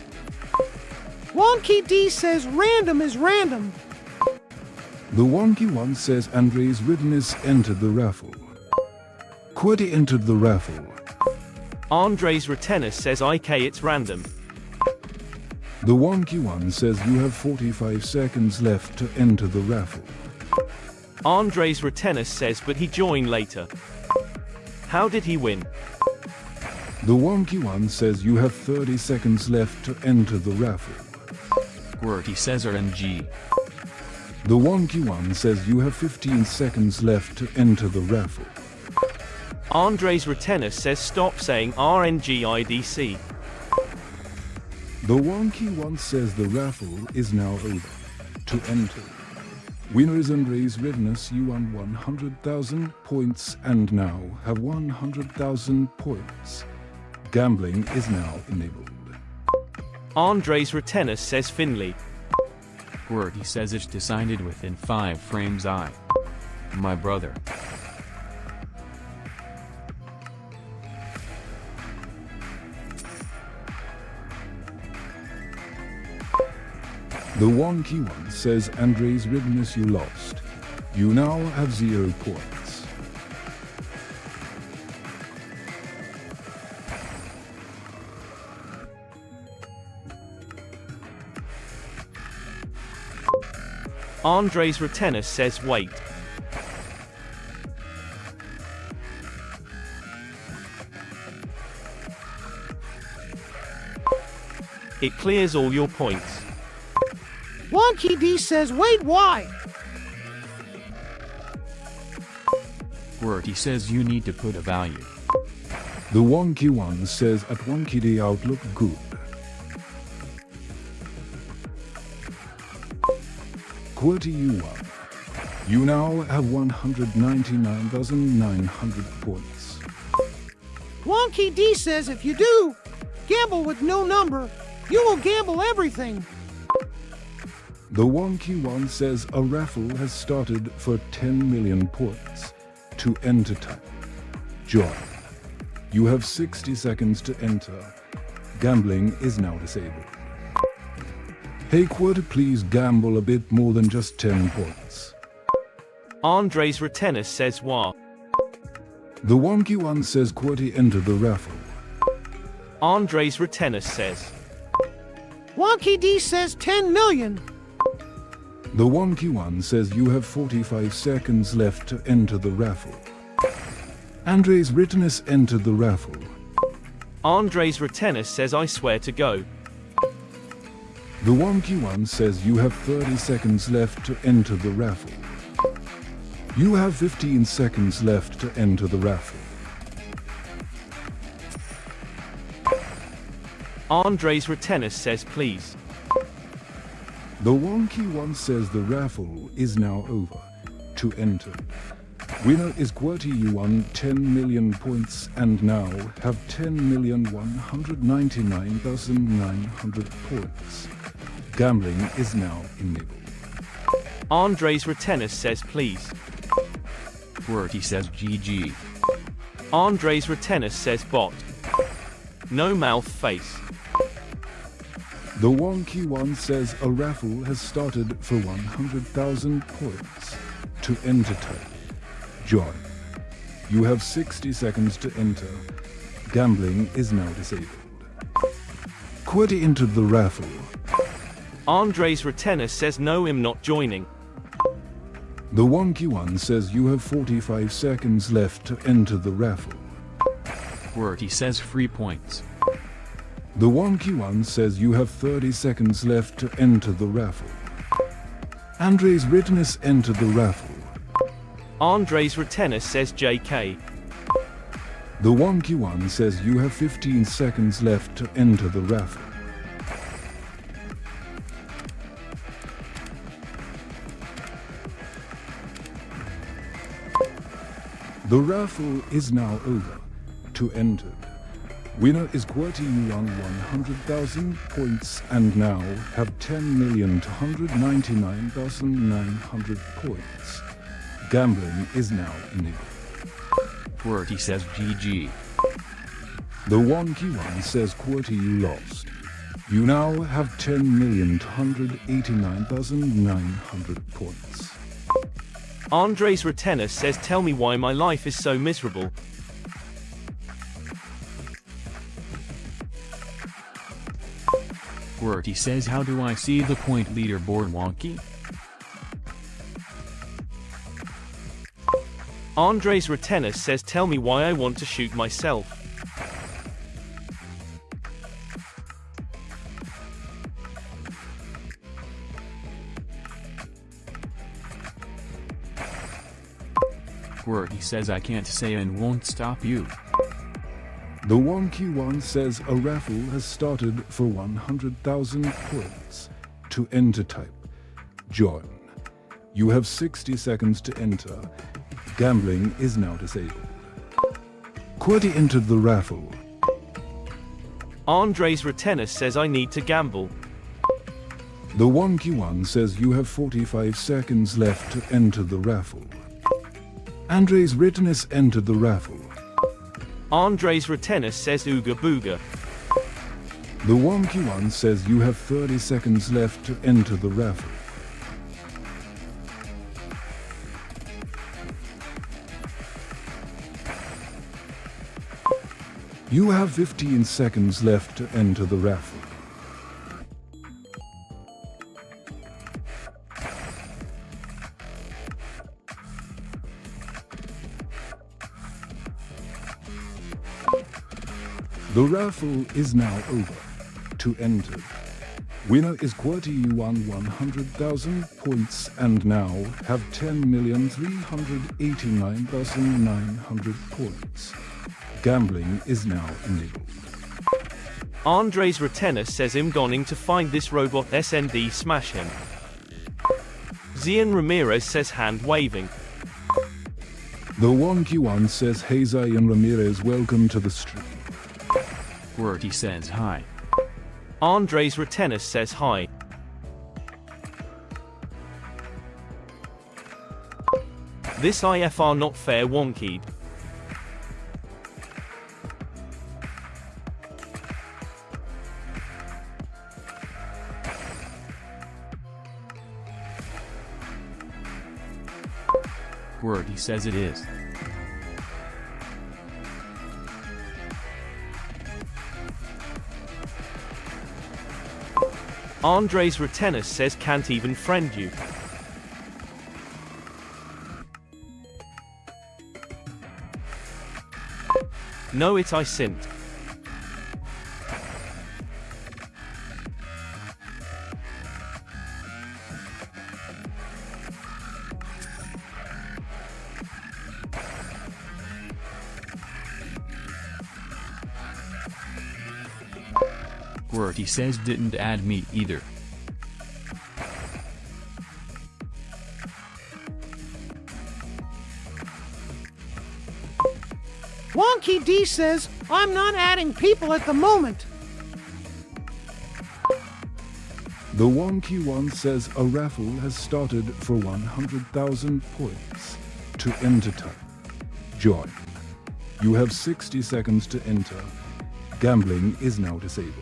Wonky D says random is random. The wonky one says Andres Riddenus entered the raffle. QWERTY entered the raffle. Andres Retenus says IK it's random. The wonky one says you have 45 seconds left to enter the raffle. Andres Retenus says but he joined later. How did he win? The wonky one says you have 30 seconds left to enter the raffle. QWERTY says RNG. The wonky one says you have 15 seconds left to enter the raffle. Andres Retenus says stop saying RNG IDC. The wonky one says the raffle is now over. To enter, winner is Andres Riddenus. You won 100,000 points and now have 100,000 points. Gambling is now enabled. Andres Retenus says Finley. QWERTY says it's decided within 5 frames. My brother. The wonky one says Andres Ridness, you lost. You now have 0 points. Andres Retenis says wait. It clears all your points. Wonky D says wait, why? QWERTY says you need to put a value. The wonky one says at wonky D outlook good. QWERTY you won. You now have 199,900 points. Wonky D says if you do gamble with no number, you will gamble everything. The wonky one says a raffle has started for 10 million points. To enter type, join. You have 60 seconds to enter. Gambling is now disabled. Hey QWERTY, please gamble a bit more than just 10 points. Andres Retenis says wah. The wonky one says QWERTY enter the raffle. Andres Retenis says. Wonky D says 10 million. The wonky one says you have 45 seconds left to enter the raffle. Andres Rittenis entered the raffle. Andres Retenis says I swear to go. The wonky one says you have 30 seconds left to enter the raffle. You have 15 seconds left to enter the raffle. Andres Retenis says please. The wonky one says the raffle is now over. To enter. Winner is QWERTY, you won 10 million points and now have 10,199,900 points. Gambling is now enabled. Andres Retenis says please. QWERTY says GG. Andres Retenis says bot. No mouth face. The wonky one says a raffle has started for 100,000 points. To enter type, join. You have 60 seconds to enter. Gambling is now disabled. QWERTY entered the raffle. Andres Retenis says no, I'm not joining. The wonky one says you have 45 seconds left to enter the raffle. QWERTY says free points. The wonky one says you have 30 seconds left to enter the raffle. Andres Rittenis entered the raffle. Andres Retenis says JK. The wonky one says you have 15 seconds left to enter the raffle. The raffle is now over. To enter. Winner is QWERTY, you won 100,000 points and now have 10,299,900 points. Gambling is now enabled. QWERTY says GG. The wonky one says QWERTY, you lost. You now have 10,289,900 points. Andres Retenis says tell me why my life is so miserable. QWERTY says how do I see the point leaderboard wonky? Andres Retenis says tell me why I want to shoot myself. QWERTY says I can't say and won't stop you. The wonky one says a raffle has started for 100,000 points. To enter type, join. You have 60 seconds to enter. Gambling is now disabled. QWERTY entered the raffle. Andres Retenis says I need to gamble. The wonky one says you have 45 seconds left to enter the raffle. Andres Rittenis entered the raffle. Andres Retenis says ooga booga. The wonky one says you have 30 seconds left to enter the raffle. You have 15 seconds left to enter the raffle. The raffle is now over. To enter, winner is Qwerty. You won 100,000 points and now have 10,389,900 points. Gambling is now enabled. Andres Retenis says I'm going to find this robot SND smash him. Zian Ramirez says hand waving. The wonky one says hey Zian Ramirez, welcome to the stream. Qwerty says hi. Andres Retenis says hi. This IFR not fair wonkied. Qwerty says it is. Andres Retenis says can't even friend you. No it I sint. Qwerty says didn't add me either. Wonky D says, I'm not adding people at the moment. The wonky one says a raffle has started for 100,000 points. To enter time, join. You have 60 seconds to enter. Gambling is now disabled.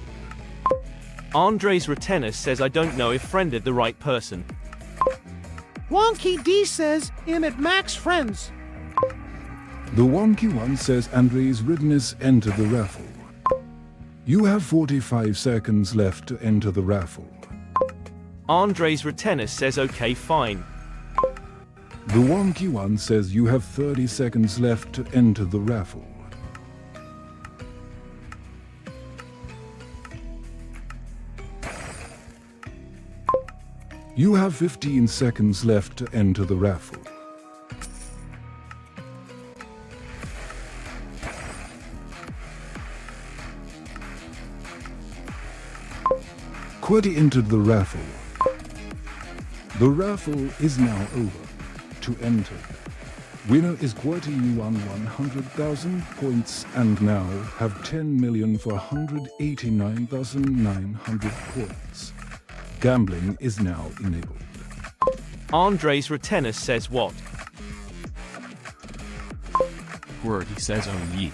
Andres Retenis says I don't know if friended the right person. Wonky D says, I'm at max friends. The wonky one says Andres Ridness enter the raffle. You have 45 seconds left to enter the raffle. Andres Retenis says okay fine. The wonky one says you have 30 seconds left to enter the raffle. You have 15 seconds left to enter the raffle. Qwerty entered the raffle. The raffle is now over. To enter, winner is Qwerty. You won 100,000 points and now have 10,489,900 points. Gambling is now enabled. Andres Retenis says what? Qwerty says oh ye.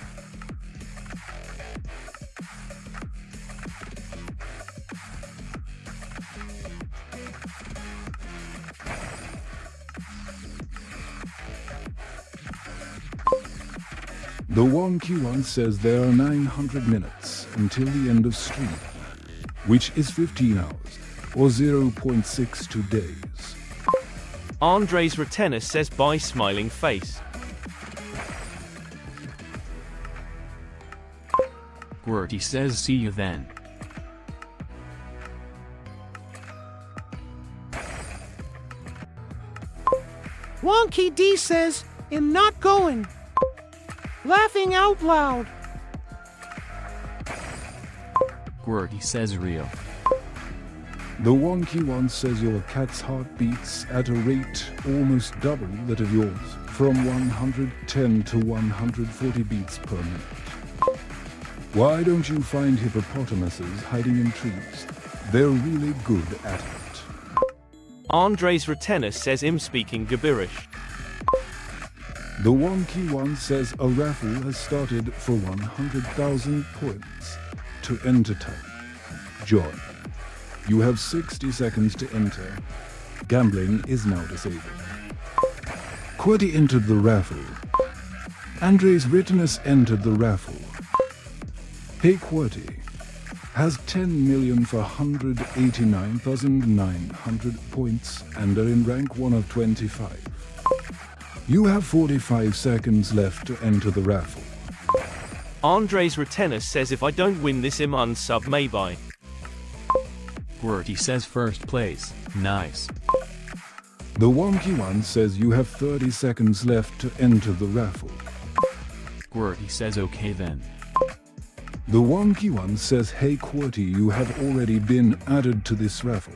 The wonky one says there are 900 minutes until the end of stream, which is 15 hours, or 0.62 days. Andres Retenis says bye smiling face. Qwerty says see you then. Wonky D says, I'm not going. Laughing out loud. Qwerty says real. The wonky one says your cat's heart beats at a rate almost double that of yours, from 110 to 140 beats per minute. Why don't you find hippopotamuses hiding in trees? They're really good at it. Andres Retenis says I'm speaking gibberish. The wonky one says a raffle has started for 100,000 points. To enter time, Join. You have 60 seconds to enter. Gambling is now disabled. QWERTY entered the raffle. Andres Rittenus entered the raffle. Hey QWERTY has 10,489,900 points and are in rank 1 of 25. You have 45 seconds left to enter the raffle. Andres Retenus says if I don't win this im unsub may buy. QWERTY says first place, nice. The Wonky One says you have 30 seconds left to enter the raffle. QWERTY says okay then. The Wonky One says hey QWERTY, you have already been added to this raffle.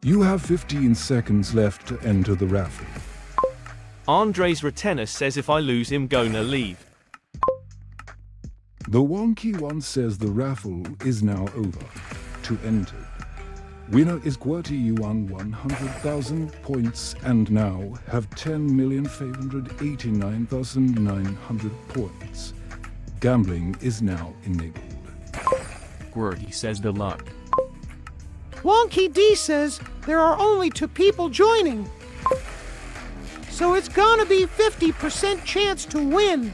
You have 15 seconds left to enter the raffle. Andres Retenus says if I lose im gonna leave. The Wonky One says the raffle is now over. To enter. Winner is QWERTY. You won 100,000 points and now have 10,589,900 points. Gambling is now enabled. QWERTY says good luck. Wonky D says there are only 2 people joining. So it's gonna be 50% chance to win.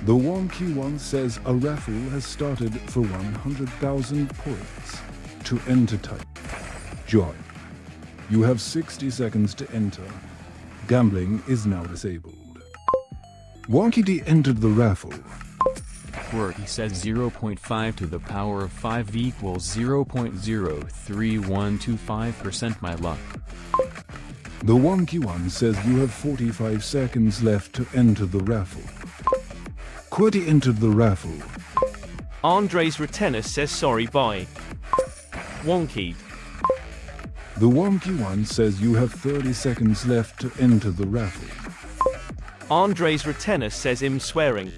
The Wonky One says a raffle has started for 100,000 points. To enter type. Join. You have 60 seconds to enter. Gambling is now disabled. Wonky D entered the raffle. QWERTY says 0.5 to the power of 5 equals 0.03125% my luck. The Wonky One says you have 45 seconds left to enter the raffle. QWERTY entered the raffle. Andres Retenus says sorry bye. Wonky. The Wonky One says you have 30 seconds left to enter the raffle. Andres Retenus says im swearing.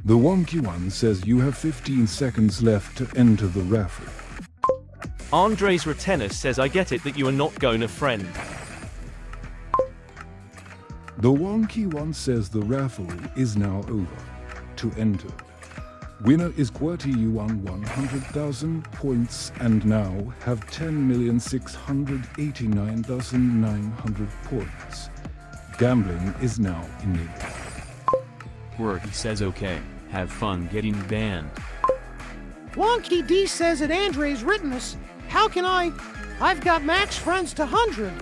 The Wonky One says you have 15 seconds left to enter the raffle. Andres Retenus says I get it that you are not gonna friend. The Wonky One says the raffle is now over. To enter. Winner is QWERTY. You won 100,000 points and now have 10,689,900 points. Gambling is now enabled. QWERTY says okay, have fun getting banned. Wonky D says at Andres Rittenus, how can I've got max friends to 100.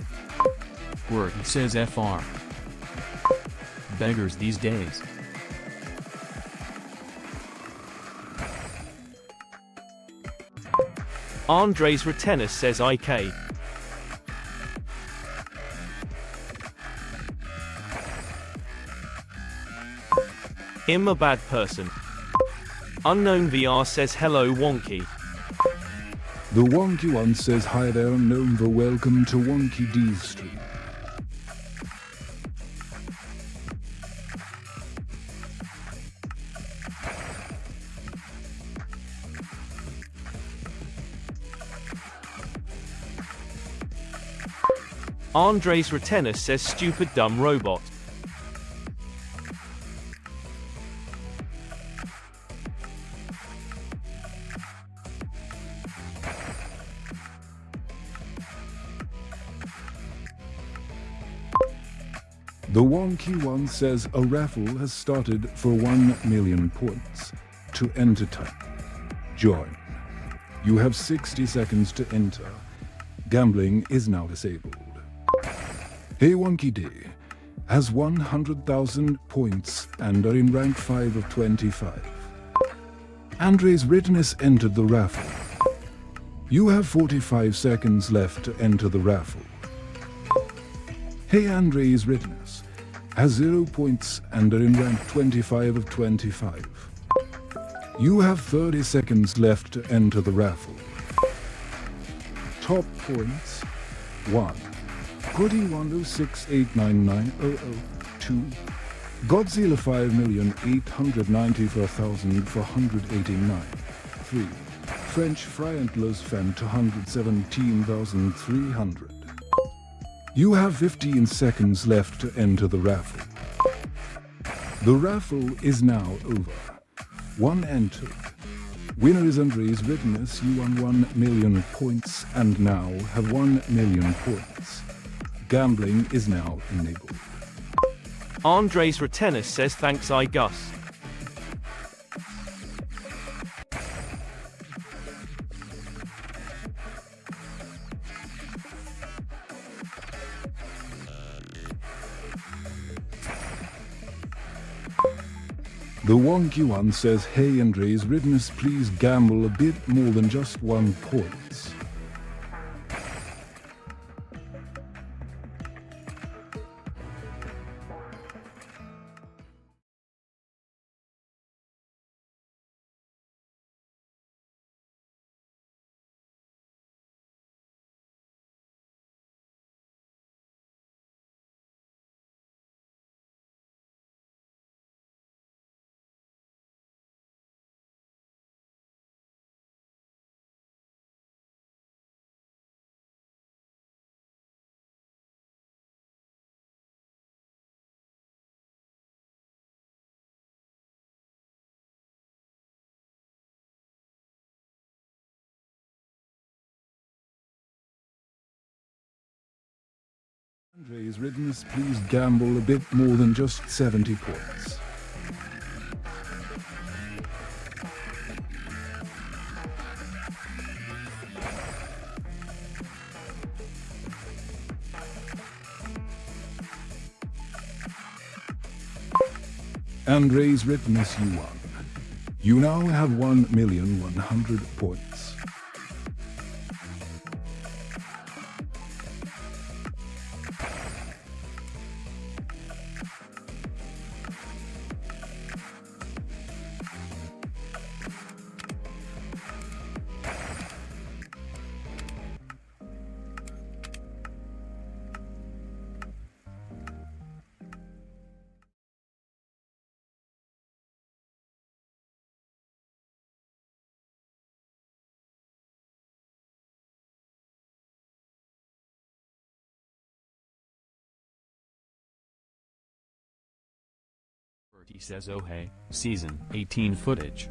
QWERTY says FR. Beggars these days. Andres Retenus says IK. I'm a bad person. Unknown VR says hello Wonky. The Wonky One says hi there unknown VR, welcome to Wonky D's stream. Andres Retenus says stupid dumb robot. The Wonky One says a raffle has started for 1 million points. To enter type. Join. You have 60 seconds to enter. Gambling is now disabled. Hey Wonky D has 100,000 points and are in rank 5 of 25. Andres Rittenus entered the raffle. You have 45 seconds left to enter the raffle. Hey Andres Rittenus has 0 points and are in rank 25 of 25. You have 30 seconds left to enter the raffle. Top points 1. QWERTY 106899002. Godzilla 5,894,489. 3. French Fry Antlers Fan 217,300. You have 15 seconds left to enter the raffle. The raffle is now over. 1 entered. Winner is Andres Ridness. You won 1 million points and now have 1 million points. Gambling is now enabled. Andres Retenis says thanks I Gus. The wonky one says, hey Andres Ridness, please gamble a bit more than just 1 point. Andres Ridness, please gamble a bit more than just 70 points. Andres Ridness, you won. You now have 1,100,000 points. He says oh hey, season 18 footage.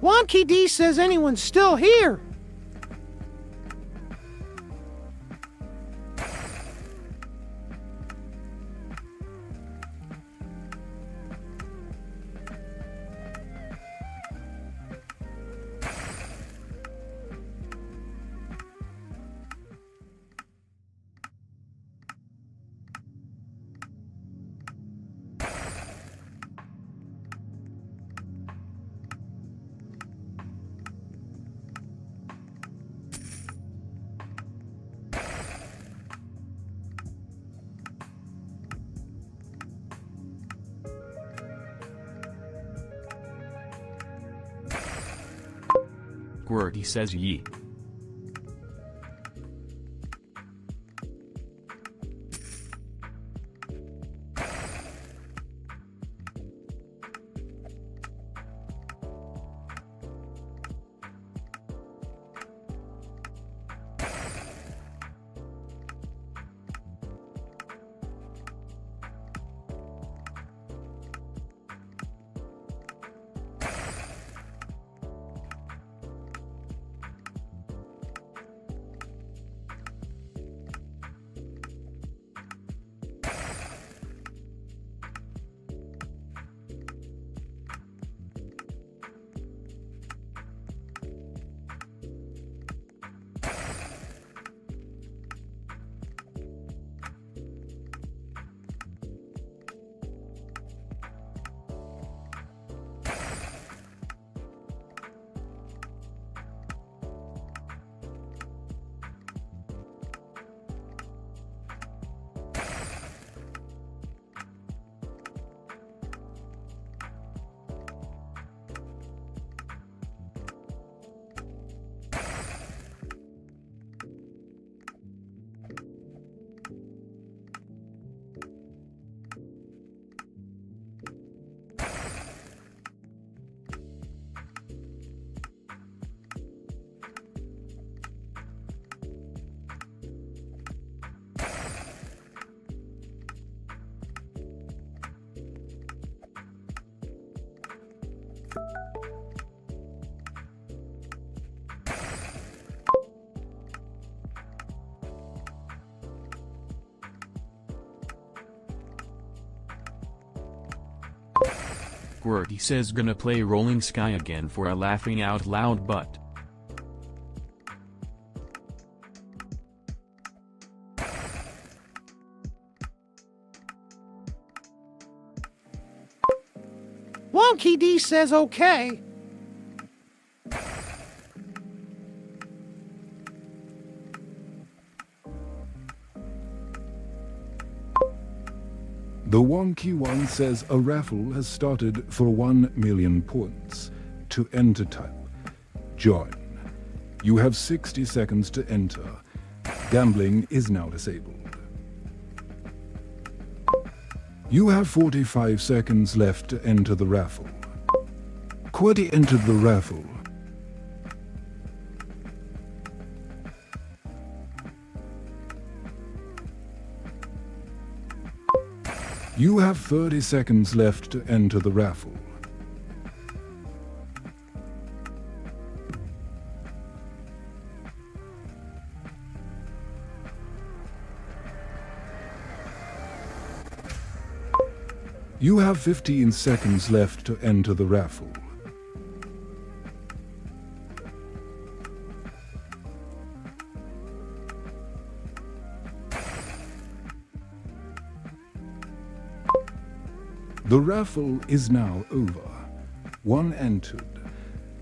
Wonky D says anyone's still here. Squirty says ye. Squirty says gonna play Rolling Sky again for a laughing out loud but. Wonky D says okay. The Wonky One says a raffle has started for 1 million points. To enter type, join. You have 60 seconds to enter. Gambling is now disabled. You have 45 seconds left to enter the raffle. QWERTY entered the raffle. You have 30 seconds left to enter the raffle. You have 15 seconds left to enter the raffle. The raffle is now over. One entered.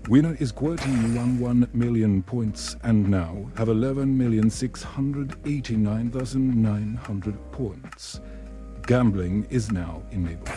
Winner is QWERTY. You won 1 million points and now have 11,689,900 points. Gambling is now enabled.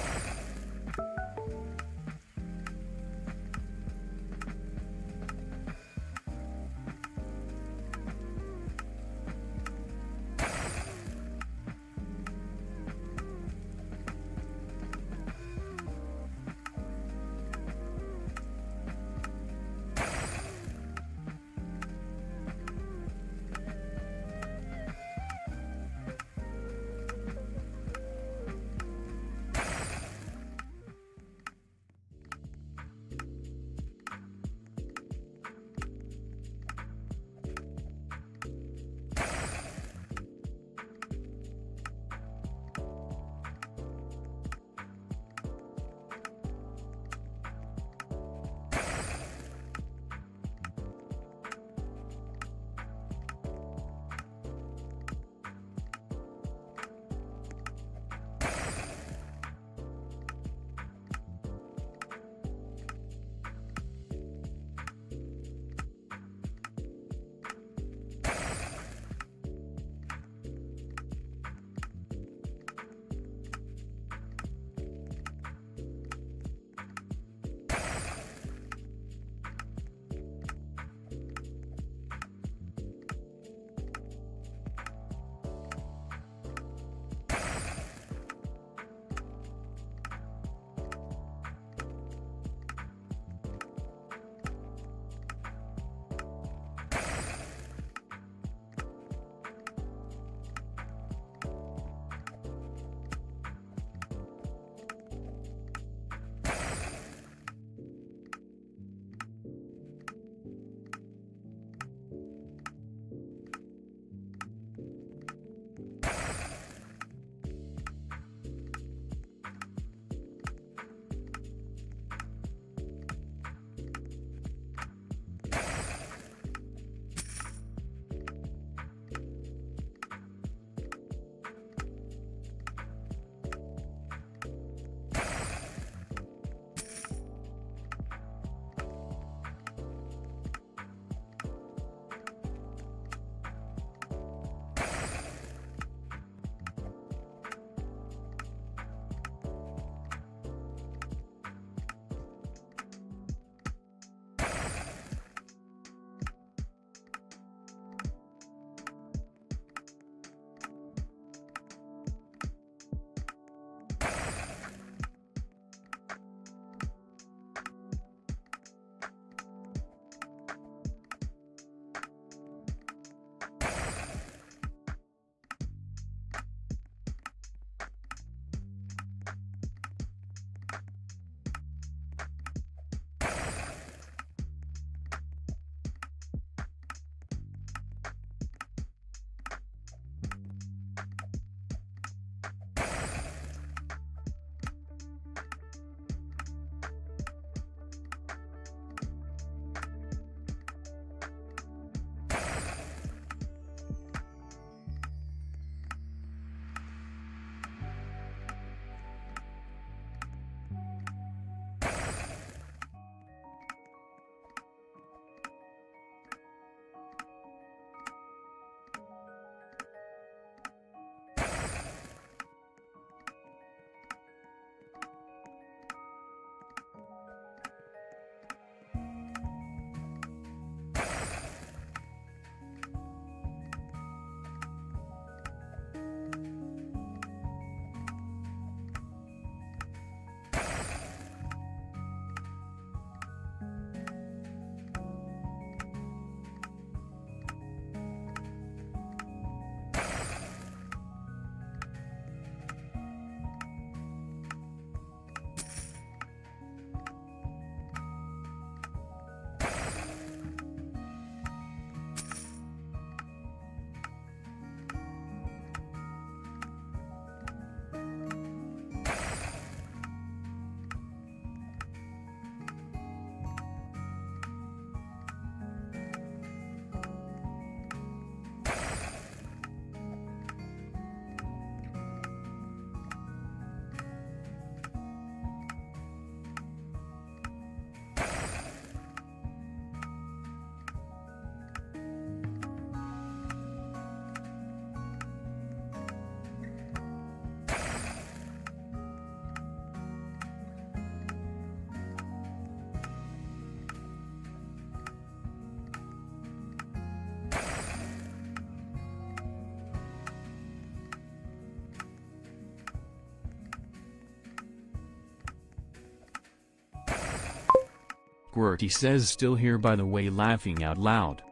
QWERTY says still here by the way, laughing out loud.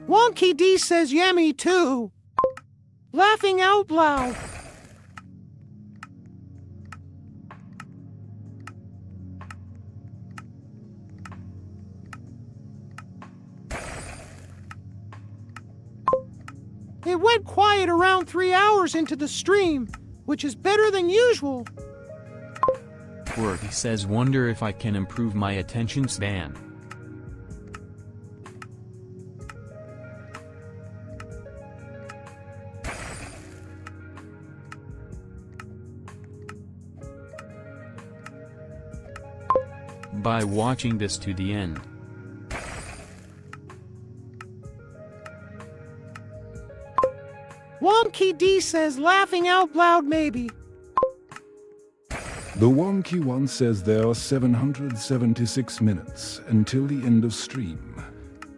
Wonky D says yummy too. Laughing out loud. It went quiet around 3 hours into the stream, which is better than usual. QWERTY says wonder if I can improve my attention span. By watching this to the end. Wonky D says laughing out loud maybe. The Wonky One says there are 776 minutes until the end of stream,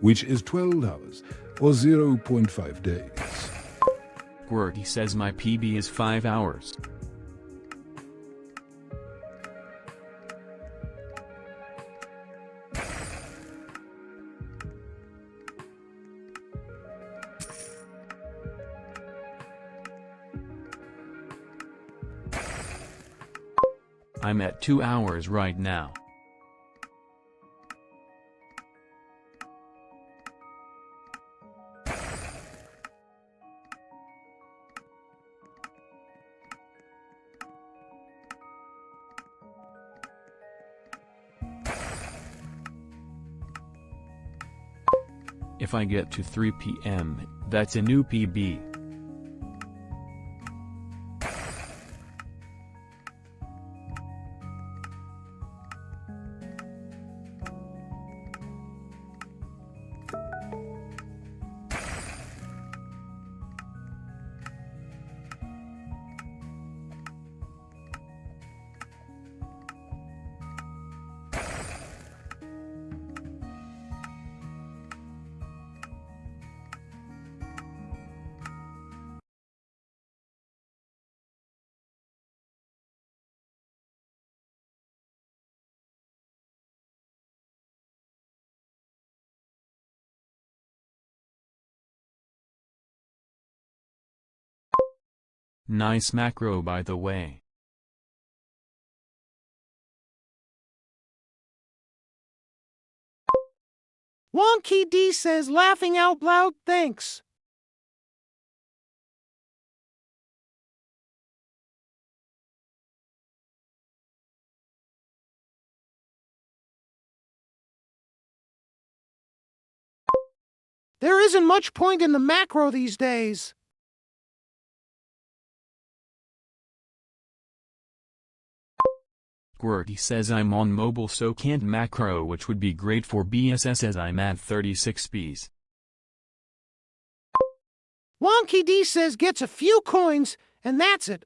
which is 12 hours or 0.5 days. QWERTY says my PB is 5 hours. I'm at 2 hours right now. If I get to 3 p.m., that's a new PB. Nice macro by the way. Wonky D says laughing out loud thanks. There isn't much point in the macro these days. QWERTY says I'm on mobile so can't macro, which would be great for BSS as I'm at 36 Bs. Wonky D says gets a few coins, and that's it.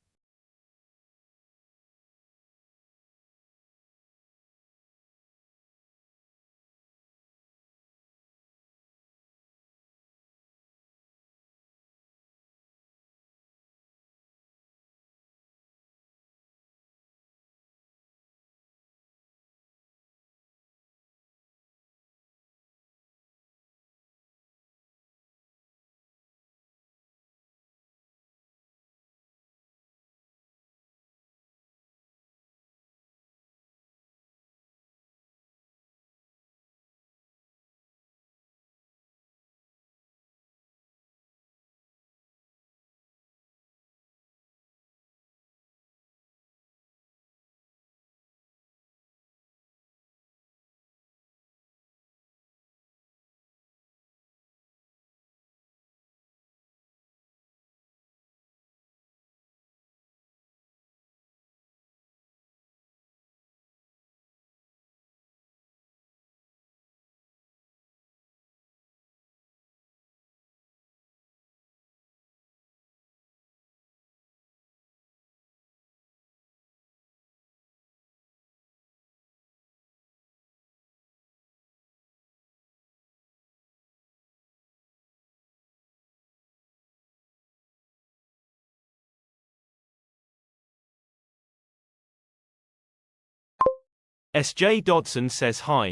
SJ Dodson says hi.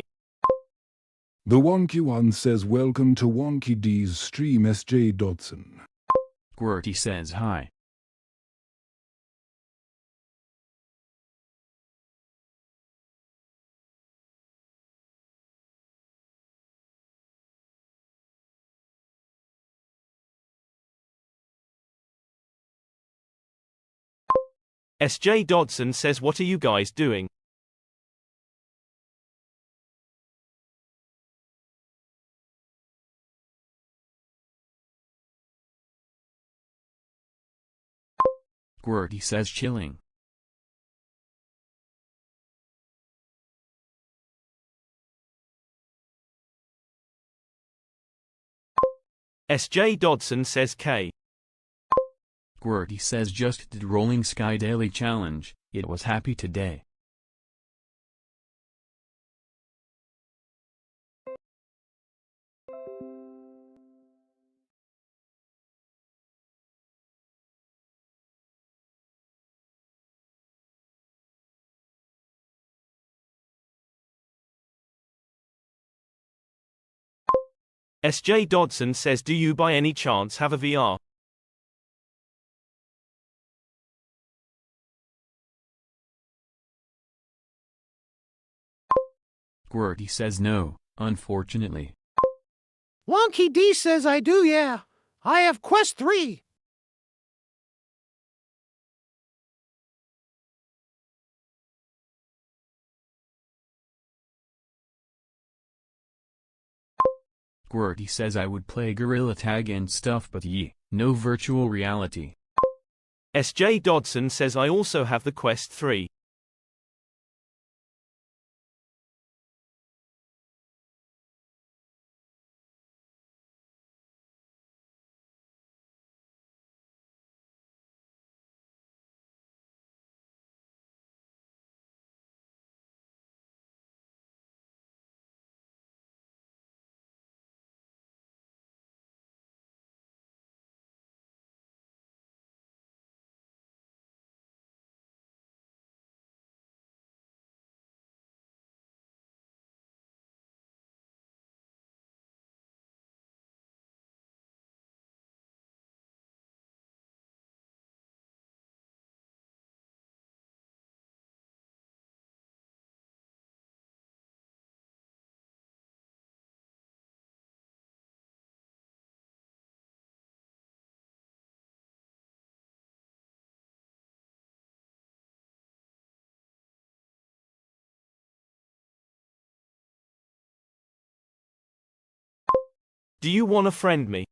The Wonky One says welcome to Wonky D's stream. SJ Dodson. Squirty says hi. SJ Dodson says what are you guys doing? Squirty says chilling. SJ Dodson says K. Squirty says just did Rolling Sky Daily Challenge, it was happy today. SJ Dodson says do you by any chance have a VR? Squirty says no, unfortunately. Wonky D says I do, yeah. I have Quest 3. Squirty says I would play Gorilla Tag and stuff but no virtual reality. SJ Dodson says I also have the Quest 3. Do you wanna friend me?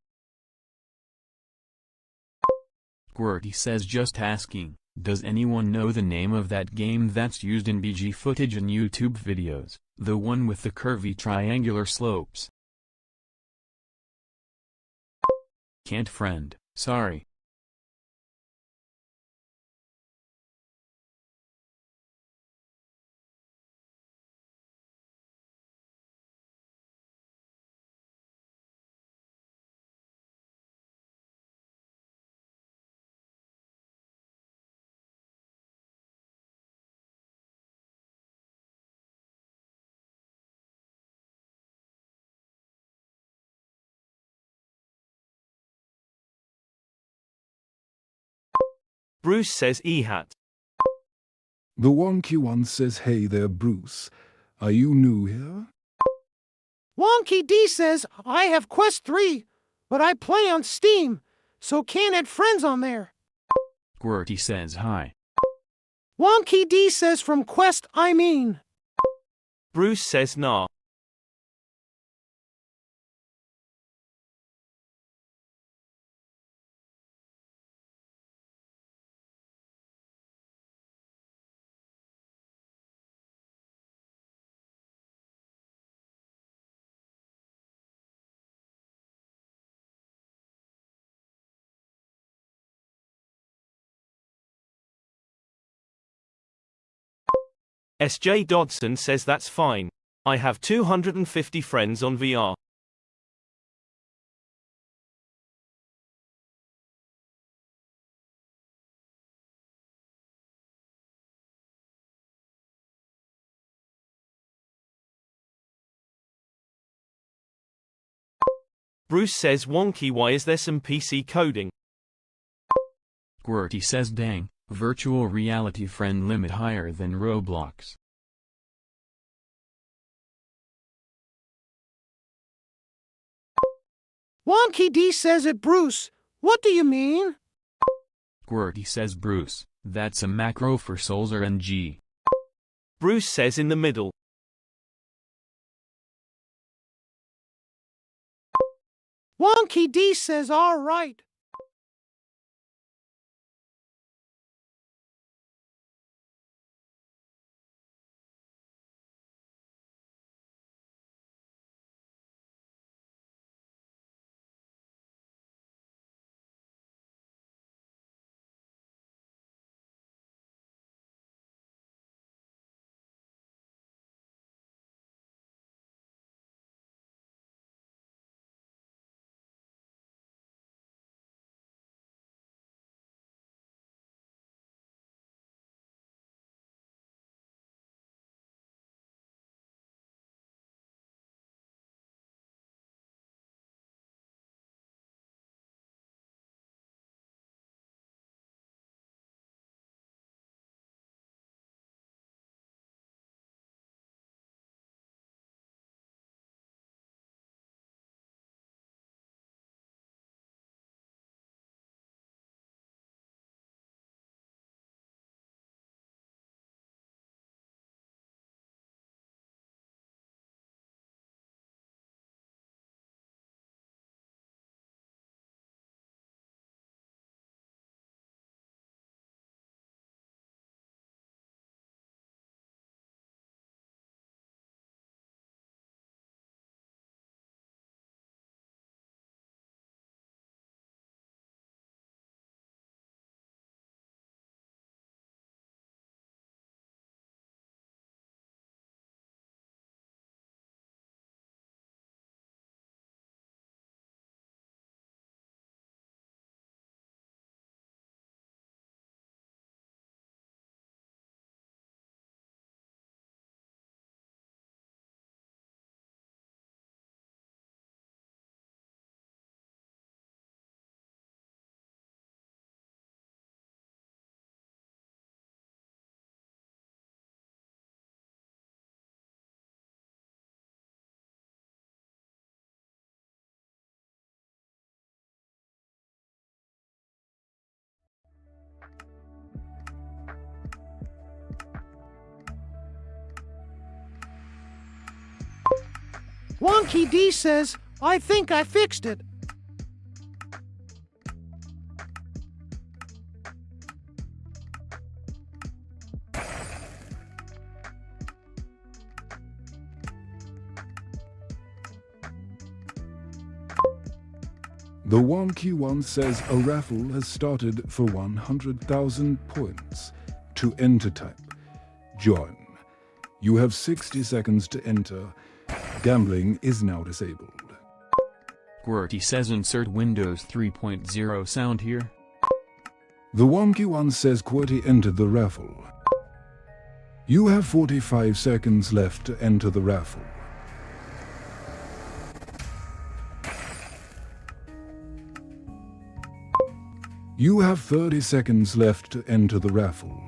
Squirty says just asking, does anyone know the name of that game that's used in BG footage and YouTube videos, the one with the curvy triangular slopes? Can't friend, sorry. Bruce says EHAT. The Wonky One says hey there Bruce. Are you new here? Wonky D says I have Quest 3, but I play on Steam, so can't add friends on there. Squirty says hi. Wonky D says from Quest I mean. Bruce says nah. SJ Dodson says that's fine. I have 250 friends on VR. Bruce says wonky, why is there some PC coding? Squirty says dang, virtual reality friend limit higher than Roblox. Wonky D says it, Bruce. What do you mean? Squirty says Bruce, that's a macro for solsrng. Bruce says in the middle. Wonky D says alright. Wonky D says, I think I fixed it. The Wonky One says a raffle has started for 100,000 points. To enter, type join. You have 60 seconds to enter. Gambling is now disabled. Squirty says insert Windows 3.0 sound here. The Wonky One says QWERTY entered the raffle. You have 45 seconds left to enter the raffle. You have 30 seconds left to enter the raffle.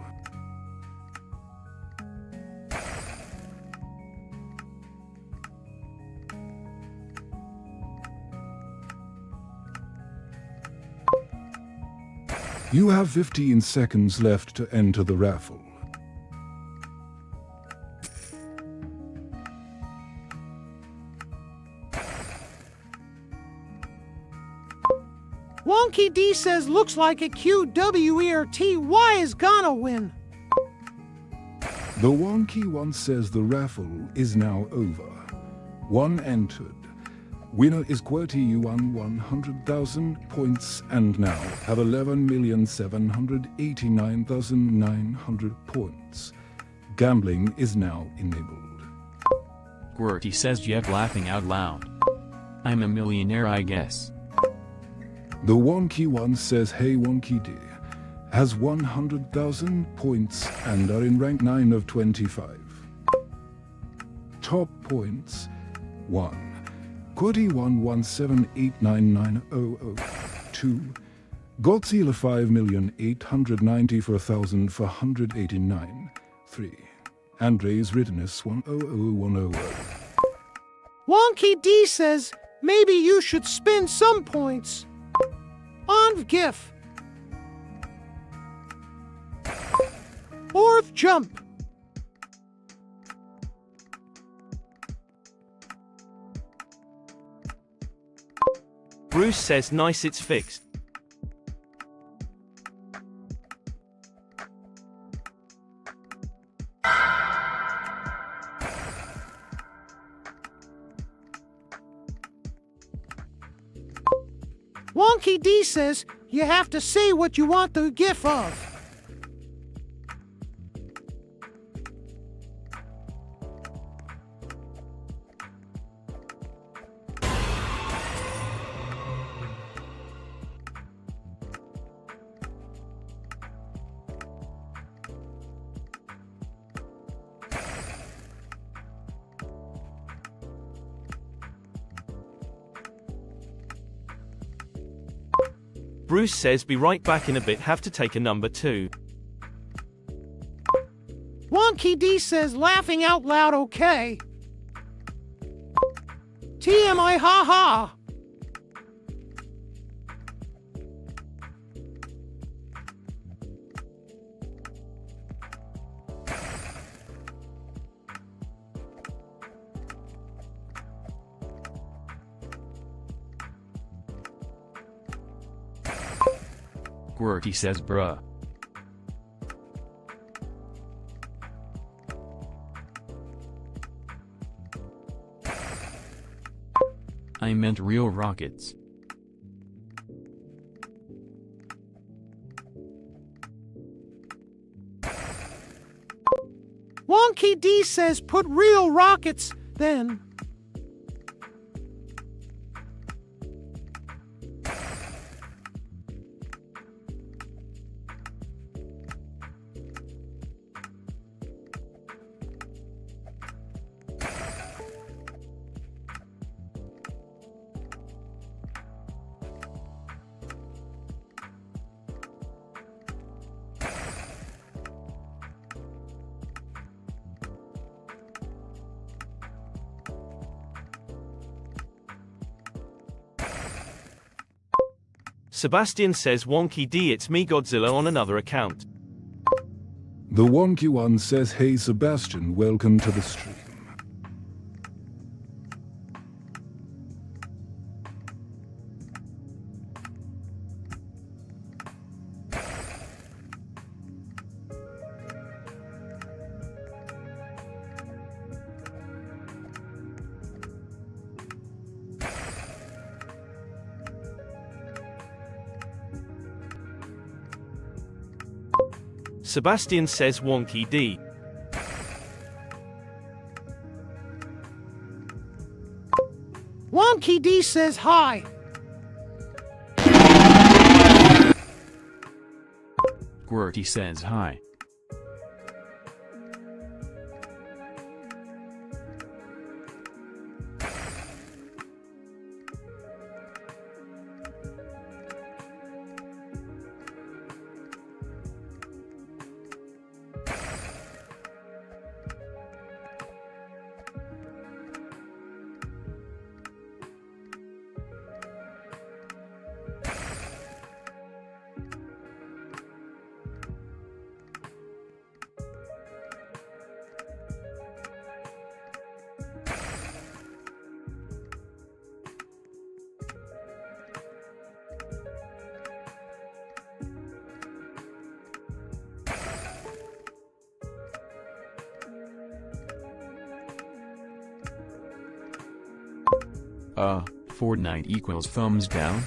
You have 15 seconds left to enter the raffle. Wonky D says looks like a QWERTY is gonna win. The Wonky One says the raffle is now over. One entered. Winner is QWERTY. You won 100,000 points and now have 11,789,900 points. Gambling is now enabled. Squirty says yep, laughing out loud. I'm a millionaire, I guess. The Wonky One says hey, Wonky D has 100,000 points and are in rank 9 of 25. Top points 1. Quirty1178990002. Godzilla 5,894,489. 3. Andres Rittenus 100100. Wonky D says, maybe you should spend some points on GIF. Fourth jump. Bruce says nice, it's fixed. Wonky D says, you have to say what you want the GIF of. Bruce says be right back in a bit, have to take a number 2. Wonky D says, laughing out loud, okay. TMI, ha ha. Squirty says bruh. I meant real rockets. Wonky D says, put real rockets, then. Sebastian says Wonky D, it's me Godzilla on another account. The Wonky One says, hey Sebastian, welcome to the stream. Sebastian says Wonky D. Wonky D says hi. Squirty says hi. Fortnite equals thumbs down?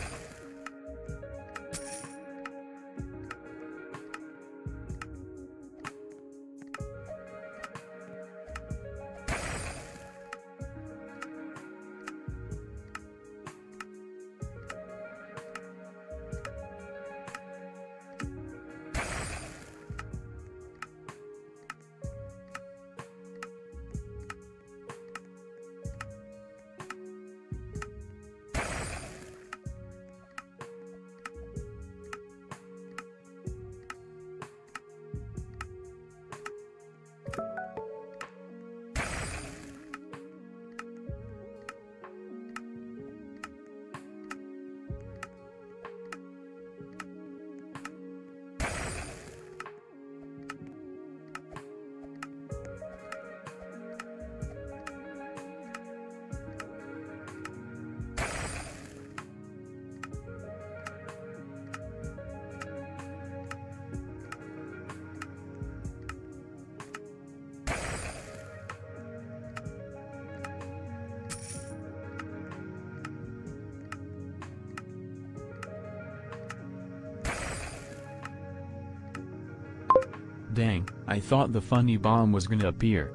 Dang, I thought the funny bomb was gonna appear.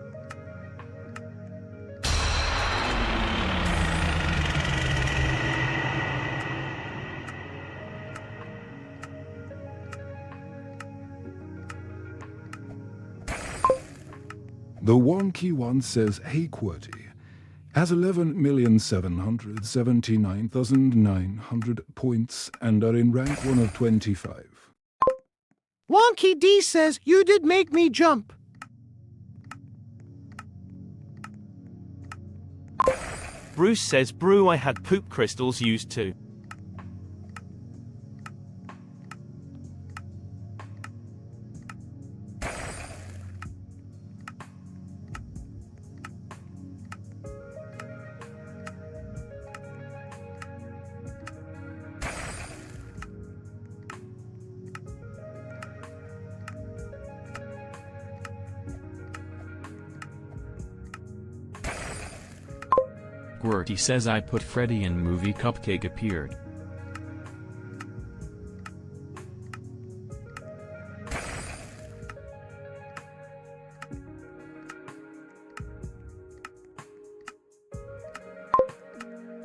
The wonky one says, hey QWERTY, has 11,779,900 points and are in rank 1 of 25. Wonky D says, you did make me jump. Bruce says, brew, I had poop crystals used too. QWERTY says I put Freddy in movie Cupcake appeared.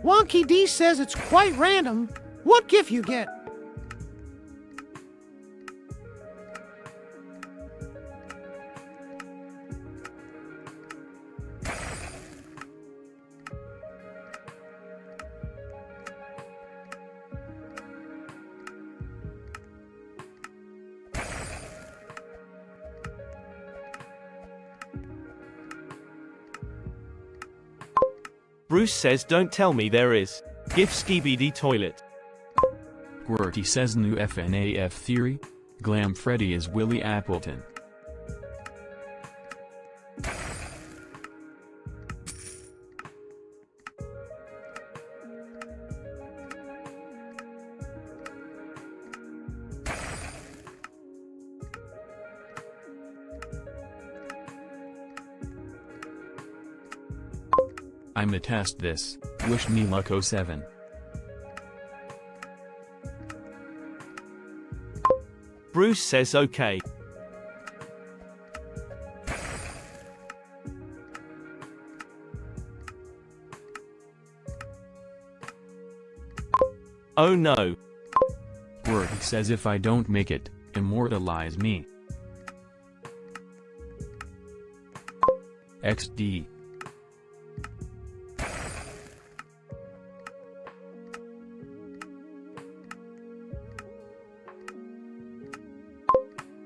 Wonky D says it's quite random. What gif you get? Bruce says, don't tell me there is. GIF Skibidi toilet. QWERTY says new FNAF theory? Glam Freddy is Willie Appleton. I'ma test this. Wish me luck 07. Bruce says okay. Oh no. QWERTY says if I don't make it, immortalize me. XD.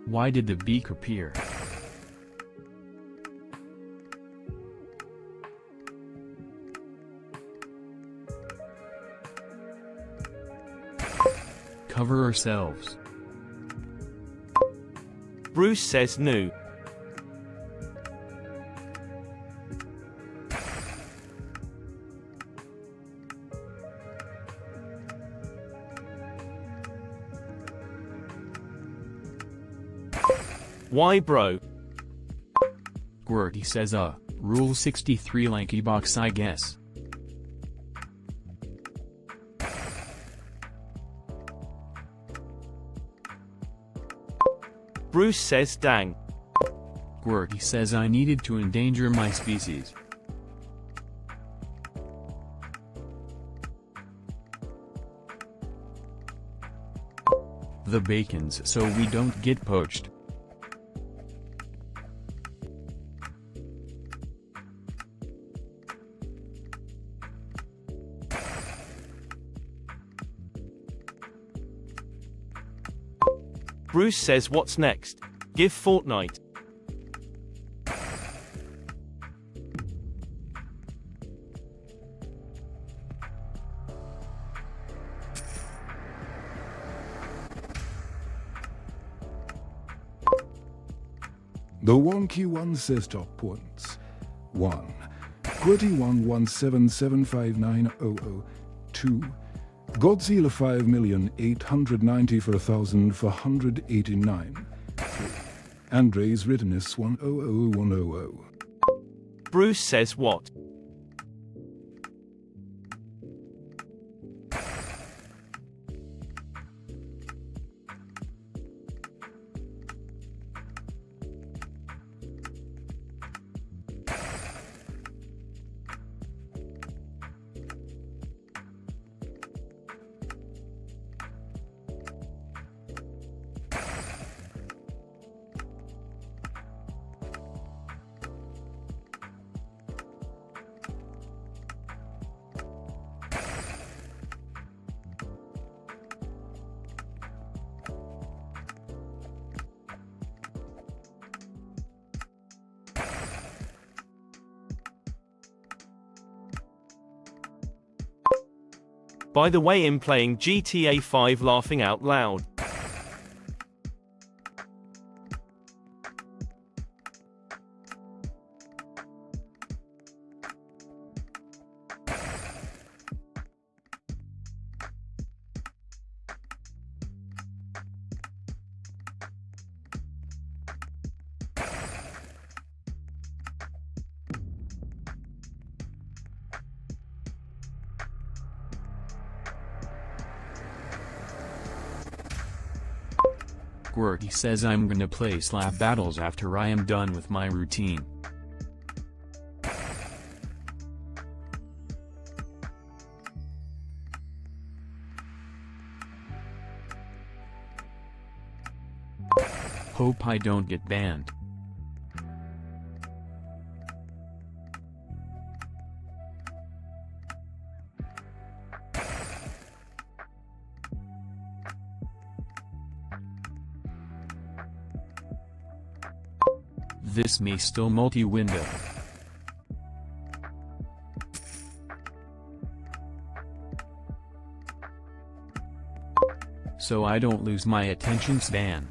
Why did the beak appear? Cover ourselves. Bruce says no. Why bro? QWERTY says Rule 63 lanky box I guess. Bruce says dang. QWERTY says I needed to endanger my species. The bacons so we don't get poached. Bruce says what's next? Give Fortnite. The wonky one says top points. 1. QWERTY 117759000. 2. Godzilla 5,894,489. 3. Andres Rittenus 100100. Bruce says what? By the way, I'm playing GTA 5 laughing out loud. Squirty says I'm gonna play slap battles after I am done with my routine. Hope I don't get banned. This may still multi-window. So I don't lose my attention span.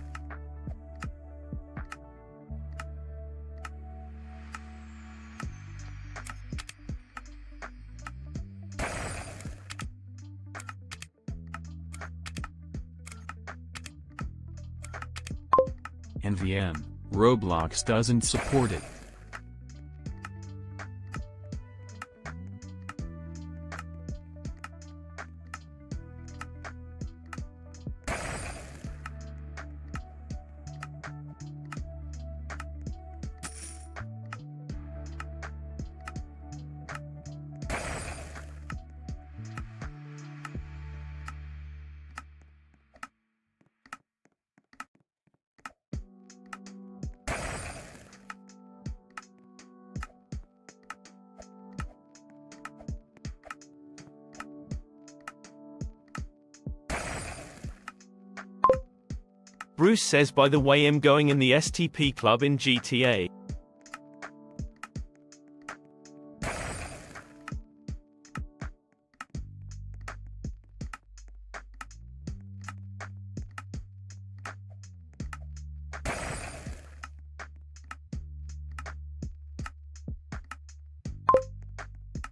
NVM, Roblox doesn't support it. Bruce says, by the way, I'm going in the STP club in GTA.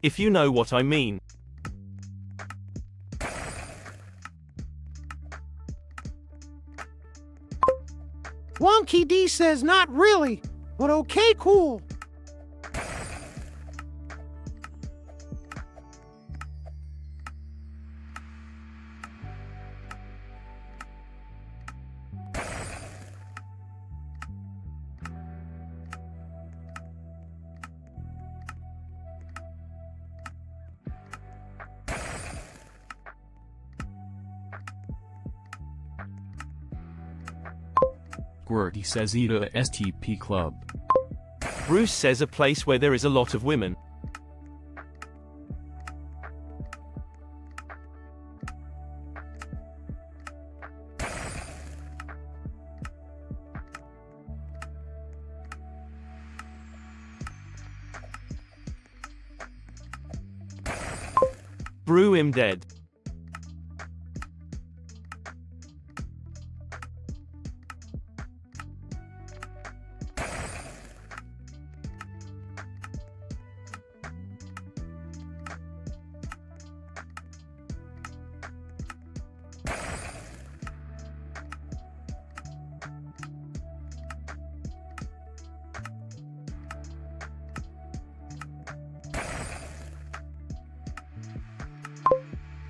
If you know what I mean. Wonky D says not really, but okay, cool. Squirty says eat a STP club. Bruce says a place where there is a lot of women. Brew him dead.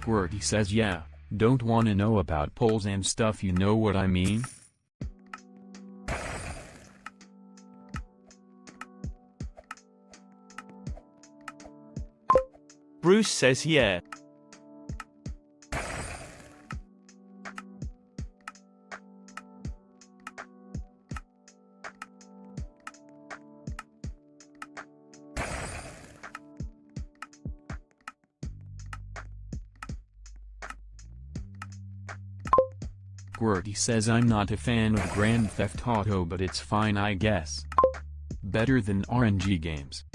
Squirty says yeah, don't wanna know about polls and stuff, you know what I mean? Bruce says yeah. Squirty says I'm not a fan of Grand Theft Auto, but it's fine I guess. Better than RNG games.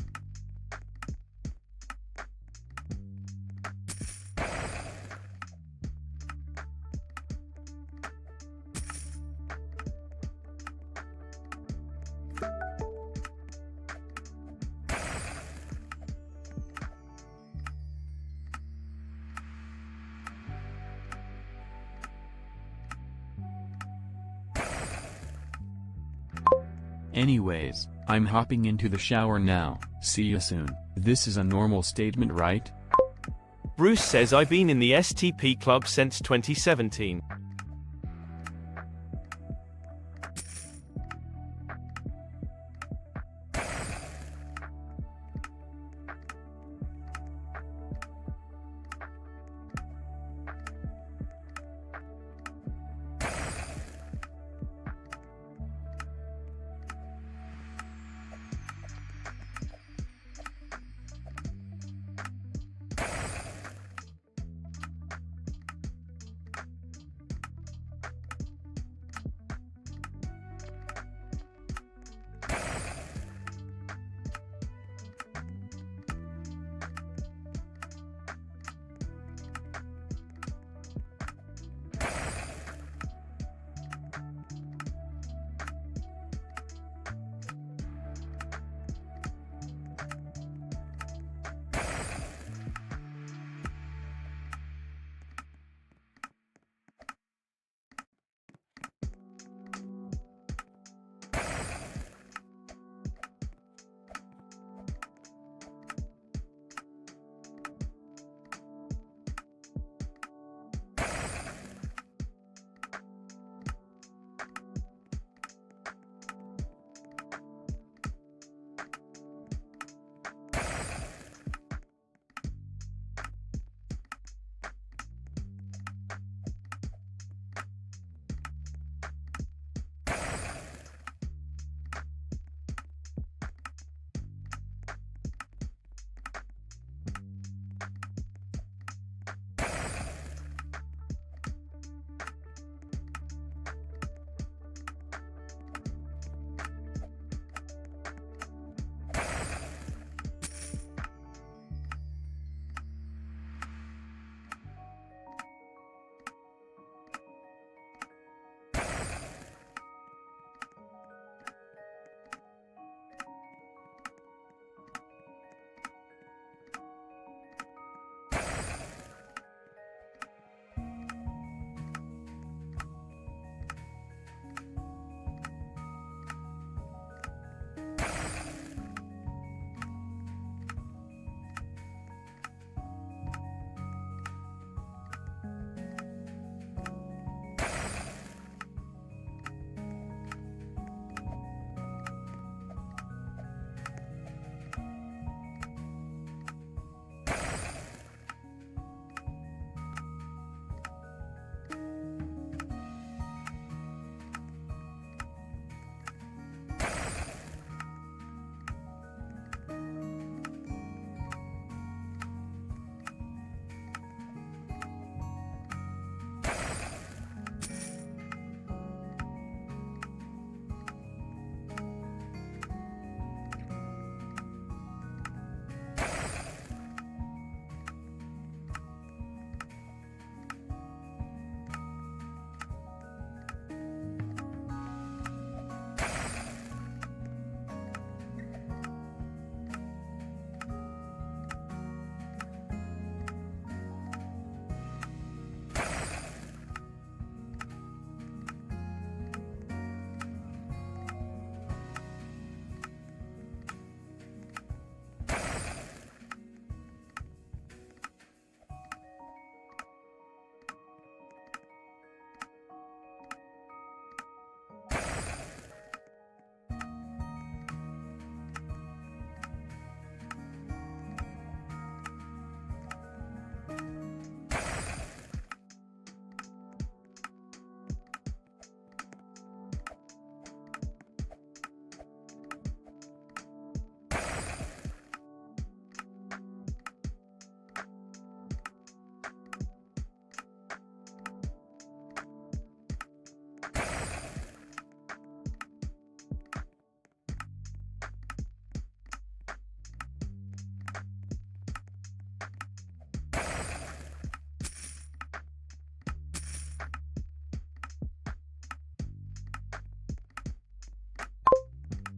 Anyways, I'm hopping into the shower now, see you soon. This is a normal statement, right? Bruce says I've been in the STP club since 2017.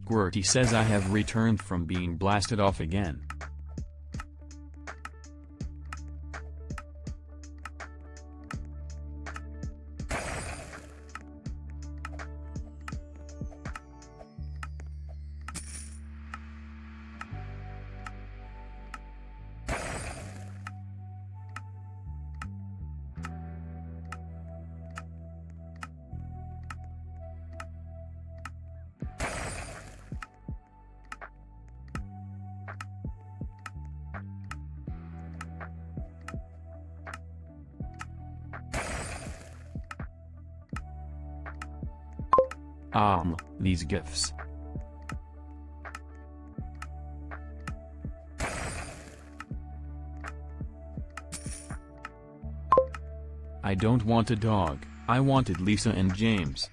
Squirty says I have returned from being blasted off again. These gifs. I don't want a dog, I wanted Lisa and James.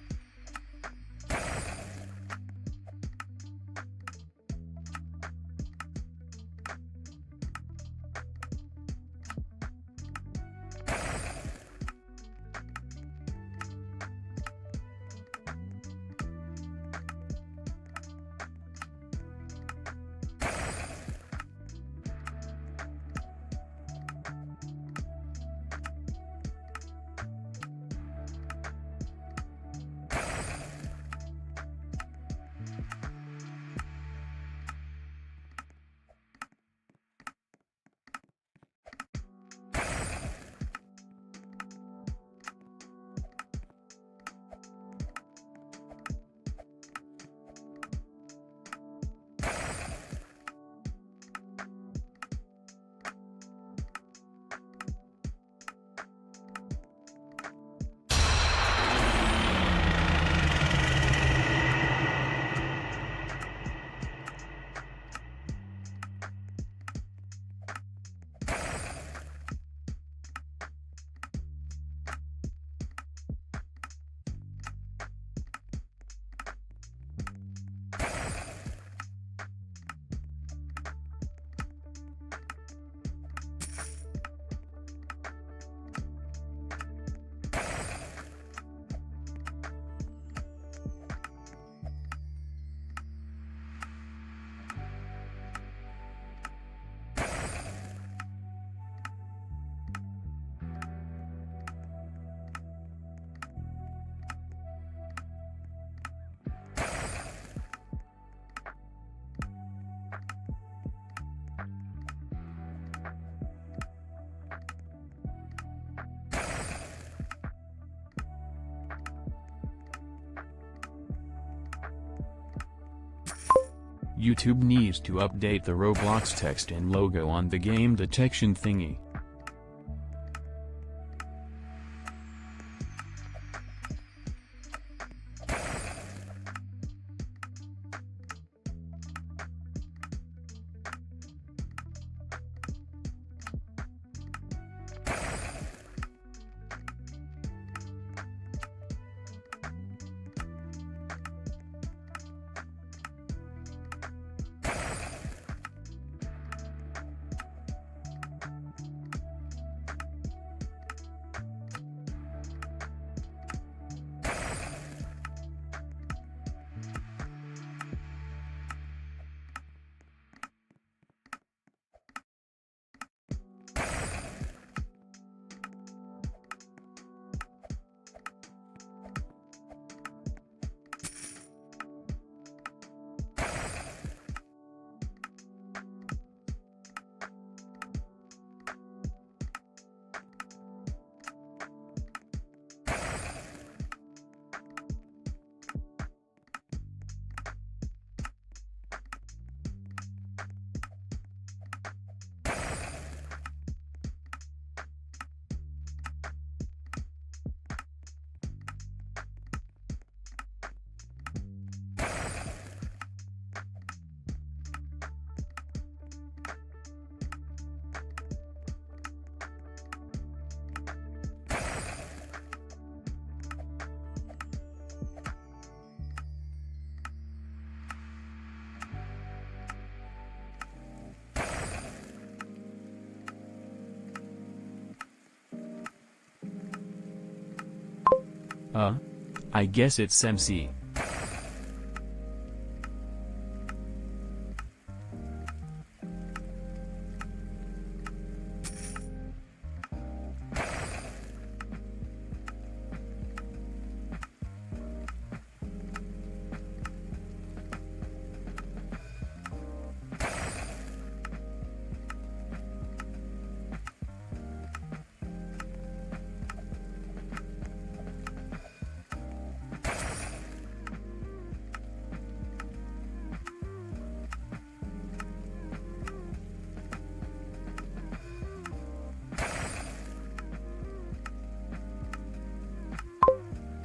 YouTube needs to update the Roblox text and logo on the game detection thingy. I guess it's MC.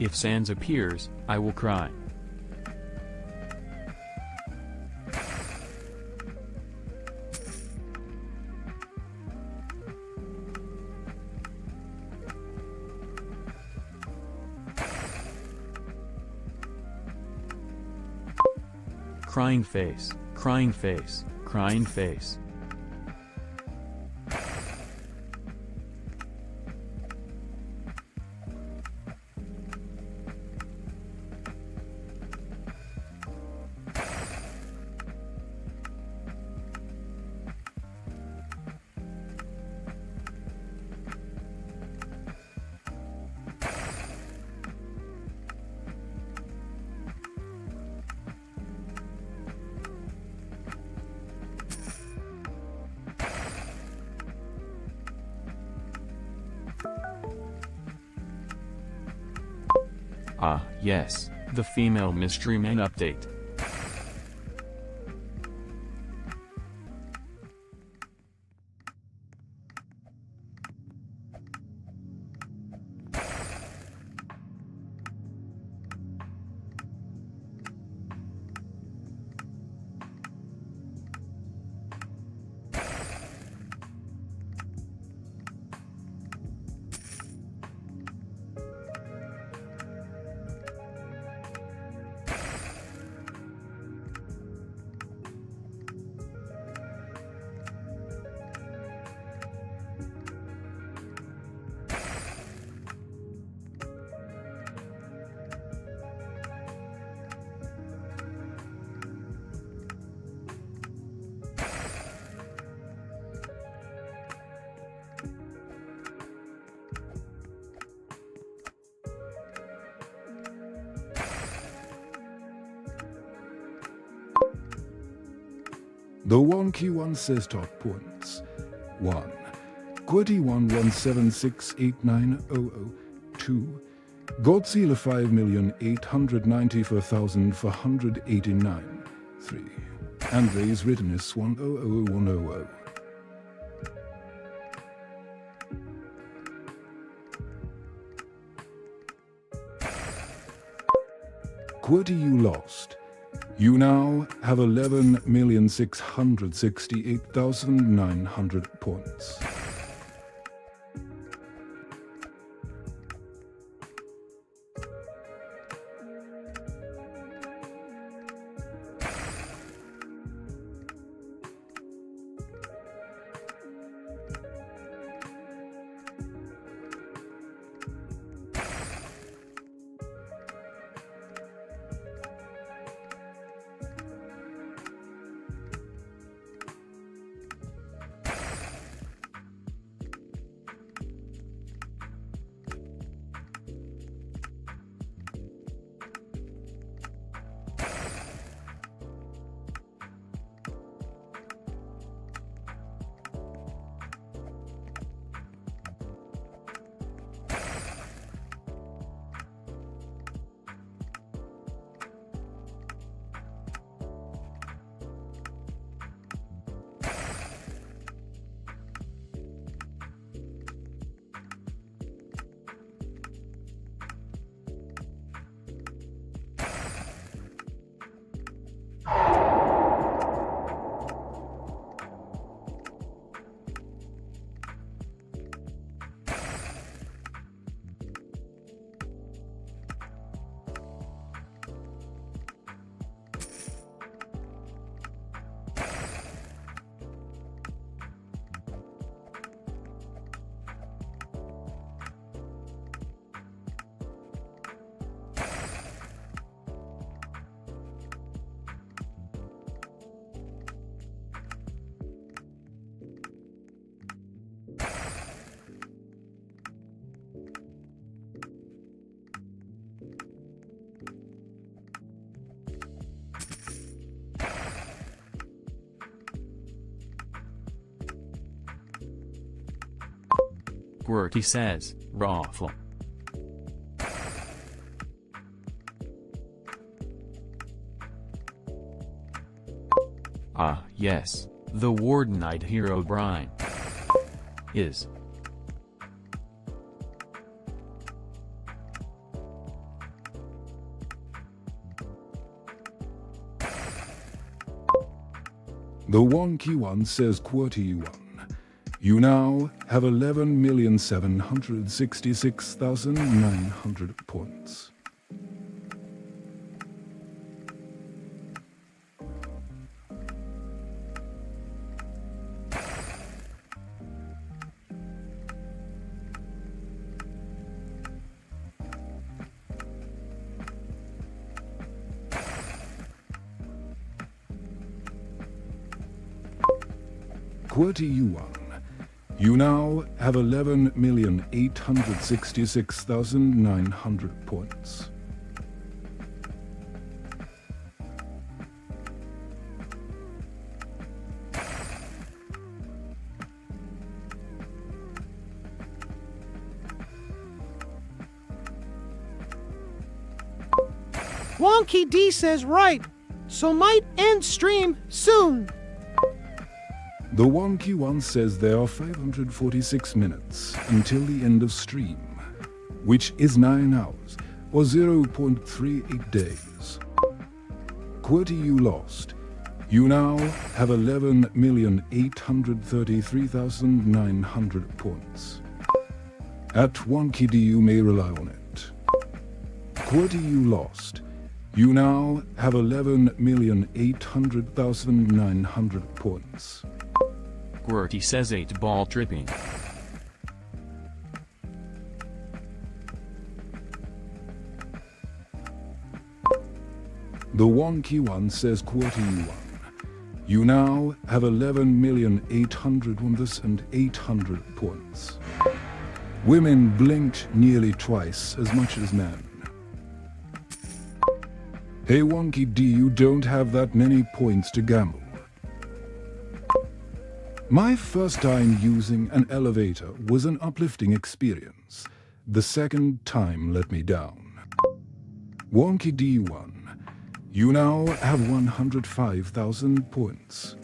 If Sans appears, I will cry. Crying face, crying face, crying face. Ah, yes, the female mystery man update. The wonky one says top points. 1. Qwerty 117689000. 2. Godzilla 5,894,489. 3. Andres Rittenus 100100. Qwerty, you lost. You now have 11,668,900 points. Qwerty says, Raffle. Ah, yes, the Wardenite hero Brian is. The wonky one says Qwerty won. You now have 11,766,900 points. QWERTY you1. You now have 11,866,900 points. Wonky D says right, so might end stream soon. The Wonky one says there are 546 minutes until the end of stream, which is 9 hours or 0.38 days. QWERTY you lost. You now have 11,833,900 points. At Wonky D you may rely on it. QWERTY you lost. You now have 11,800,900 points. QWERTY says 8-ball tripping. The Wonky one says QWERTY you1. You now have 11,801,800 points. Women blinked nearly twice as much as men. Hey Wonky D, you don't have that many points to gamble. My first time using an elevator was an uplifting experience. The second time let me down. Wonky D1, you now have 105,000 points.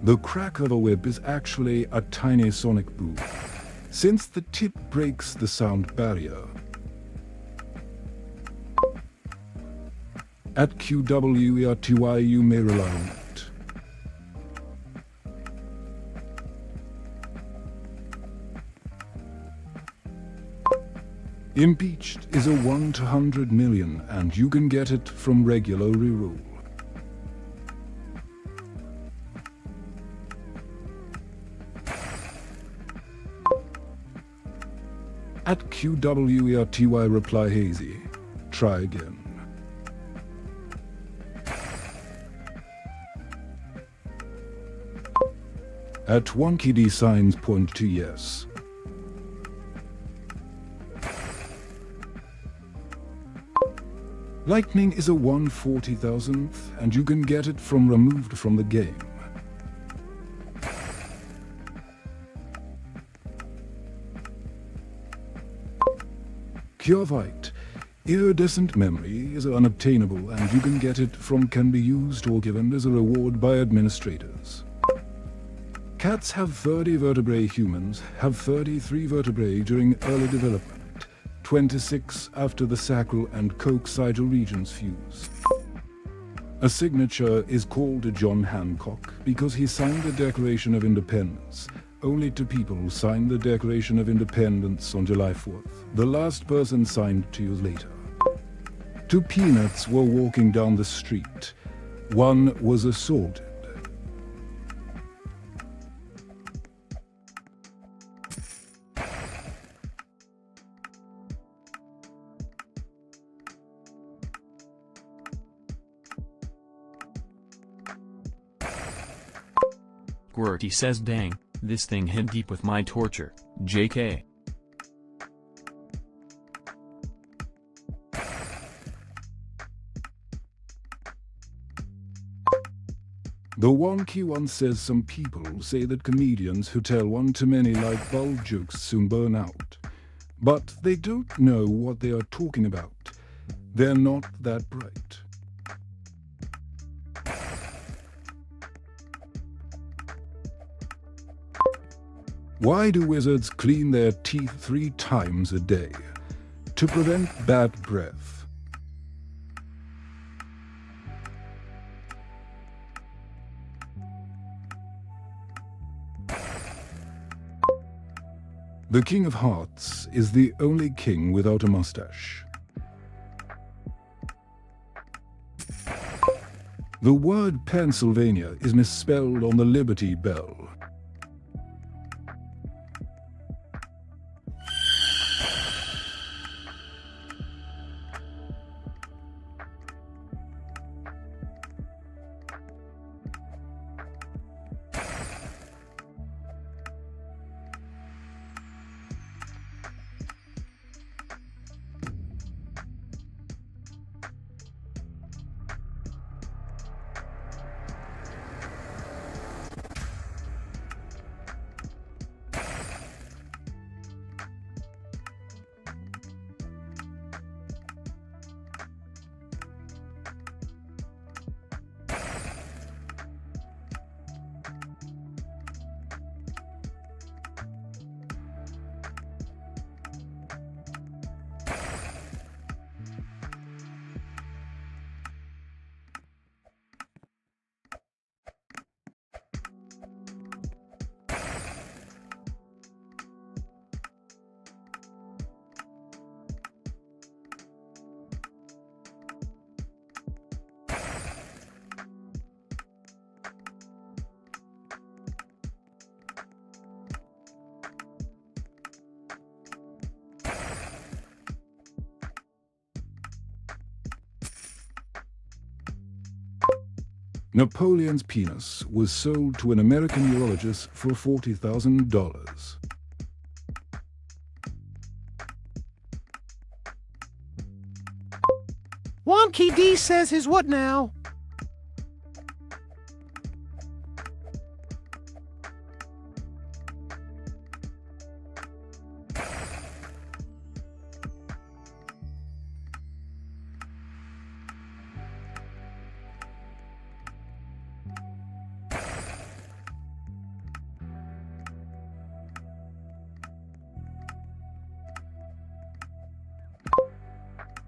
The crack of a whip is actually a tiny sonic boom, since the tip breaks the sound barrier. At QWERTY you may rely on it. Impeached is a 1 to 100 million and you can get it from regular reroll. At QWERTY reply hazy. Try again. At Wonky D signs point to yes. Lightning is a 1/40,000th and you can get it from removed from the game. Pure White. Iridescent memory is unobtainable and you can get it from can be used or given as a reward by administrators. Cats have 30 vertebrae, humans have 33 vertebrae during early development, 26 after the sacral and coccygeal regions fuse. A signature is called a John Hancock because he signed the Declaration of Independence only to people who signed the Declaration of Independence on July 4th. The last person signed 2 years later. 2 peanuts were walking down the street. One was assaulted. QWERTY says dang, this thing hit deep with my torture, JK. The Wonky one says some people say that comedians who tell one-to-many like bulb jokes soon burn out. But they don't know what they are talking about. They're not that bright. Why do wizards clean their teeth 3 times a day? To prevent bad breath. The King of Hearts is the only king without a mustache. The word Pennsylvania is misspelled on the Liberty Bell. Napoleon's penis was sold to an American urologist for $40,000. Wonky D says his what now?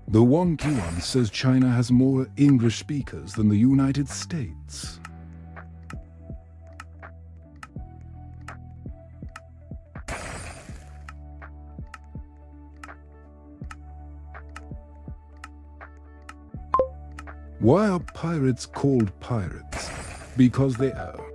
The wonky one says China has more English speakers than the United States. Why are pirates called pirates? Because they are.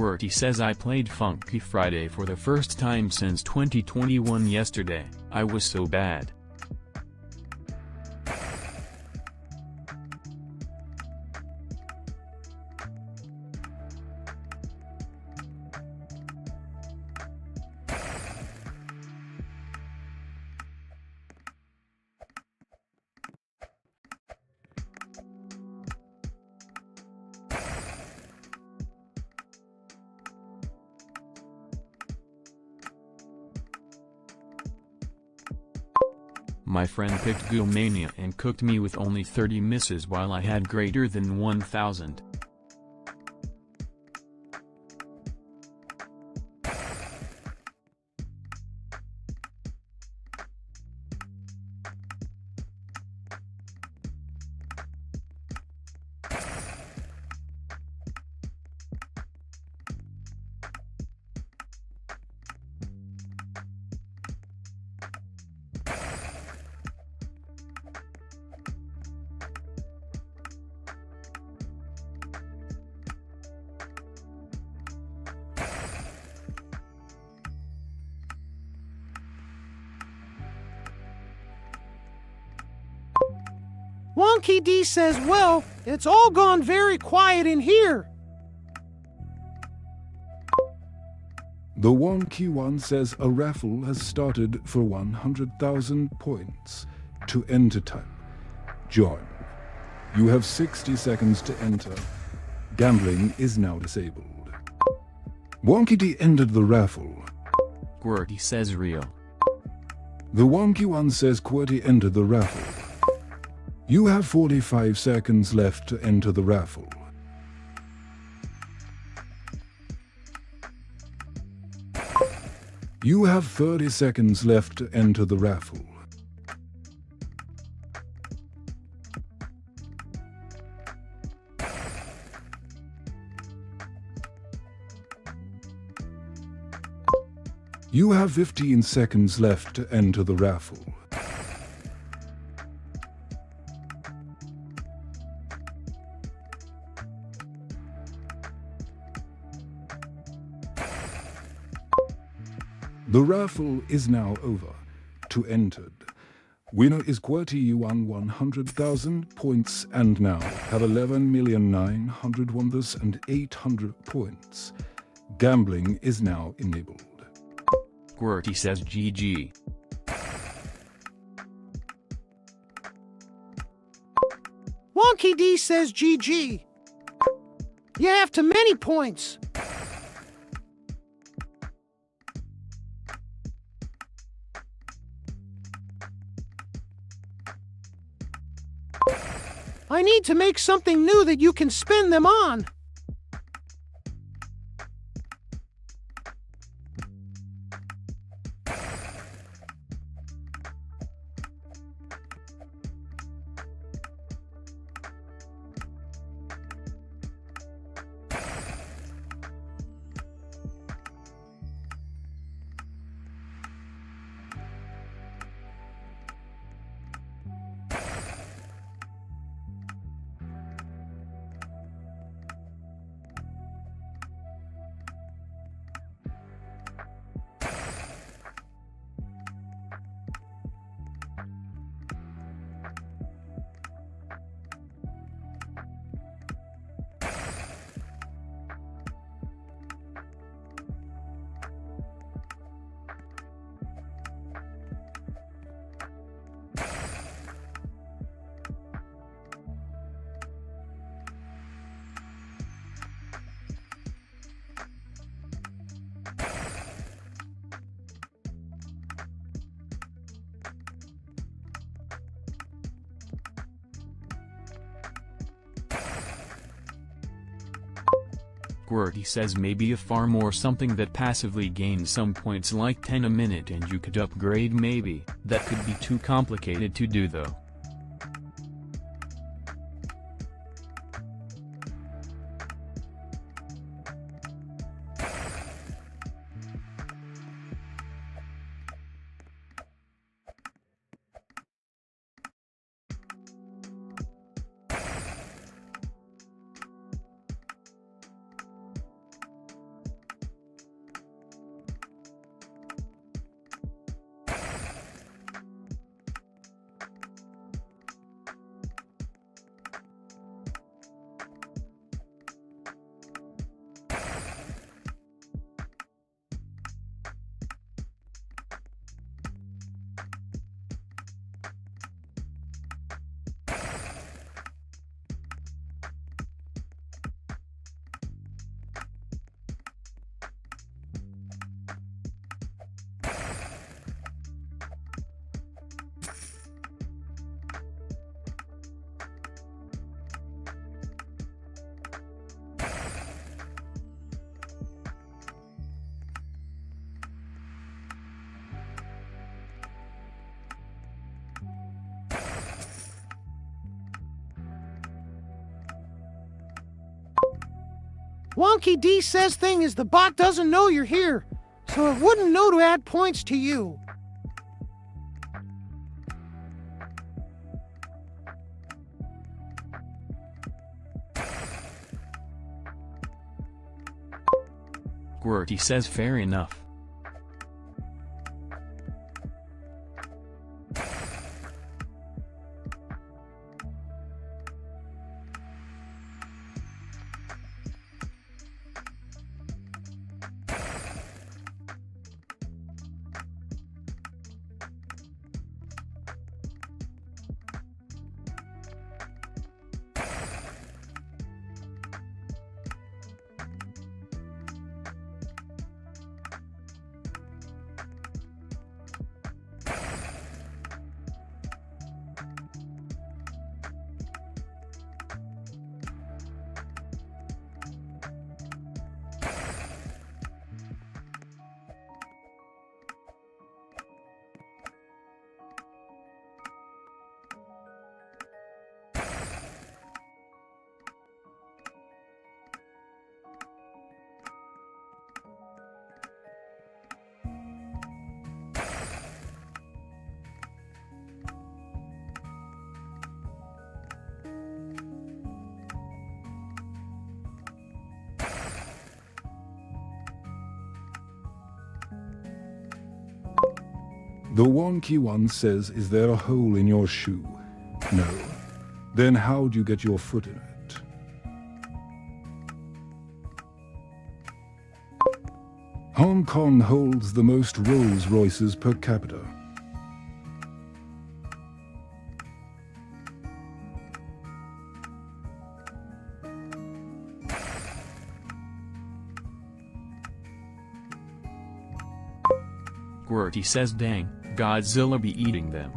Squirty says I played Funky Friday for the first time since 2021 yesterday. I was so bad. My friend picked Goomania and cooked me with only 30 misses while I had greater than 1,000. Wonky D says, well, it's all gone very quiet in here. The wonky one says a raffle has started for 100,000 points. To enter type, join. You have 60 seconds to enter. Gambling is now disabled. Wonky D ended the raffle. Squirty says real. The wonky one says QWERTY entered the raffle. You have 45 seconds left to enter the raffle. You have 30 seconds left to enter the raffle. You have 15 seconds left to enter the raffle. The raffle is now over. To entered. Winner is QWERTY. You won 100,000 points and now have 11,901,800 points. Gambling is now enabled. Squirty says GG. Wonky D says GG. You have too many points. I need to make something new that you can spend them on. Squirty says maybe a farm or something that passively gains some points like 10 a minute and you could upgrade maybe. That could be too complicated to do though. Wonky D says thing is the bot doesn't know you're here, so it wouldn't know to add points to you. Squirty says fair enough. The wonky one says, is there a hole in your shoe? No. Then how'd you get your foot in it? Hong Kong holds the most Rolls Royces per capita. Squirty says dang, Godzilla be eating them.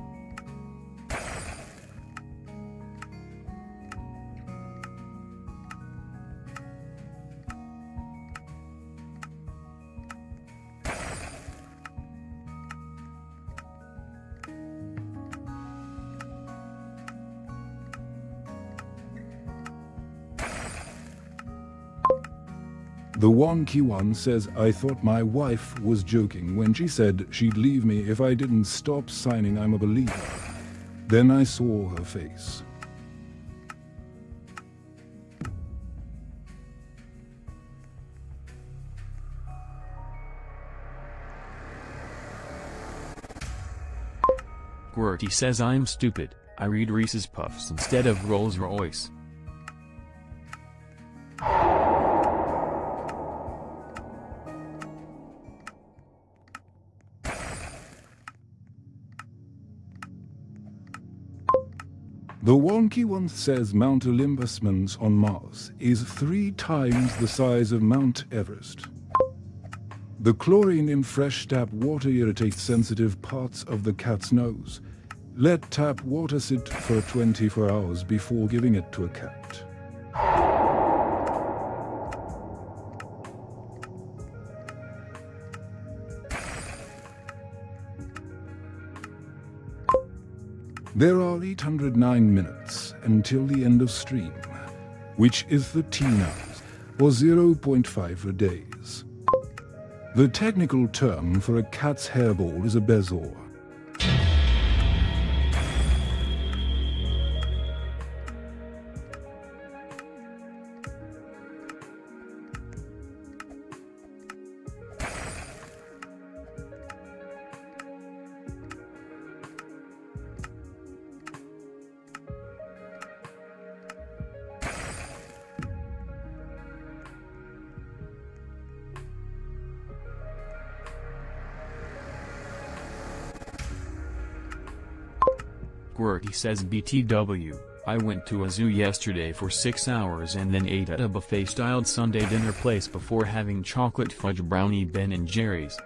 The wonky one says, I thought my wife was joking when she said she'd leave me if I didn't stop signing I'm a believer. Then I saw her face. Squirty says I'm stupid, I read Reese's Puffs instead of Rolls Royce. The wonky one says Mount Olympus on Mars is 3 times the size of Mount Everest. The chlorine in fresh tap water irritates sensitive parts of the cat's nose. Let tap water sit for 24 hours before giving it to a cat. There are 809 minutes until the end of stream, which is 13 hours, or 0.5 days. The technical term for a cat's hairball is a bezoar. Squirty says BTW, I went to a zoo yesterday for 6 hours and then ate at a buffet-styled Sunday dinner place before having chocolate fudge brownie Ben & Jerry's.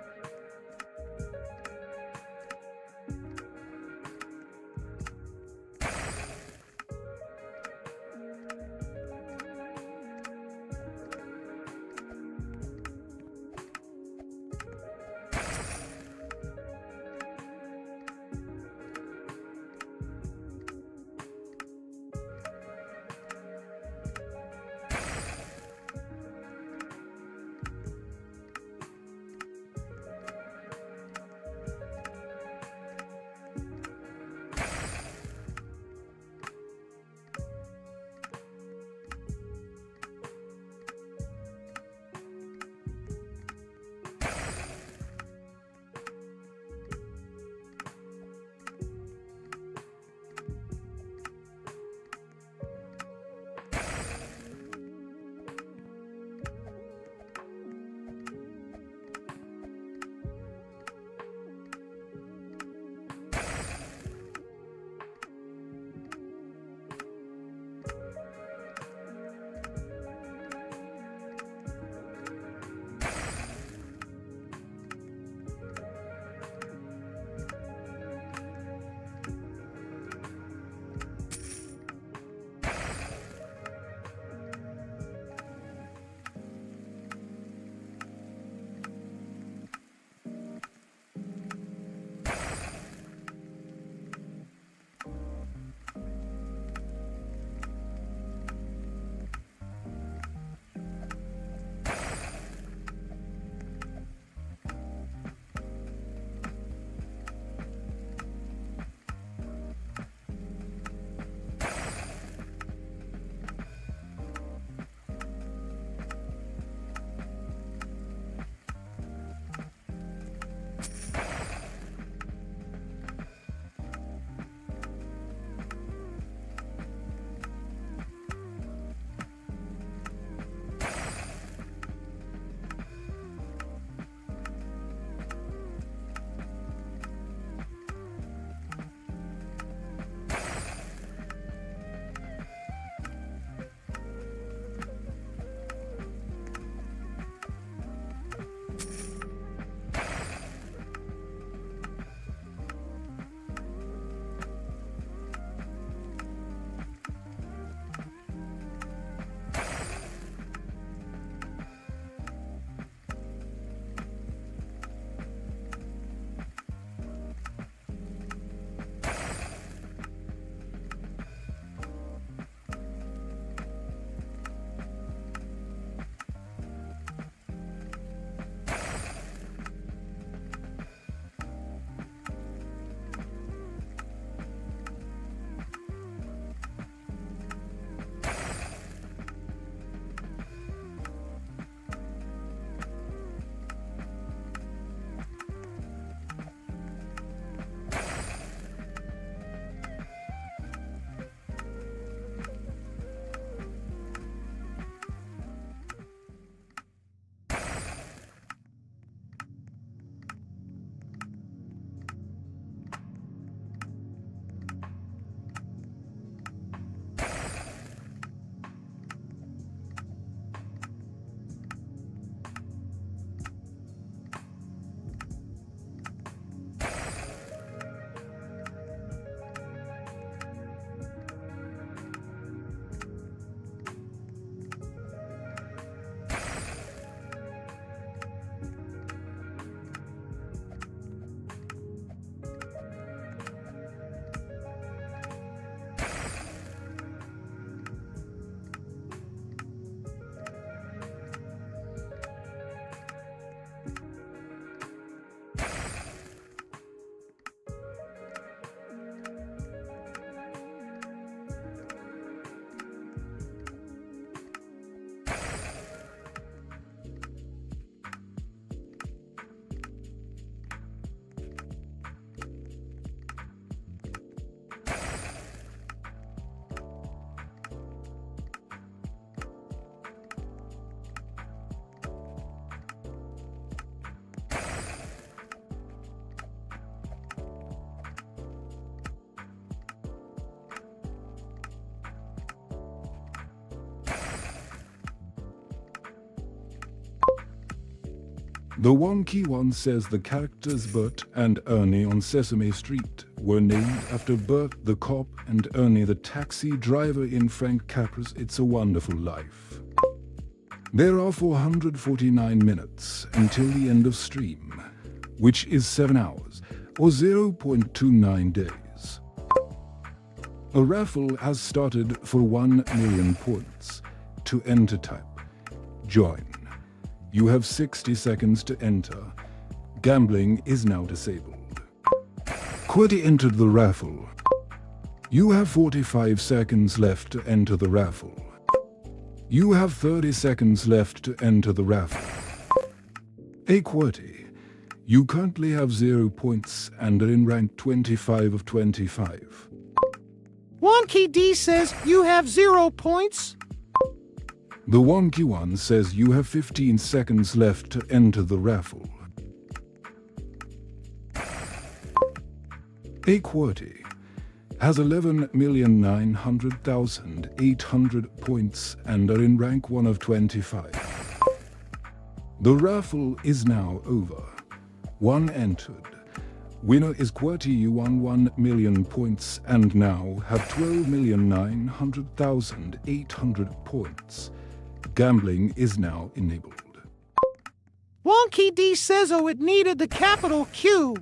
The Wonky One says the characters Bert and Ernie on Sesame Street were named after Bert the cop and Ernie the taxi driver in Frank Capra's It's a Wonderful Life. There are 449 minutes until the end of stream, which is 7 hours, or 0.29 days. A raffle has started for 1 million points. To enter, type join. You have 60 seconds to enter. Gambling is now disabled. QWERTY entered the raffle. You have 45 seconds left to enter the raffle. You have 30 seconds left to enter the raffle. QWERTY, you currently have 0 points and are in rank 25 of 25. Wonky D says you have 0 points. The Wonky One says you have 15 seconds left to enter the raffle. QWERTY has 11,900,800 points and are in rank 1 of 25. The raffle is now over. 1 entered. Winner is QWERTY. You won 1 million points and now have 12,900,800 points. Gambling is now enabled. Wonky D says oh it needed the capital Q.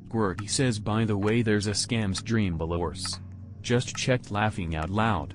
QWERTY says by the way there's a scam stream below us. Just checked laughing out loud.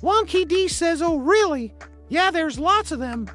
Wonky D says, oh really? Yeah, there's lots of them.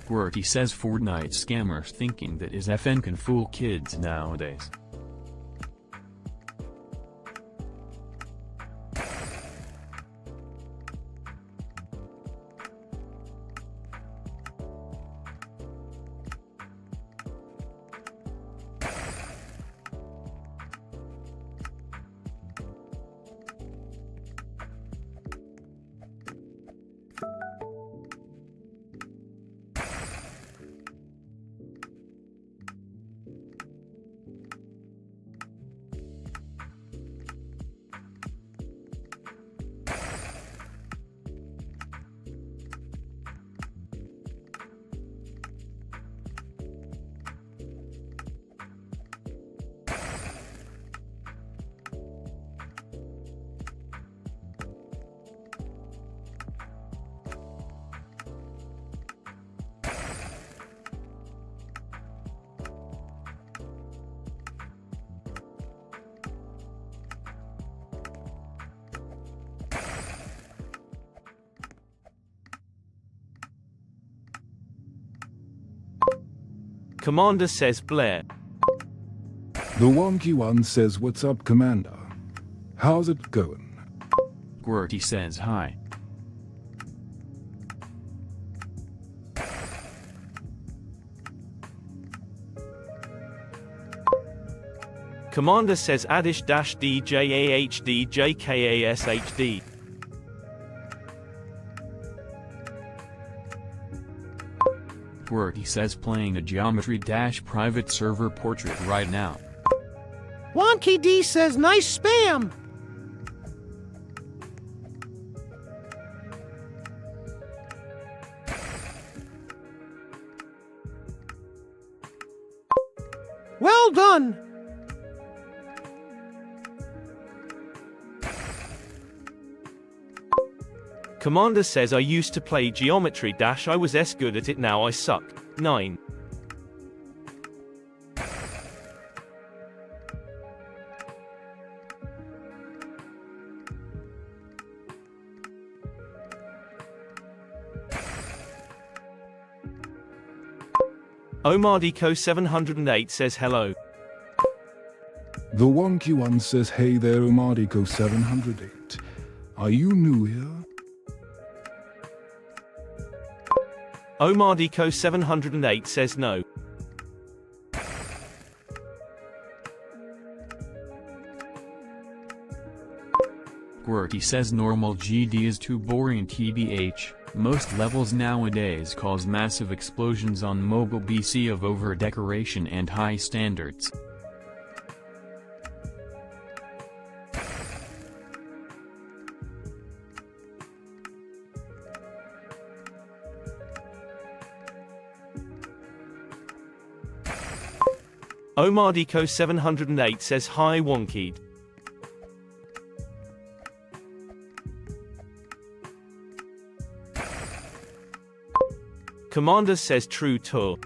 Squirty says Fortnite scammers thinking that is FN can fool kids nowadays. Commander says Blair. The wonky one says, "What's up, Commander? How's it going?" Squirty says hi. Commander says Adish-DJAHDJKASHD. Squirty says playing a Geometry Dash private server portrait right now. Wonky D says nice spam. Well done. Commander says I used to play Geometry Dash, I was good at it, now I suck. 9. Omardico 708 says hello. The wonky one says, "Hey there, Omardico 708. Are you new here?" Omardico 708 says no. Squirty says normal GD is too boring tbh. Most levels nowadays cause massive explosions on mobile BC of over-decoration and high standards. Omardico 708 says hi Wonkied. Commander says true tour.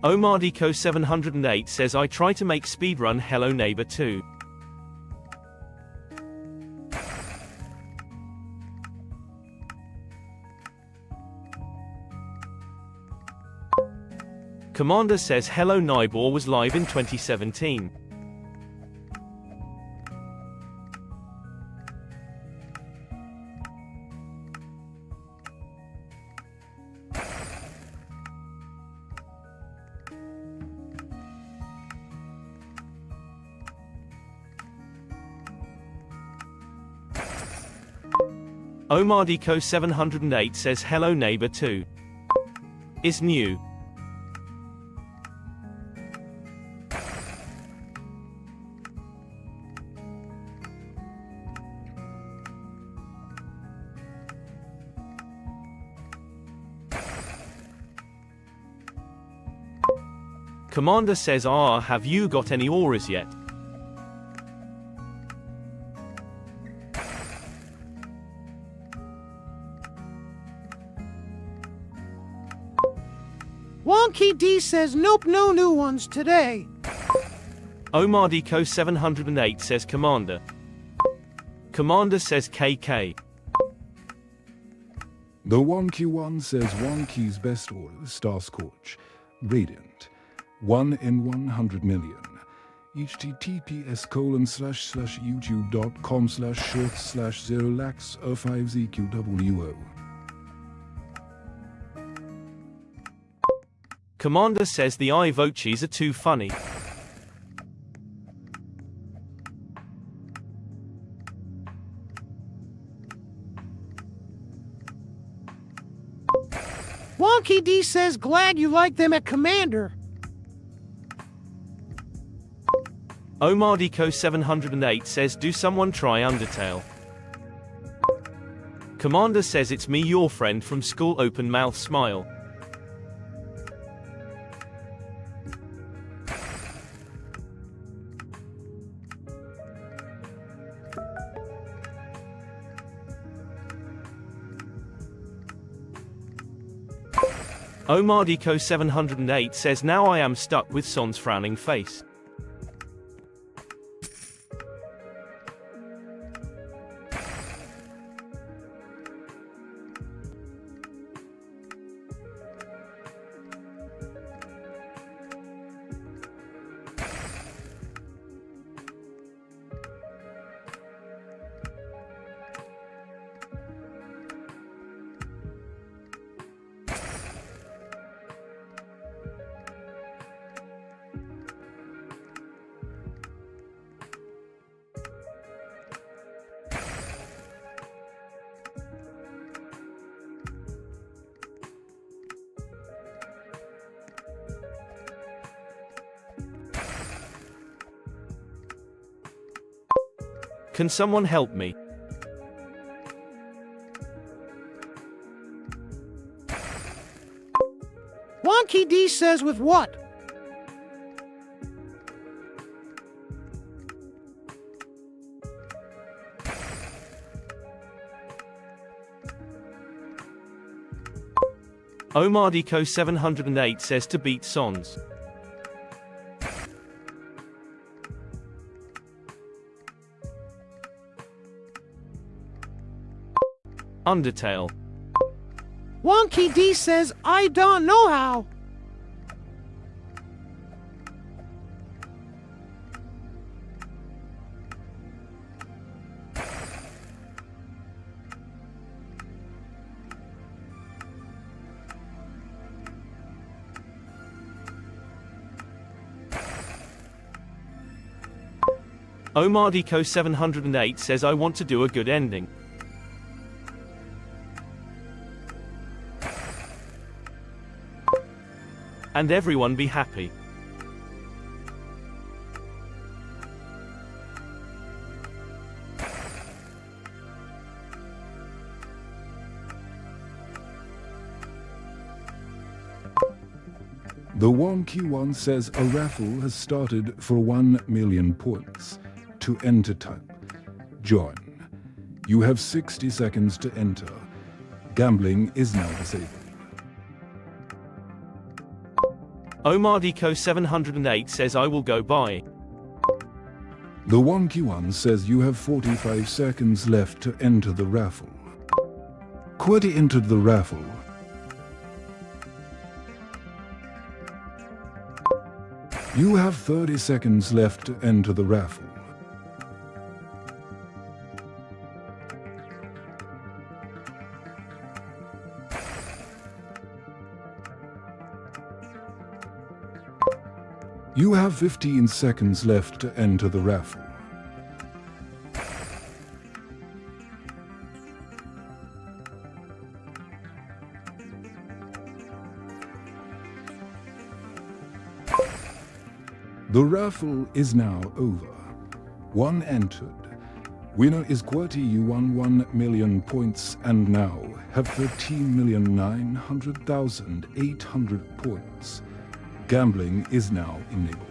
Omardico 708 says I try to make speedrun Hello Neighbor 2. Commander says Hello Neighbor was live in 2017. Omardico 708 says Hello Neighbor 2 is new. Commander says have you got any auras yet? Wonky D says nope, no new ones today. Omardico 708 says Commander. Commander says KK. The Wonky One says Wonky's best order, Star Scorch, Radiant, 1 in 100 million. https://youtube.com/short/0lax05zqwo. Commander says the Ivochis are too funny. Wonky D says glad you like them at Commander. Omardico 708 says do someone try Undertale. Commander says it's me, your friend from school, open mouth smile. Omardico 708 says now I am stuck with Son's frowning face. Can someone help me? Wonky D says with what? Omardico 708 says to beat Sons. Undertale. Wonky D says I don't know how. Omardico 708 says I want to do a good ending. And everyone be happy. The Wonky One says a raffle has started for 1 million points. To enter, type join. You have 60 seconds to enter. Gambling is now disabled. Omardico 708 says I will go buy. The Wonky One says you have 45 seconds left to enter the raffle. QWERTY entered the raffle. You have 30 seconds left to enter the raffle. You have 15 seconds left to enter the raffle. The raffle is now over. 1 entered. Winner is QWERTY. You won 1 million points and now have 13,900,800 points. Gambling is now enabled.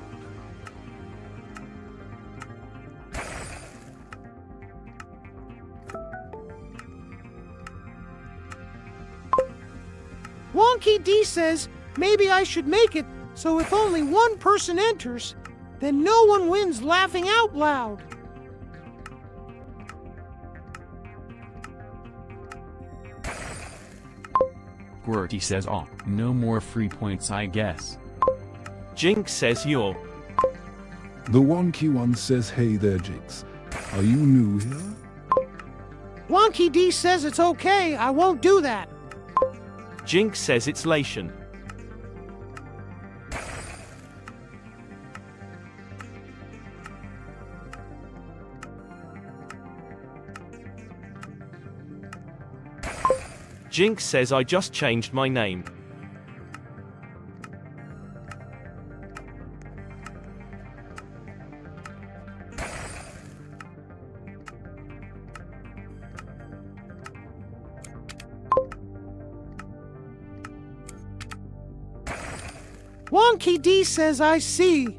Wonky D says, Maybe I should make it so if only one person enters, then no one wins laughing out loud. Qwerty says, "Oh, no more free points I guess." Jinx says you're. The Wonky One says, hey there, Jinx. Are you new here? Wonky D says it's okay, I won't do that. Jinx says it's Lation. Jinx says I just changed my name. Wonky D says I see.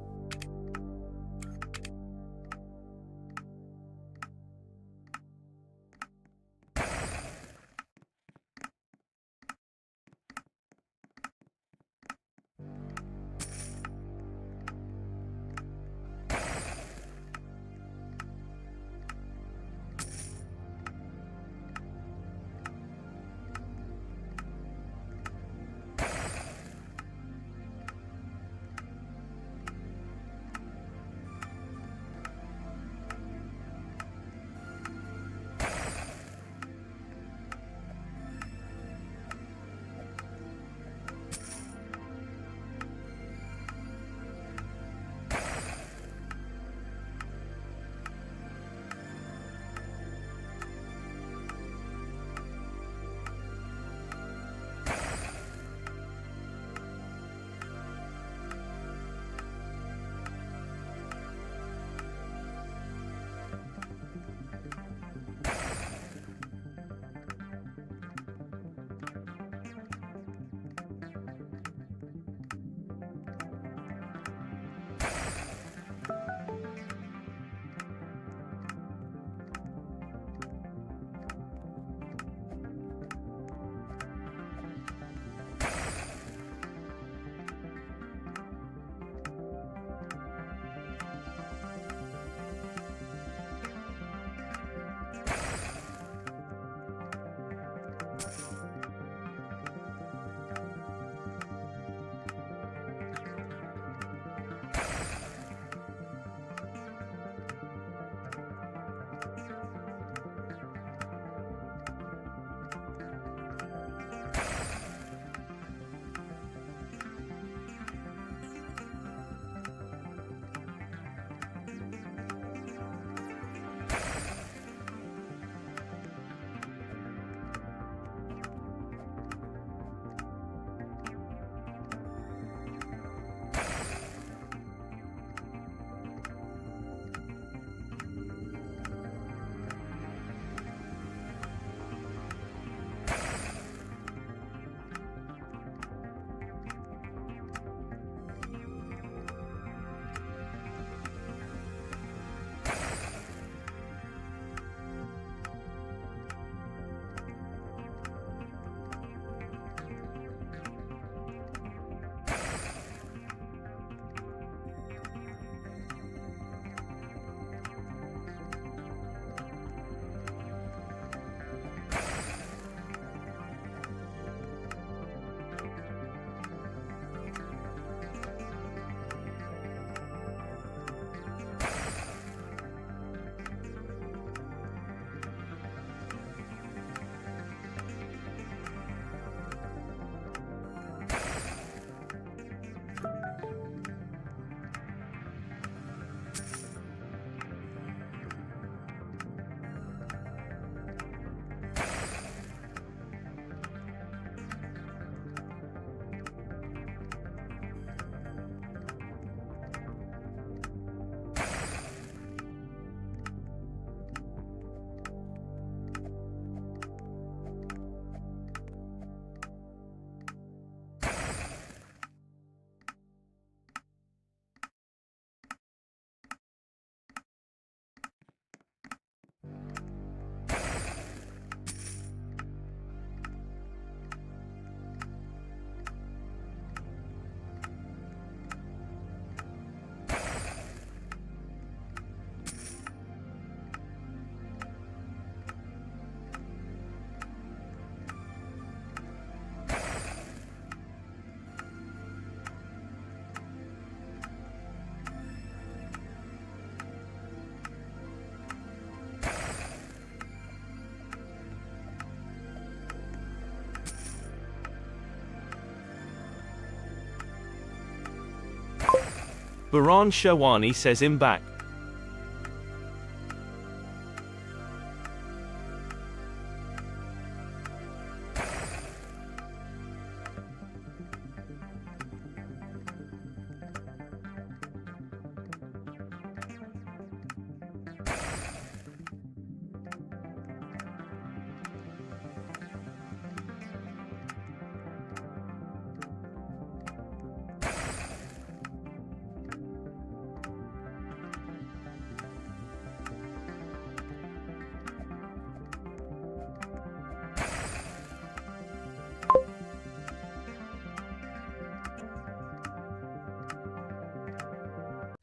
Baran Shawani says I'm back.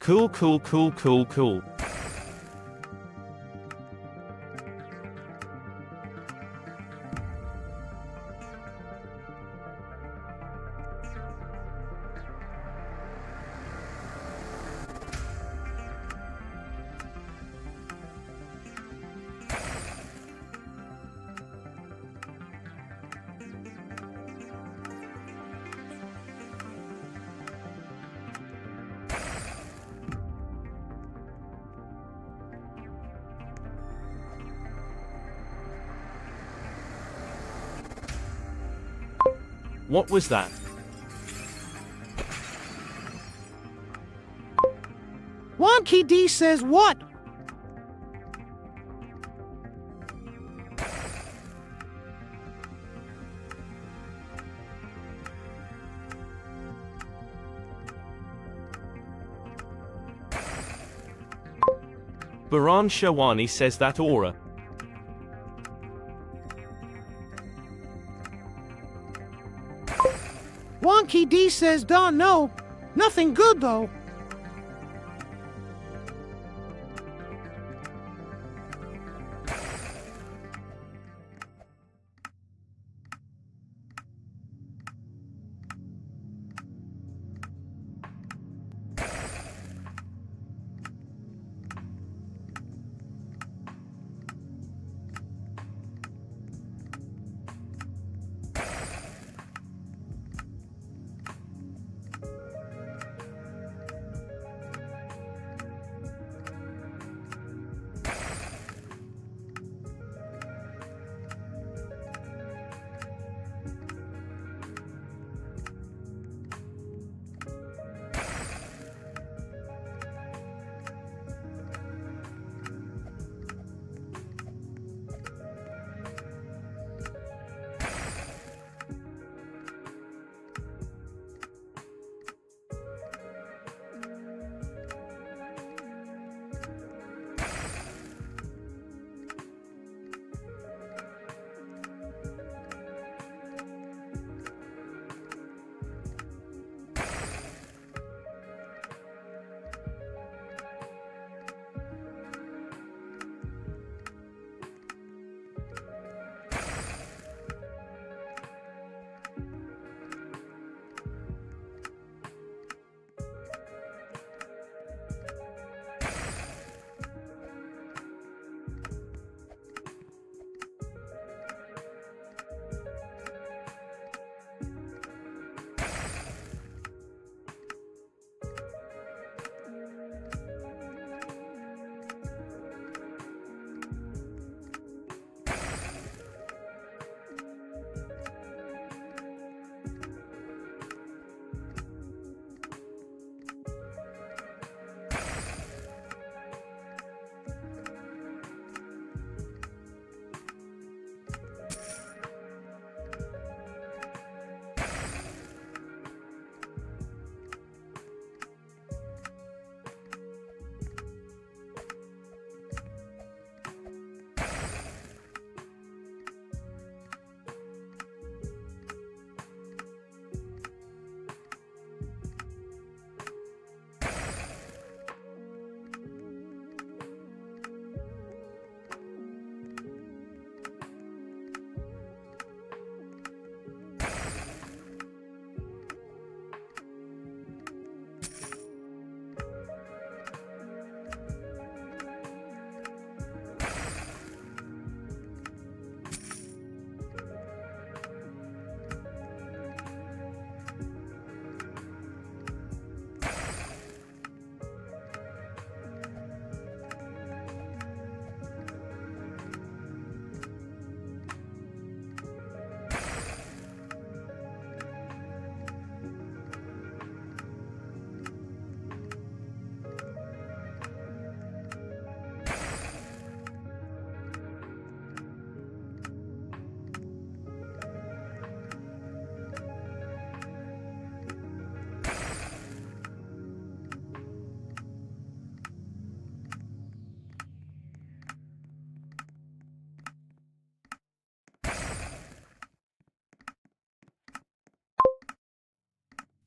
Cool, cool, cool, cool, cool. What was that? Wonky D says what? Baran Shawani says that aura. Wonky D says don't know. Nothing good though.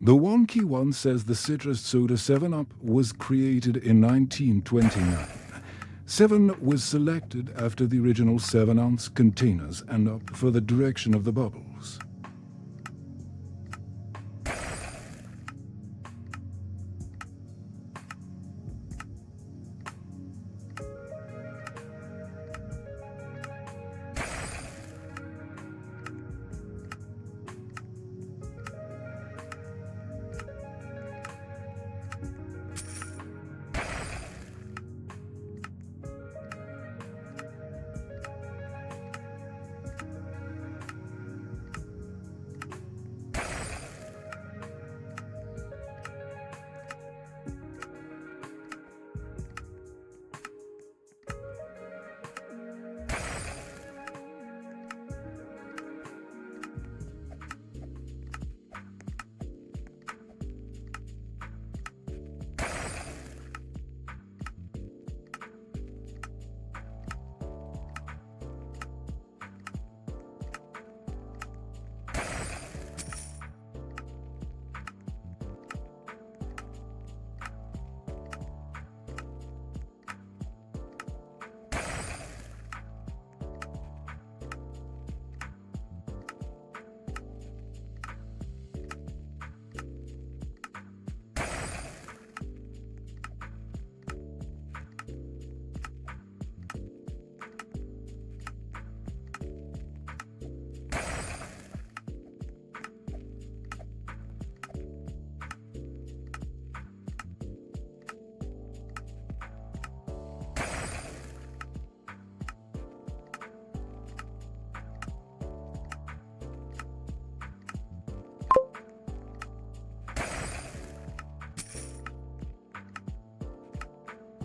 The Wonky One says the citrus soda 7-Up was created in 1929. 7 was selected after the original 7-ounce containers and up for the direction of the bubbles.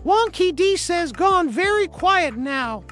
Wonky D says gone very quiet now.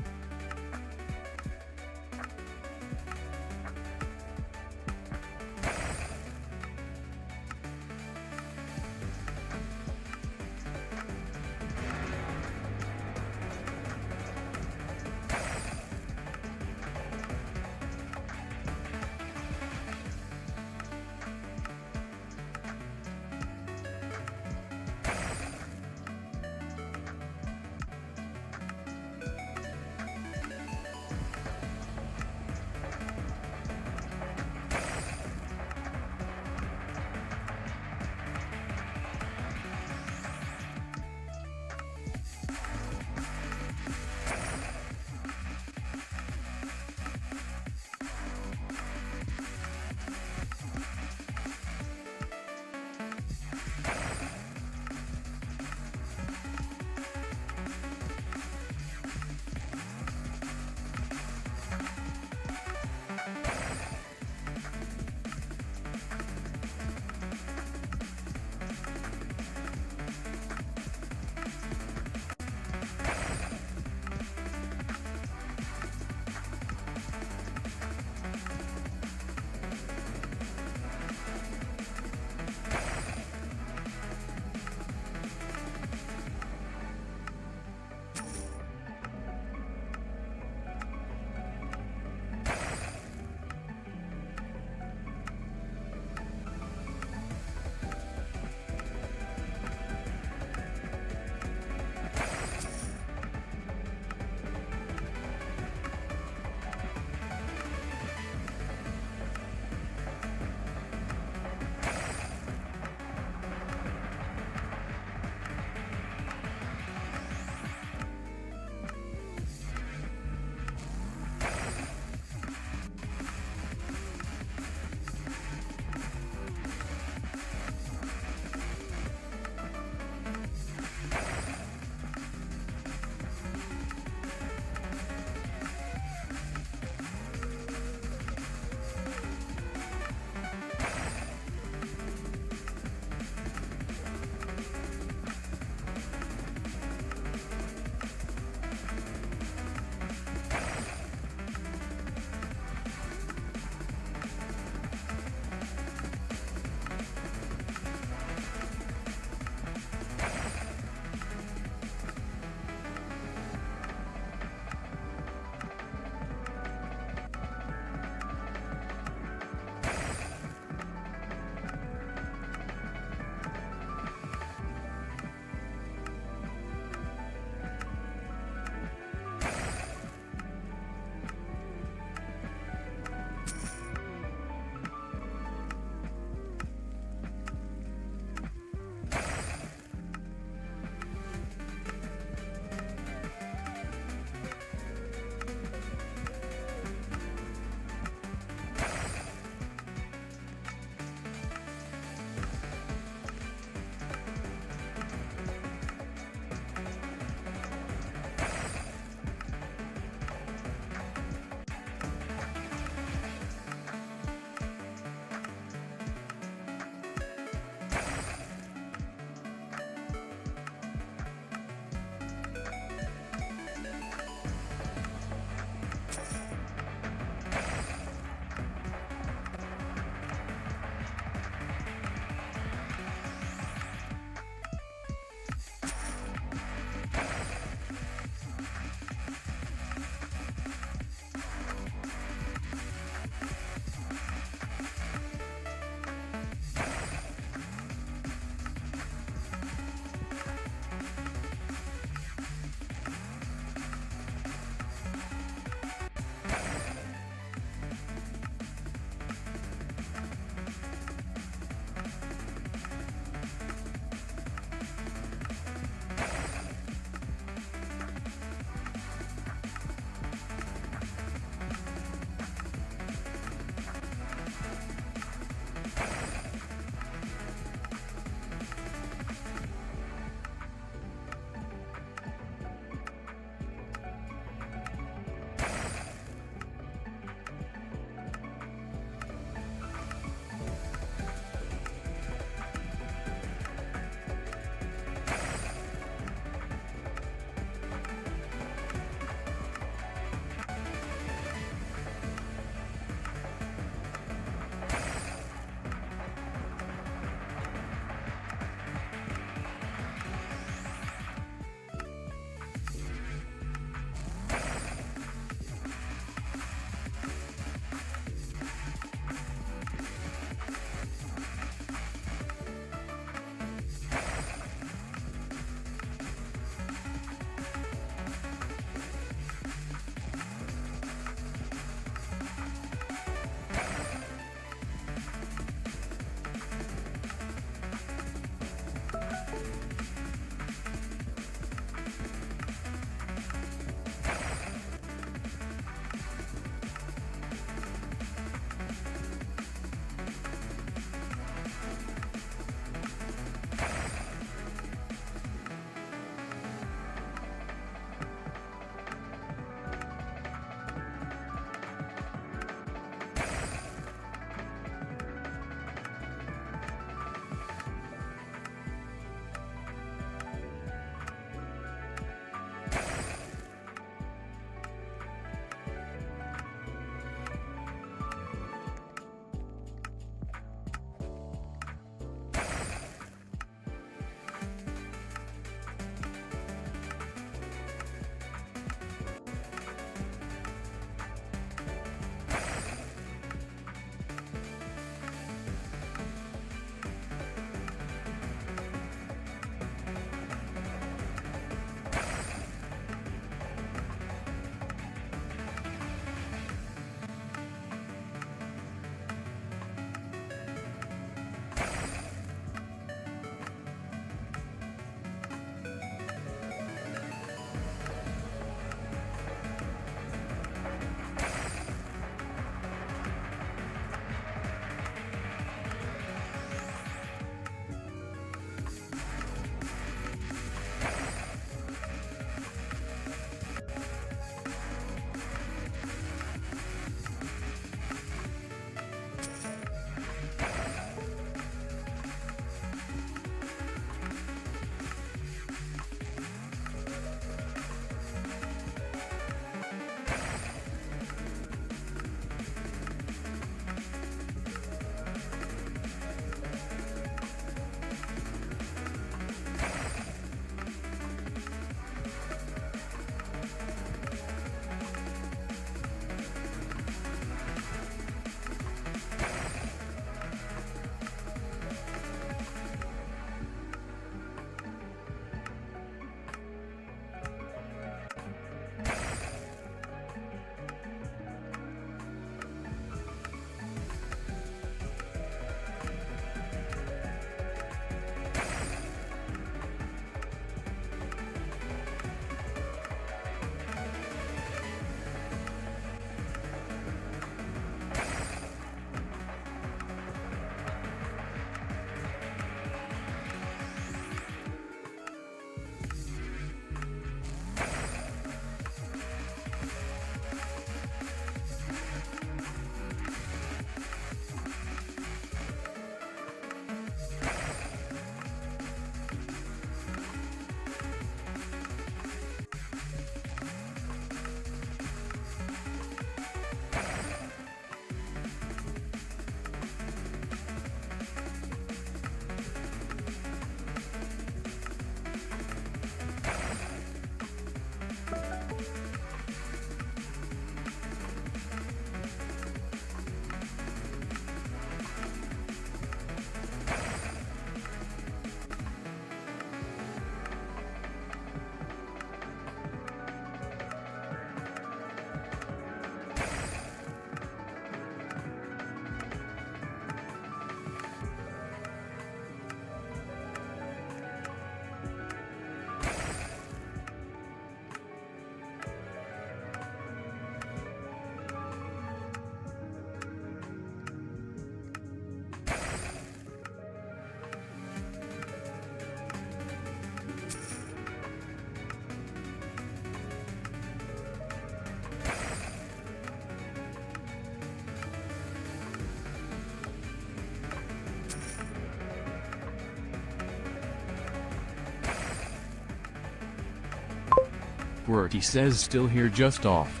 Squirty says still here just off.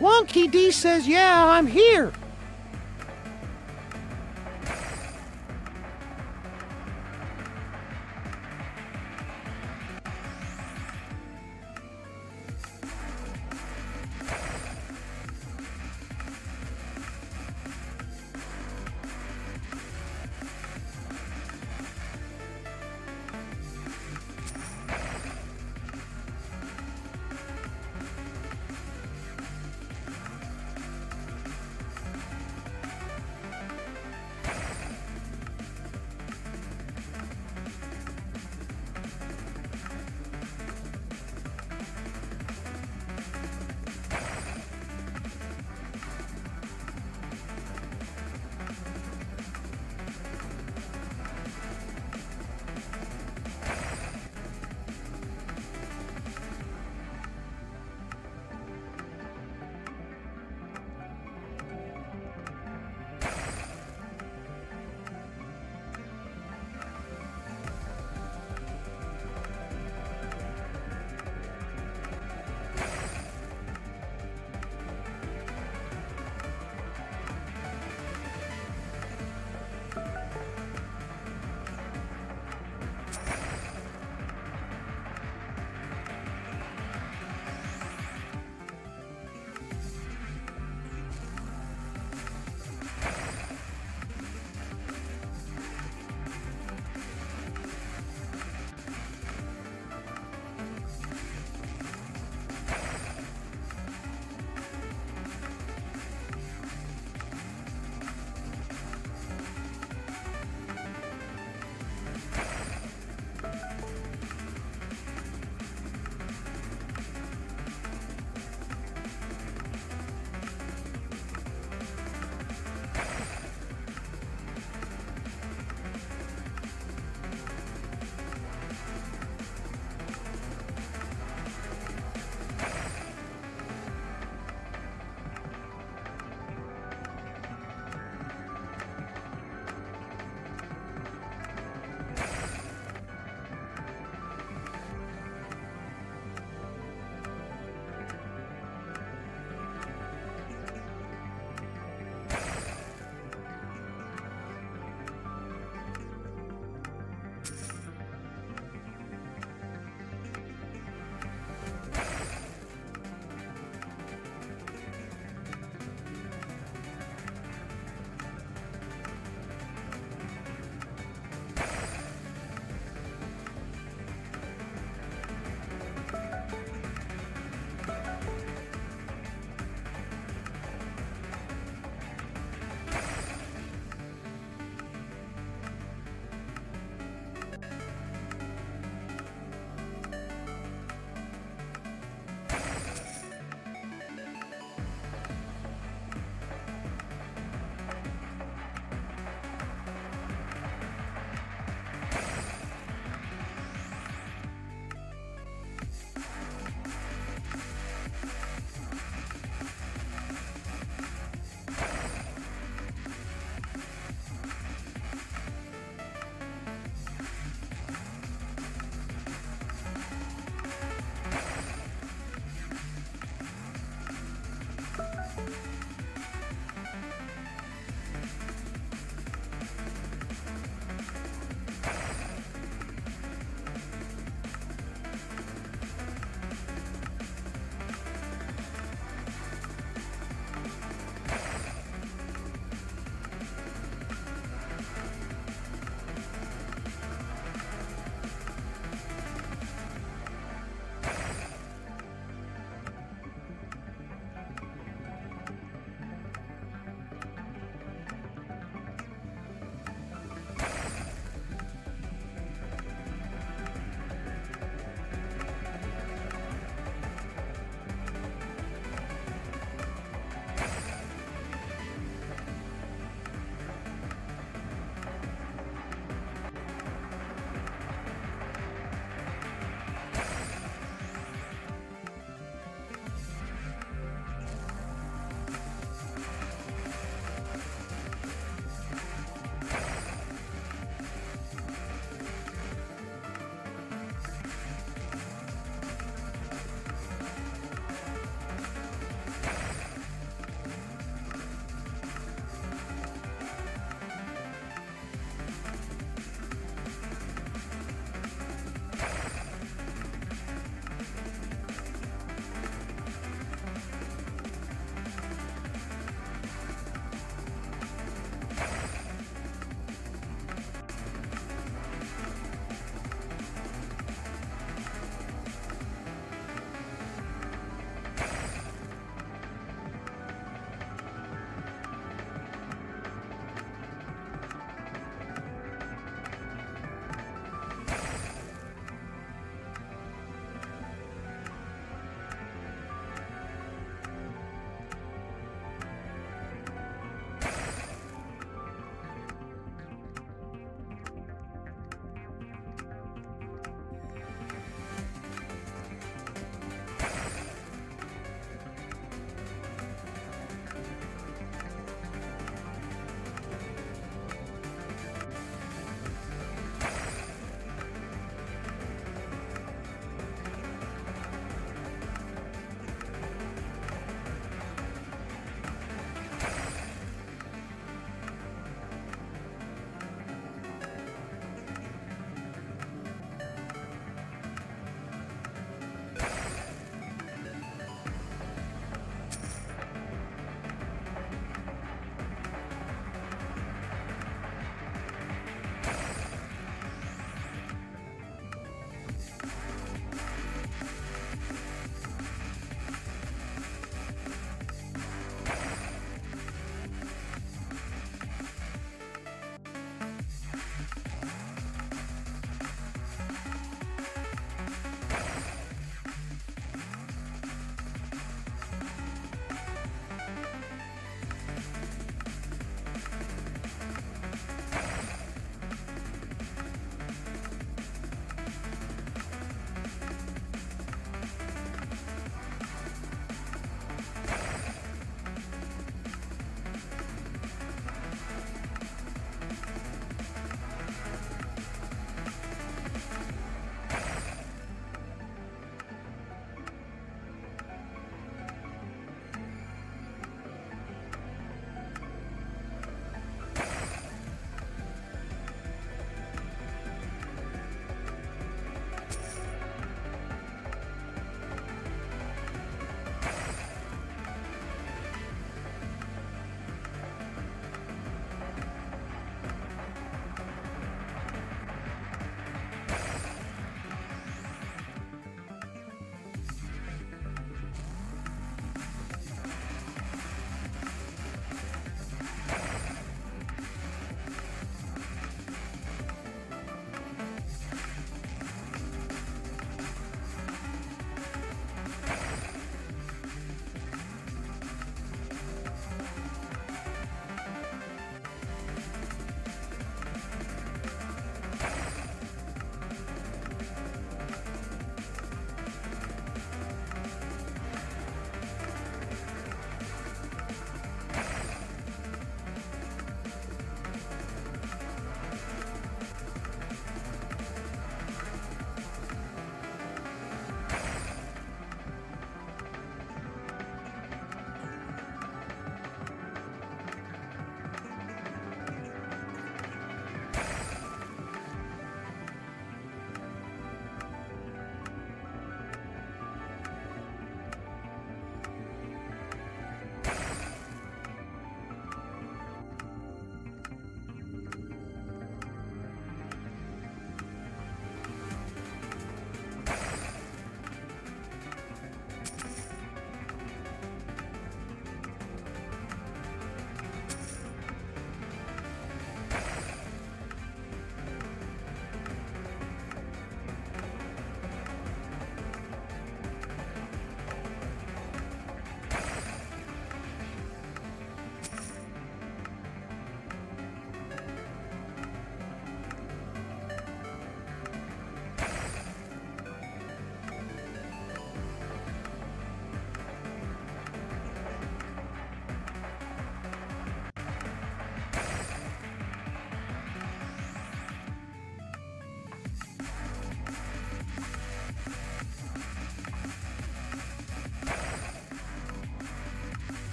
Wonky D says, yeah, I'm here.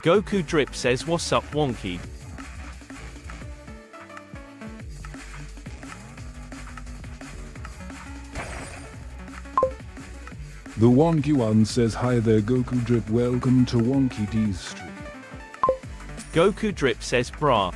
Goku Drip says what's up Wonky. The Wonky One says hi there Goku Drip, welcome to Wonky D's stream. Goku Drip says brah.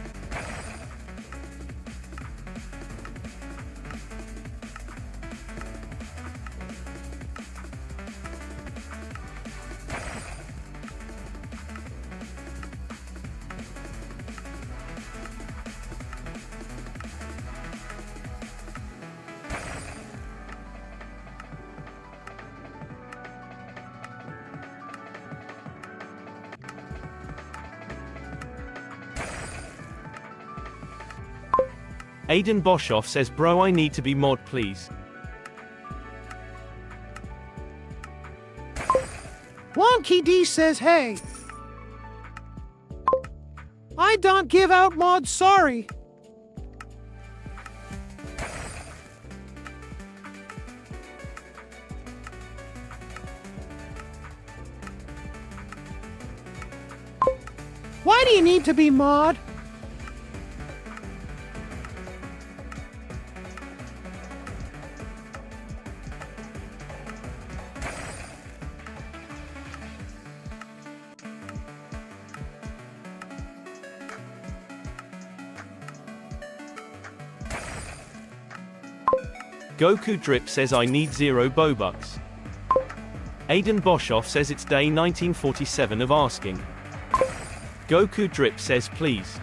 Aiden Boshoff says bro I need to be mod please. Wonky D says hey. I don't give out mods, sorry. Why do you need to be mod? Goku Drip says I need 0 Bobucks. Aiden Boshoff says it's day 1947 of asking. Goku Drip says please.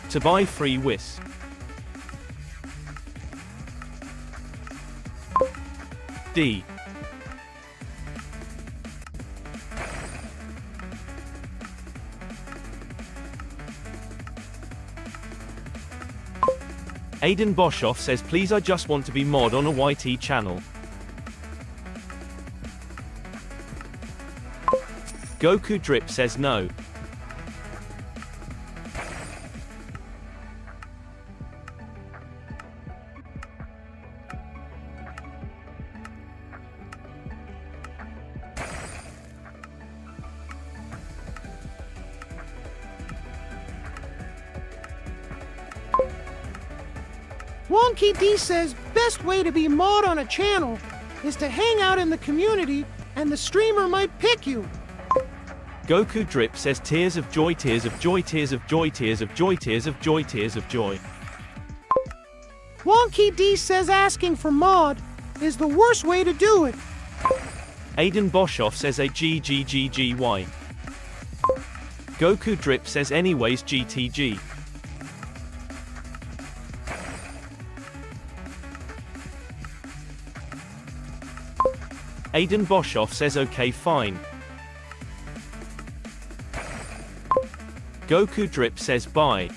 To buy free Whis. D. Aiden Boshoff says please I just want to be mod on a YT channel. Goku Drip says no. Wonky D says best way to be mod on a channel is to hang out in the community and the streamer might pick you. Goku Drip says tears of joy, tears of joy, tears of joy, tears of joy, tears of joy, tears of joy. Wonky D says asking for mod is the worst way to do it. Aiden Boshoff says a GGGGY. Goku Drip says anyways GTG. Aiden Boshoff says okay fine. Goku Drip says bye.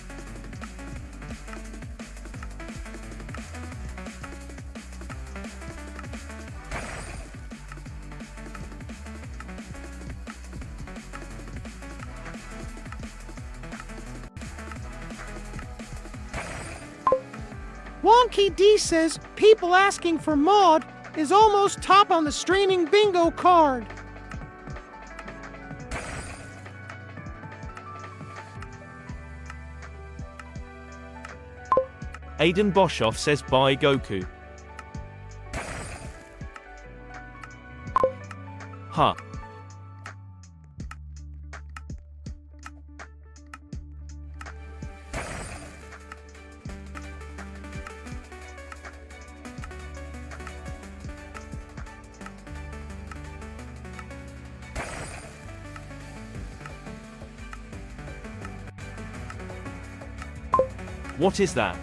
Wonky D says people asking for mod is almost top on the streaming bingo card. Aiden Boshoff says bye Goku. Huh. What is that?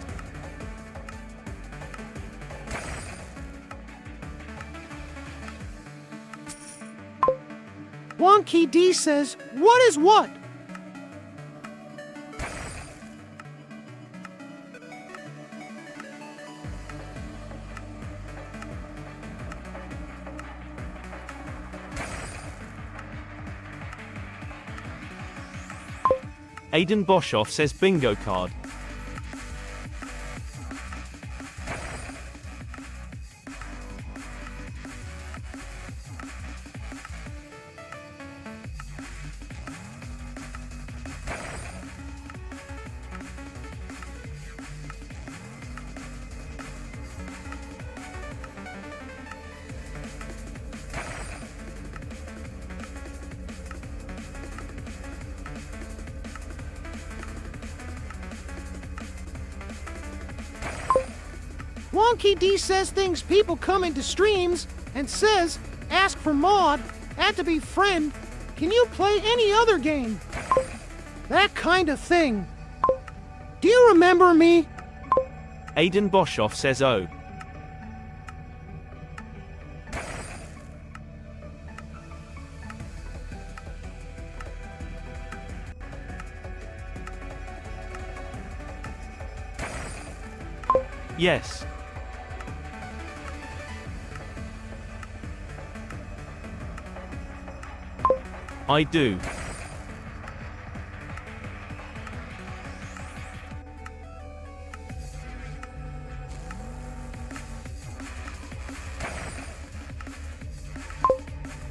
Wonky D says, what is what? Aiden Boshoff says bingo card. Wonky D says things people come into streams and says, ask for mod, add to be friend, can you play any other game? That kind of thing. Do you remember me? Aiden Boshoff says oh. Yes. I do.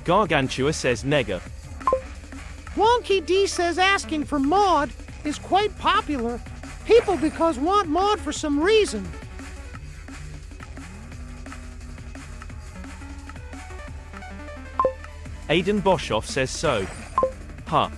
Gargantua says nega. Wonky D says asking for mod is quite popular. People because want mod for some reason. Aiden Boshoff says so. Huh.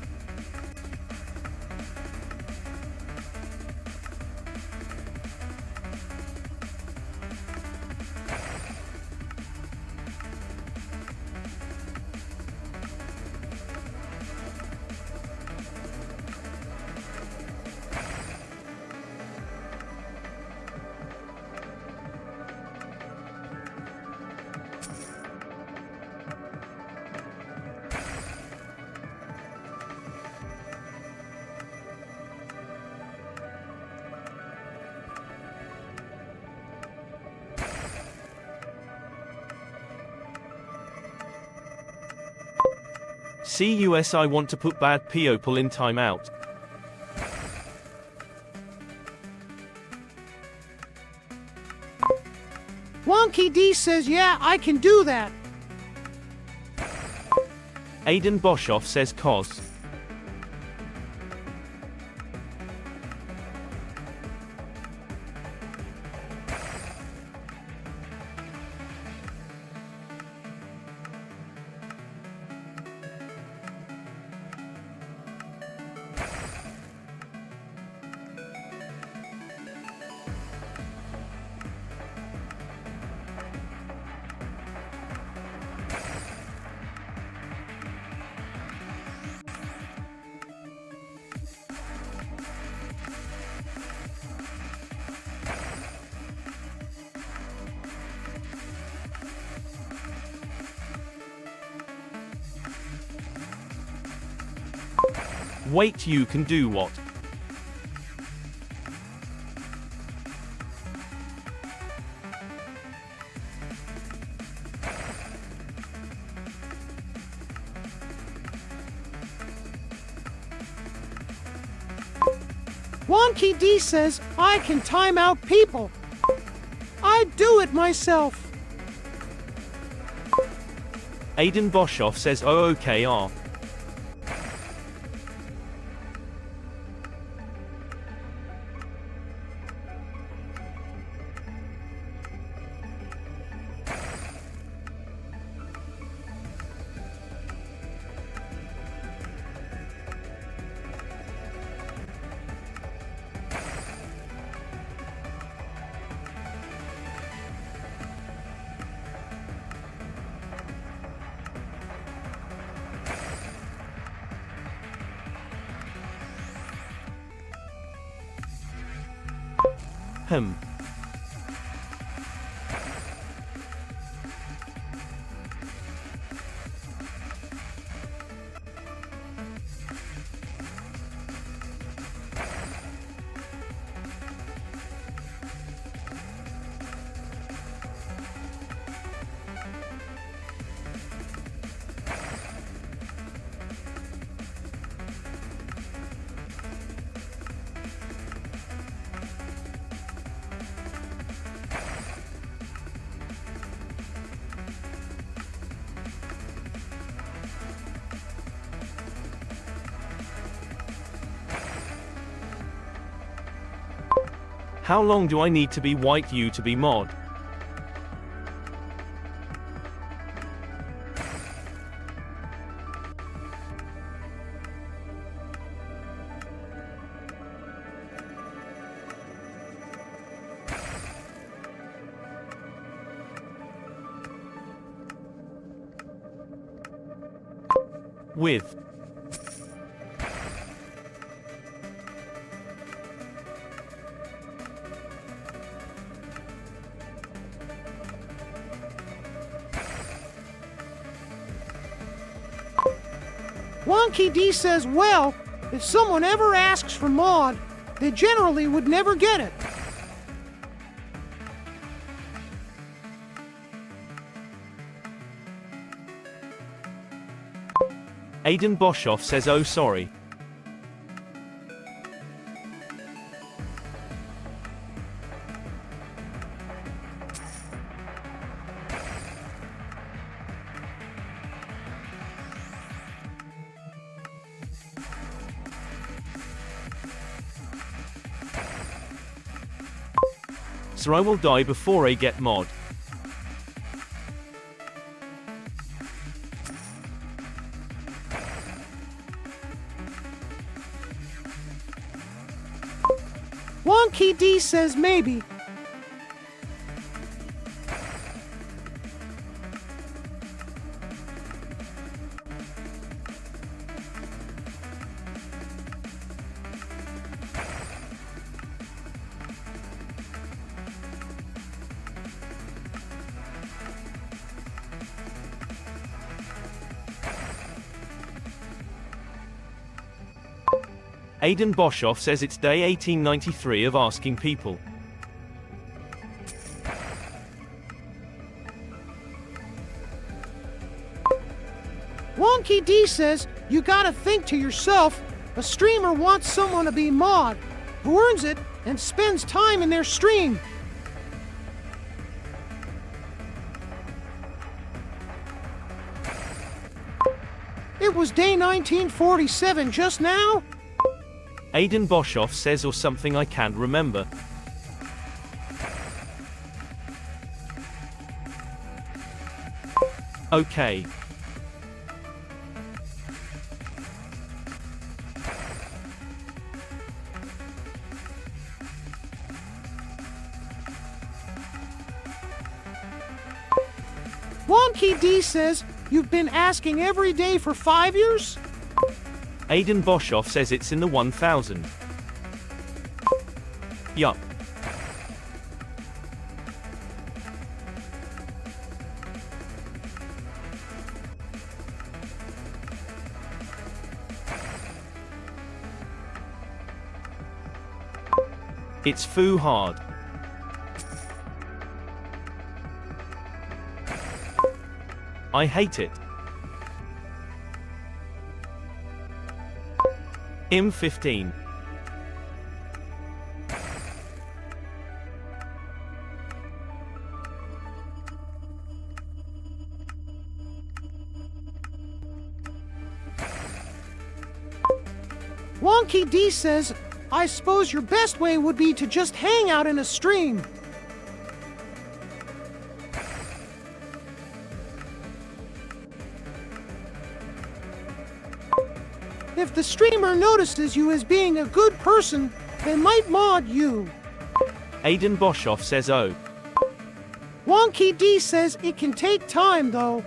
CUS I want to put bad people in timeout. Wonky D says yeah, I can do that. Aiden Boshoff says cos. Wait, you can do what? Wonky D says I can time out people. I do it myself. Aiden Boshoff says oh okay ah. How long do I need to be white you to be mod? With Wonky D says, well, if someone ever asks for mod, they generally would never get it. Aiden Boshoff says oh sorry. So I will die before I get mod. Wonky D says maybe. Aiden Boshoff says it's day 1893 of asking people. Wonky D says, you gotta think to yourself, a streamer wants someone to be mod, who earns it and spends time in their stream. It was day 1947 just now? Aiden Boshoff says or something I can't remember. Okay. Wonky D says, you've been asking every day for 5 years? Aiden Boshoff says it's in the 1000. Yup. It's foo hard. I hate it. M15. Wonky D says, I suppose your best way would be to just hang out in a stream. If the streamer notices you as being a good person, they might mod you. Aiden Boshoff says oh. Wonky D says it can take time though.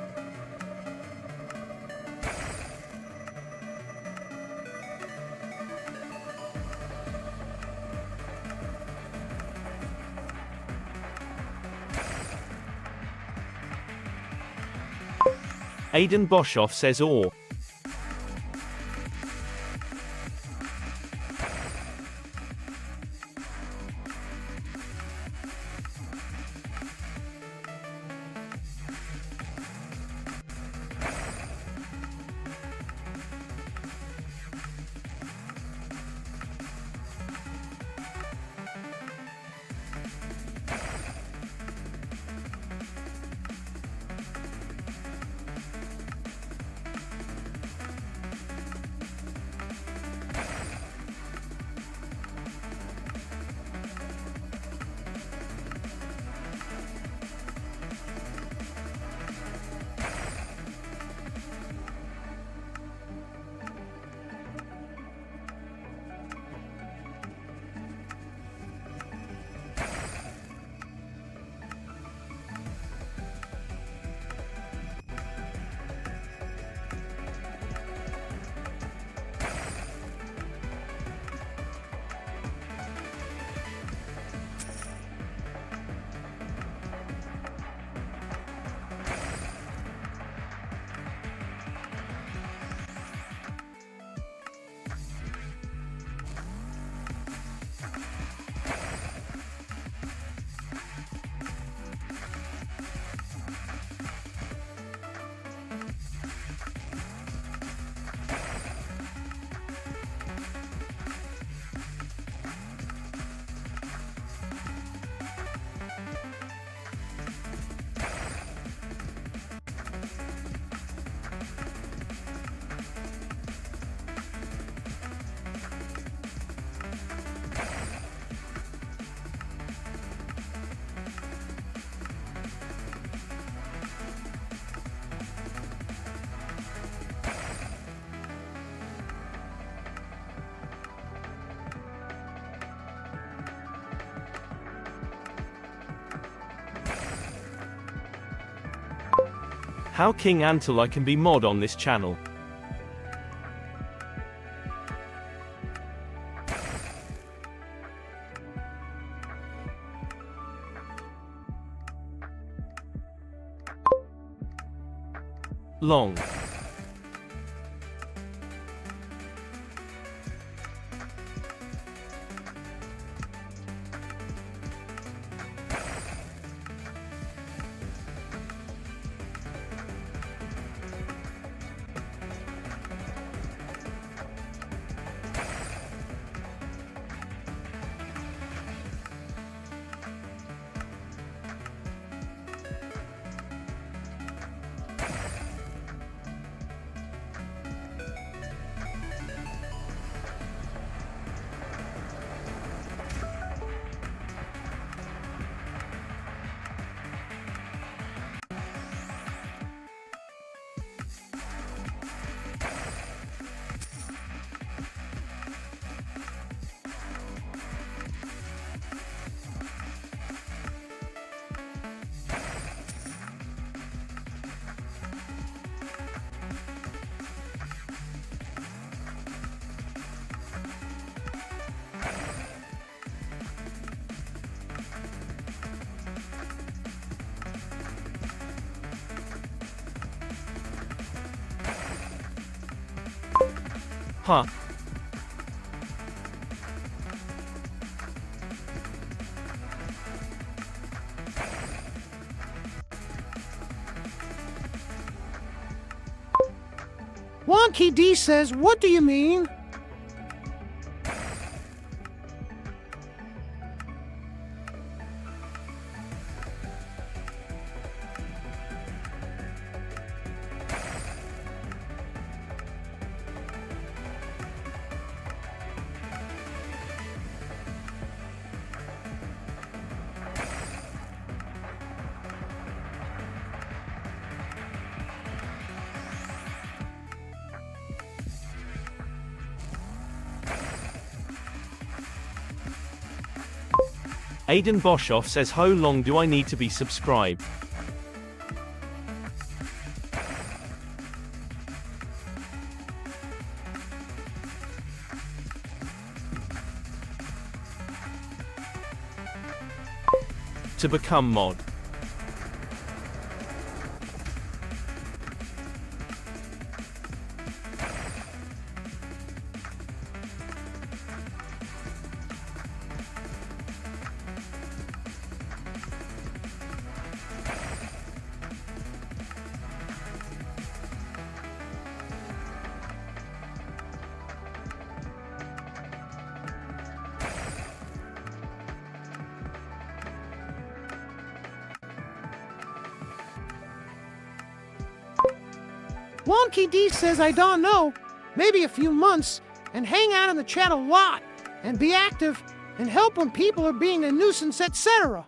Aiden Boshoff says or. How King Antle I can be mod on this channel. Long. Huh. Wonky D says, what do you mean? Aiden Boshoff says how long do I need to be subscribed? To become mod. Wonky D says, I don't know, maybe a few months, and hang out in the chat a lot, and be active, and help when people are being a nuisance, etc.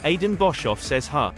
Aiden Boshoff says huh.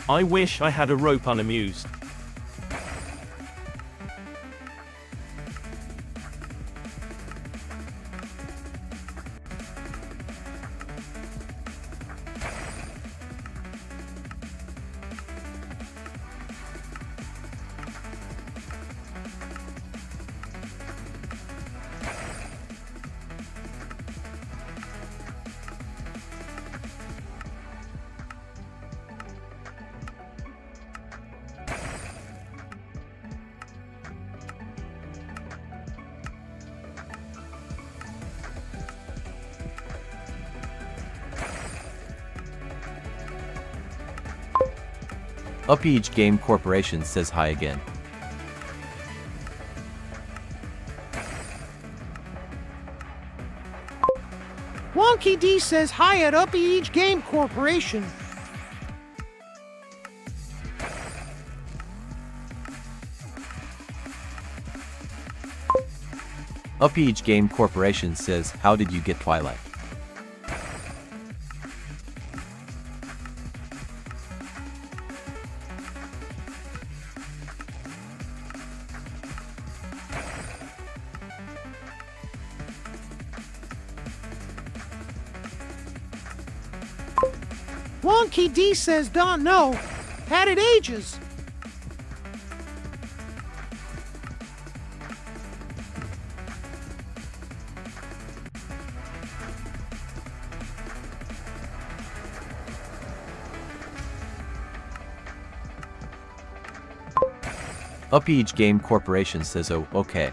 I wish I had a rope unamused. Upage Game Corporation says hi again. Wonky D says hi at Upage Game Corporation. Upage Game Corporation says, how did you get Twilight? Wonky D says don't know. Had it ages. Upage Game Corporation says, oh, okay.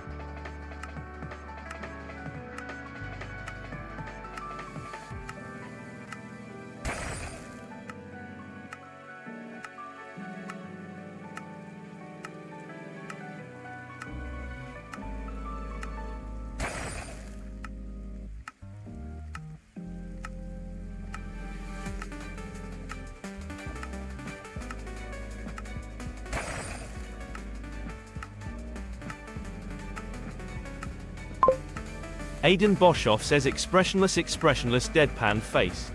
Aidan Boshoff says expressionless deadpan face.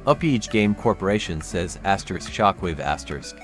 Upage Game Corporation says asterisk shockwave asterisk.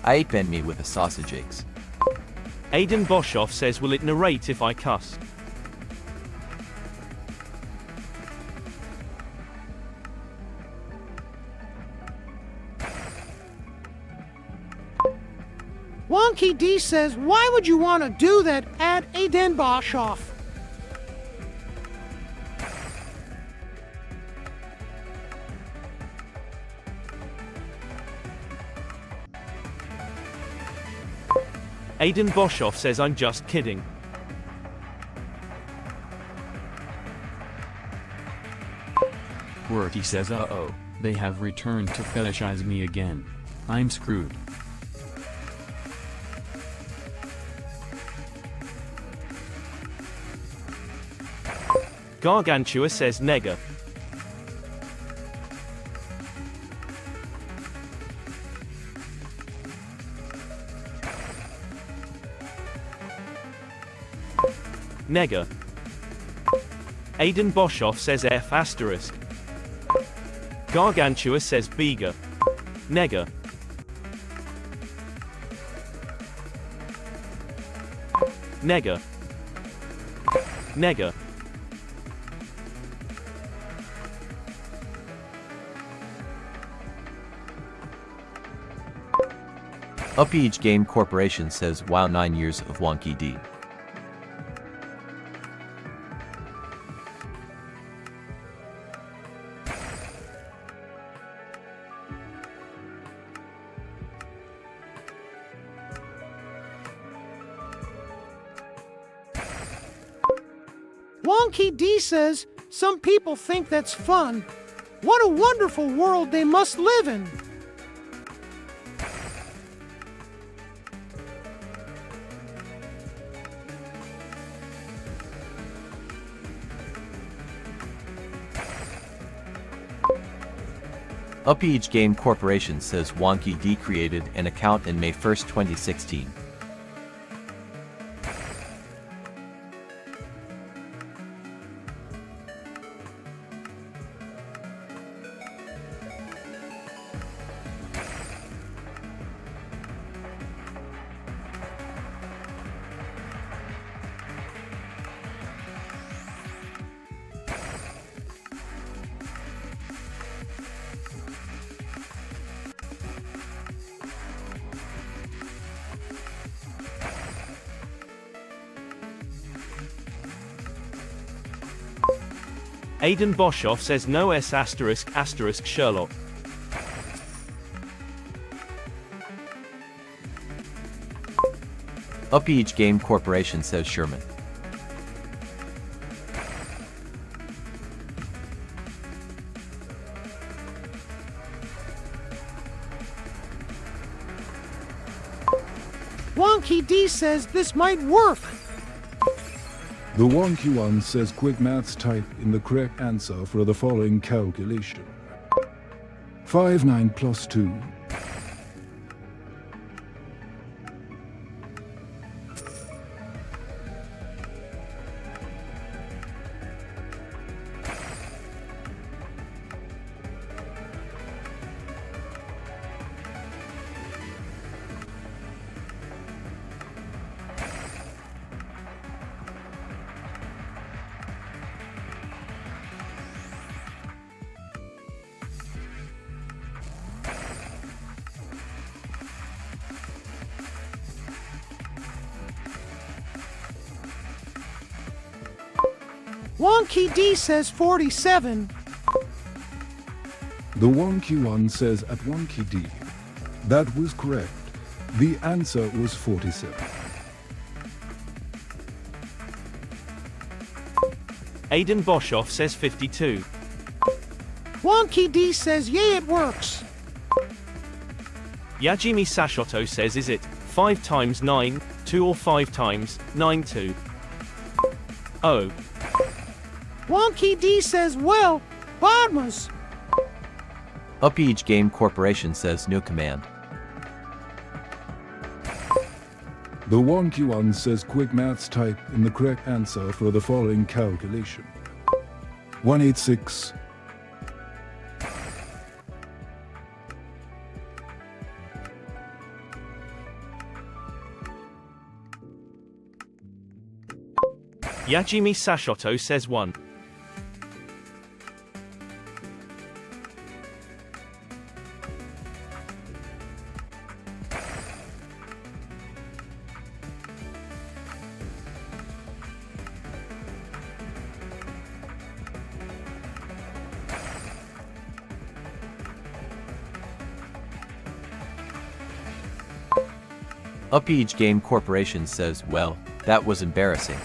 I bent me with a sausage eggs. Aidan Boshoff says will it narrate if I cuss? Wonky D says why would you want to do that at Aidan Boshoff? Aidan Boshoff says I'm just kidding. QWERTY says uh-oh, they have returned to fetishize me again. I'm screwed. Gargantua says nega. Nega. Aidan Boshoff says F asterisk. Gargantua says Bega. Nega. Nega. Nega. Upage Game Corporation says wow 9 years of Wonky D. Wonky D says some people think that's fun. What a wonderful world they must live in. Upage Game Corporation says Wonky D created an account in May 1, 2016. Aidan Boshoff says no S asterisk asterisk Sherlock. Upage Game Corporation says Sherman. Wonky D says this might work. The wonky one says quick maths, type in the correct answer for the following calculation. 59 plus 2. Wonky D says 47. The wonky one says at wonky D. That was correct. The answer was 47. Aidan Boshoff says 52. Wonky D says yay, it works. Yajimi Sashoto says is it 5 times 9, 2 or 5 times 9 2? Oh. Wonky D says well, Bodmas. Upage Game Corporation says no command. The wonky one says quick maths, type in the correct answer for the following calculation. 186. Yajimi Sashoto says 1. Upage Game Corporation says, well, that was embarrassing.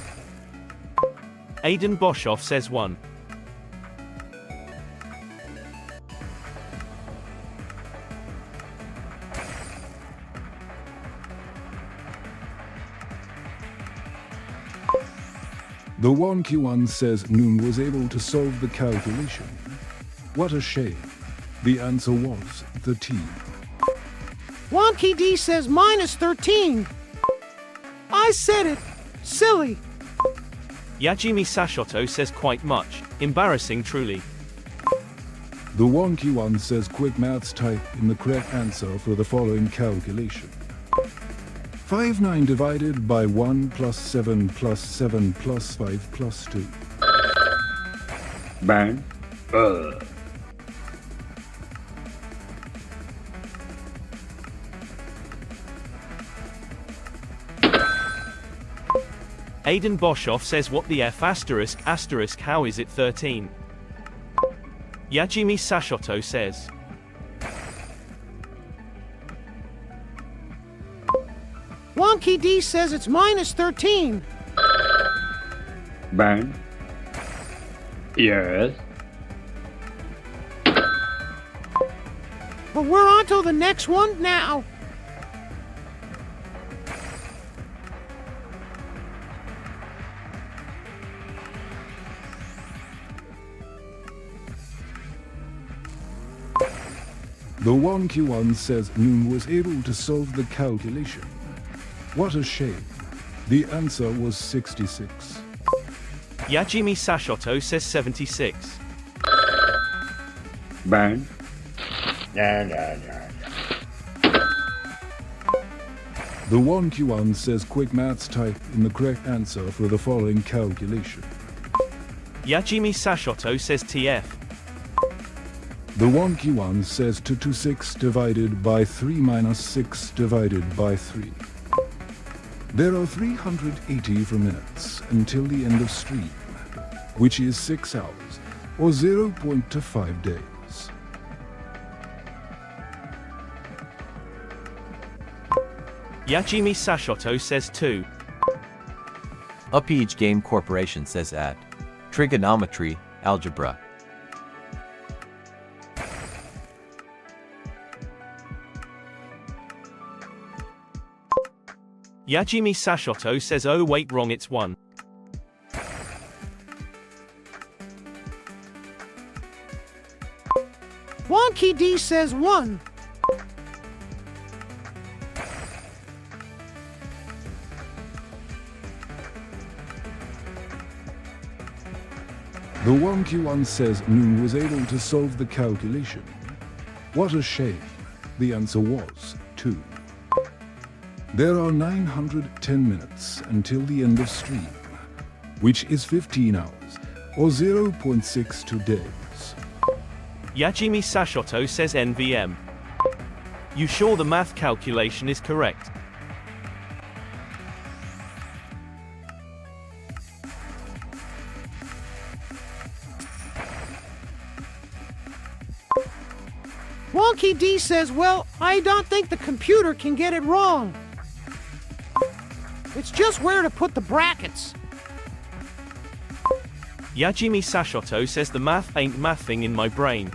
Aidan Boshoff says 1. The wonky one says Noon was able to solve the calculation. What a shame. The answer was 13. Wonky D says minus 13. I said it. Silly. Yajimi Sashoto says quite much. Embarrassing truly. The wonky one says quick maths, type in the correct answer for the following calculation. 59 divided by 1 plus 7 plus 7 plus 5 plus 2. Bang. Aidan Boshoff says what the F asterisk asterisk how is it 13? Yajimi Sashoto says. Wonky D says it's minus 13. Bang. Yes. But we're on to the next one now. The wonky one says Noon was able to solve the calculation. What a shame. The answer was 66. Yajimi Sashoto says 76. Burn. Da, da, da. The wonky one says quick maths, type in the correct answer for the following calculation. Yajimi Sashoto says TF. The wonky one says 226 divided by 3 minus 6 divided by 3. There are 384 minutes until the end of stream, which is 6 hours, or 0.25 days. Yajimi Sashoto says 2. Upage Game Corporation says at trigonometry, algebra. Yajimi Sashoto says oh wait wrong it's 1. Wonky D says 1. The wonky one says Noon was able to solve the calculation. What a shame. The answer was 2. There are 910 minutes until the end of stream, which is 15 hours, or 0.62 days. Yajimi Sashoto says NVM. You sure the math calculation is correct? Wonky D says, well, I don't think the computer can get it wrong. It's just where to put the brackets. Yajimi Sashoto says the math ain't mathing in my brain.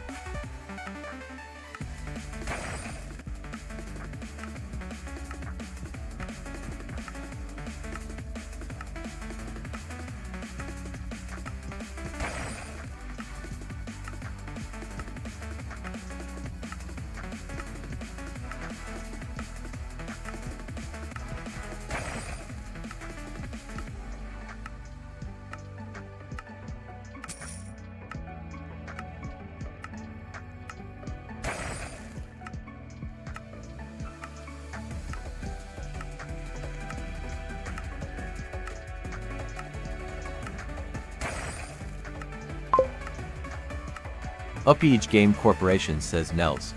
Upage Game Corporation says Nels.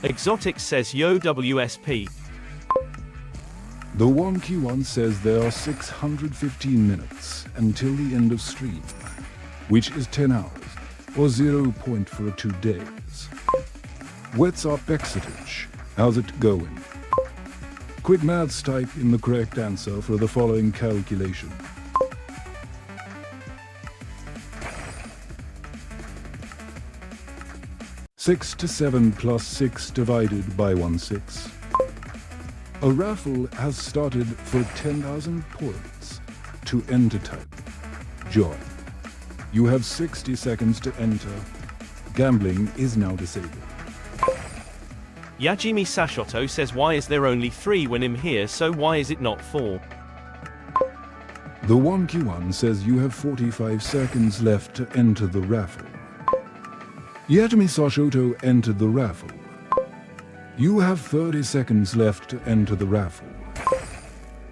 Exotic says yo WSP. The wonky one says there are 615 minutes until the end of stream, which is 10 hours, or 0.42 days. What's up, Exetage? How's it going? Quick maths, type in the correct answer for the following calculation. Six to 7 plus 6 divided by 1/6. A raffle has started for 10,000 points. To enter, type join. You have 60 seconds to enter. Gambling is now disabled. Yajimi Sashoto says why is there only 3 when I'm here, so why is it not 4? The wonky one says you have 45 seconds left to enter the raffle. Yajimi Sashoto entered the raffle. You have 30 seconds left to enter the raffle.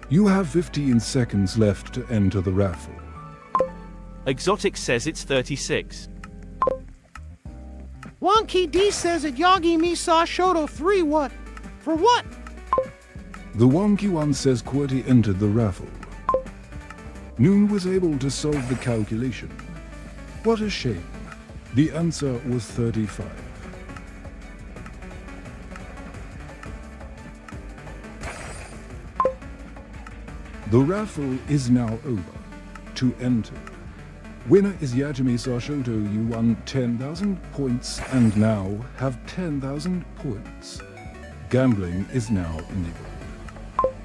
You have 15 seconds left to enter the raffle. Exotic says it's 36. Wonky D says at Yagi Misa Shoto 3 what? For what? The wonky one says QWERTY entered the raffle. Noon was able to solve the calculation. What a shame. The answer was 35. The raffle is now over. To enter. Winner is Yajimi Sashoto. You won 10,000 points and now have 10,000 points. Gambling is now enabled.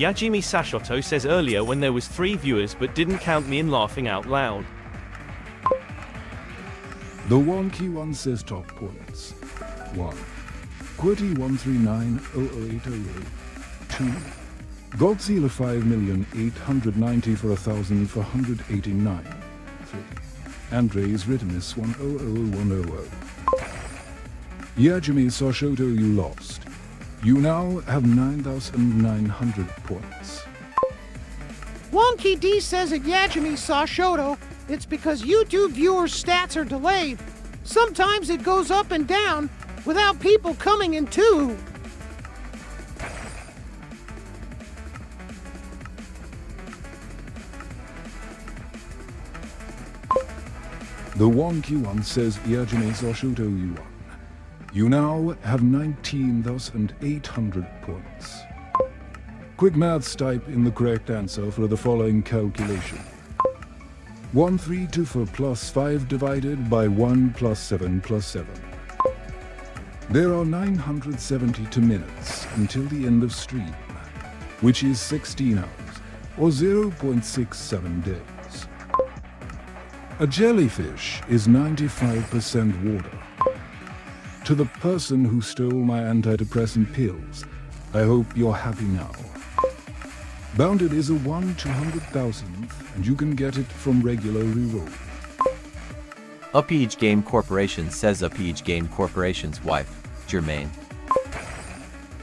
Yajimi Sashoto says earlier when there was 3 viewers but didn't count me in laughing out loud. The wonky one says top points. 1. QWERTY 139008008. 2. Godzilla 5,890 for 1,489. 3. Andres Ritimus 1000100. Yajimi Sashoto, you lost. You now have 9,900 points. Wonky D says at Yajimi Sashoto, it's because YouTube viewers' stats are delayed. Sometimes it goes up and down without people coming in too. The wonky one says Yajime Sashoto, you won. You now have 19,800 points. Quick maths, type in the correct answer for the following calculation. 132 plus 5 divided by 1 plus 7 plus 7. There are 972 minutes until the end of stream, which is 16 hours, or 0.67 days. A jellyfish is 95% water. To the person who stole my antidepressant pills, I hope you're happy now. Bounded is a 1/200,000th, and you can get it from regular reroll. Upage Game Corporation says Upage Game Corporation's wife, Jermaine.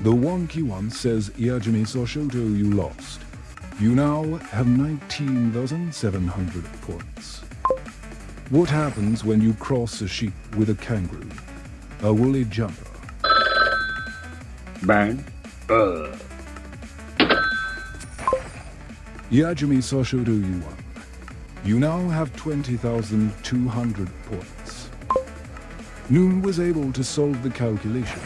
The wonky one says Yajimi Sashoto, you lost. You now have 19,700 points. What happens when you cross a sheep with a kangaroo? A woolly jumper. Bang. Yajimi Sashoto, you won. You now have 20,200 points. Noon was able to solve the calculation.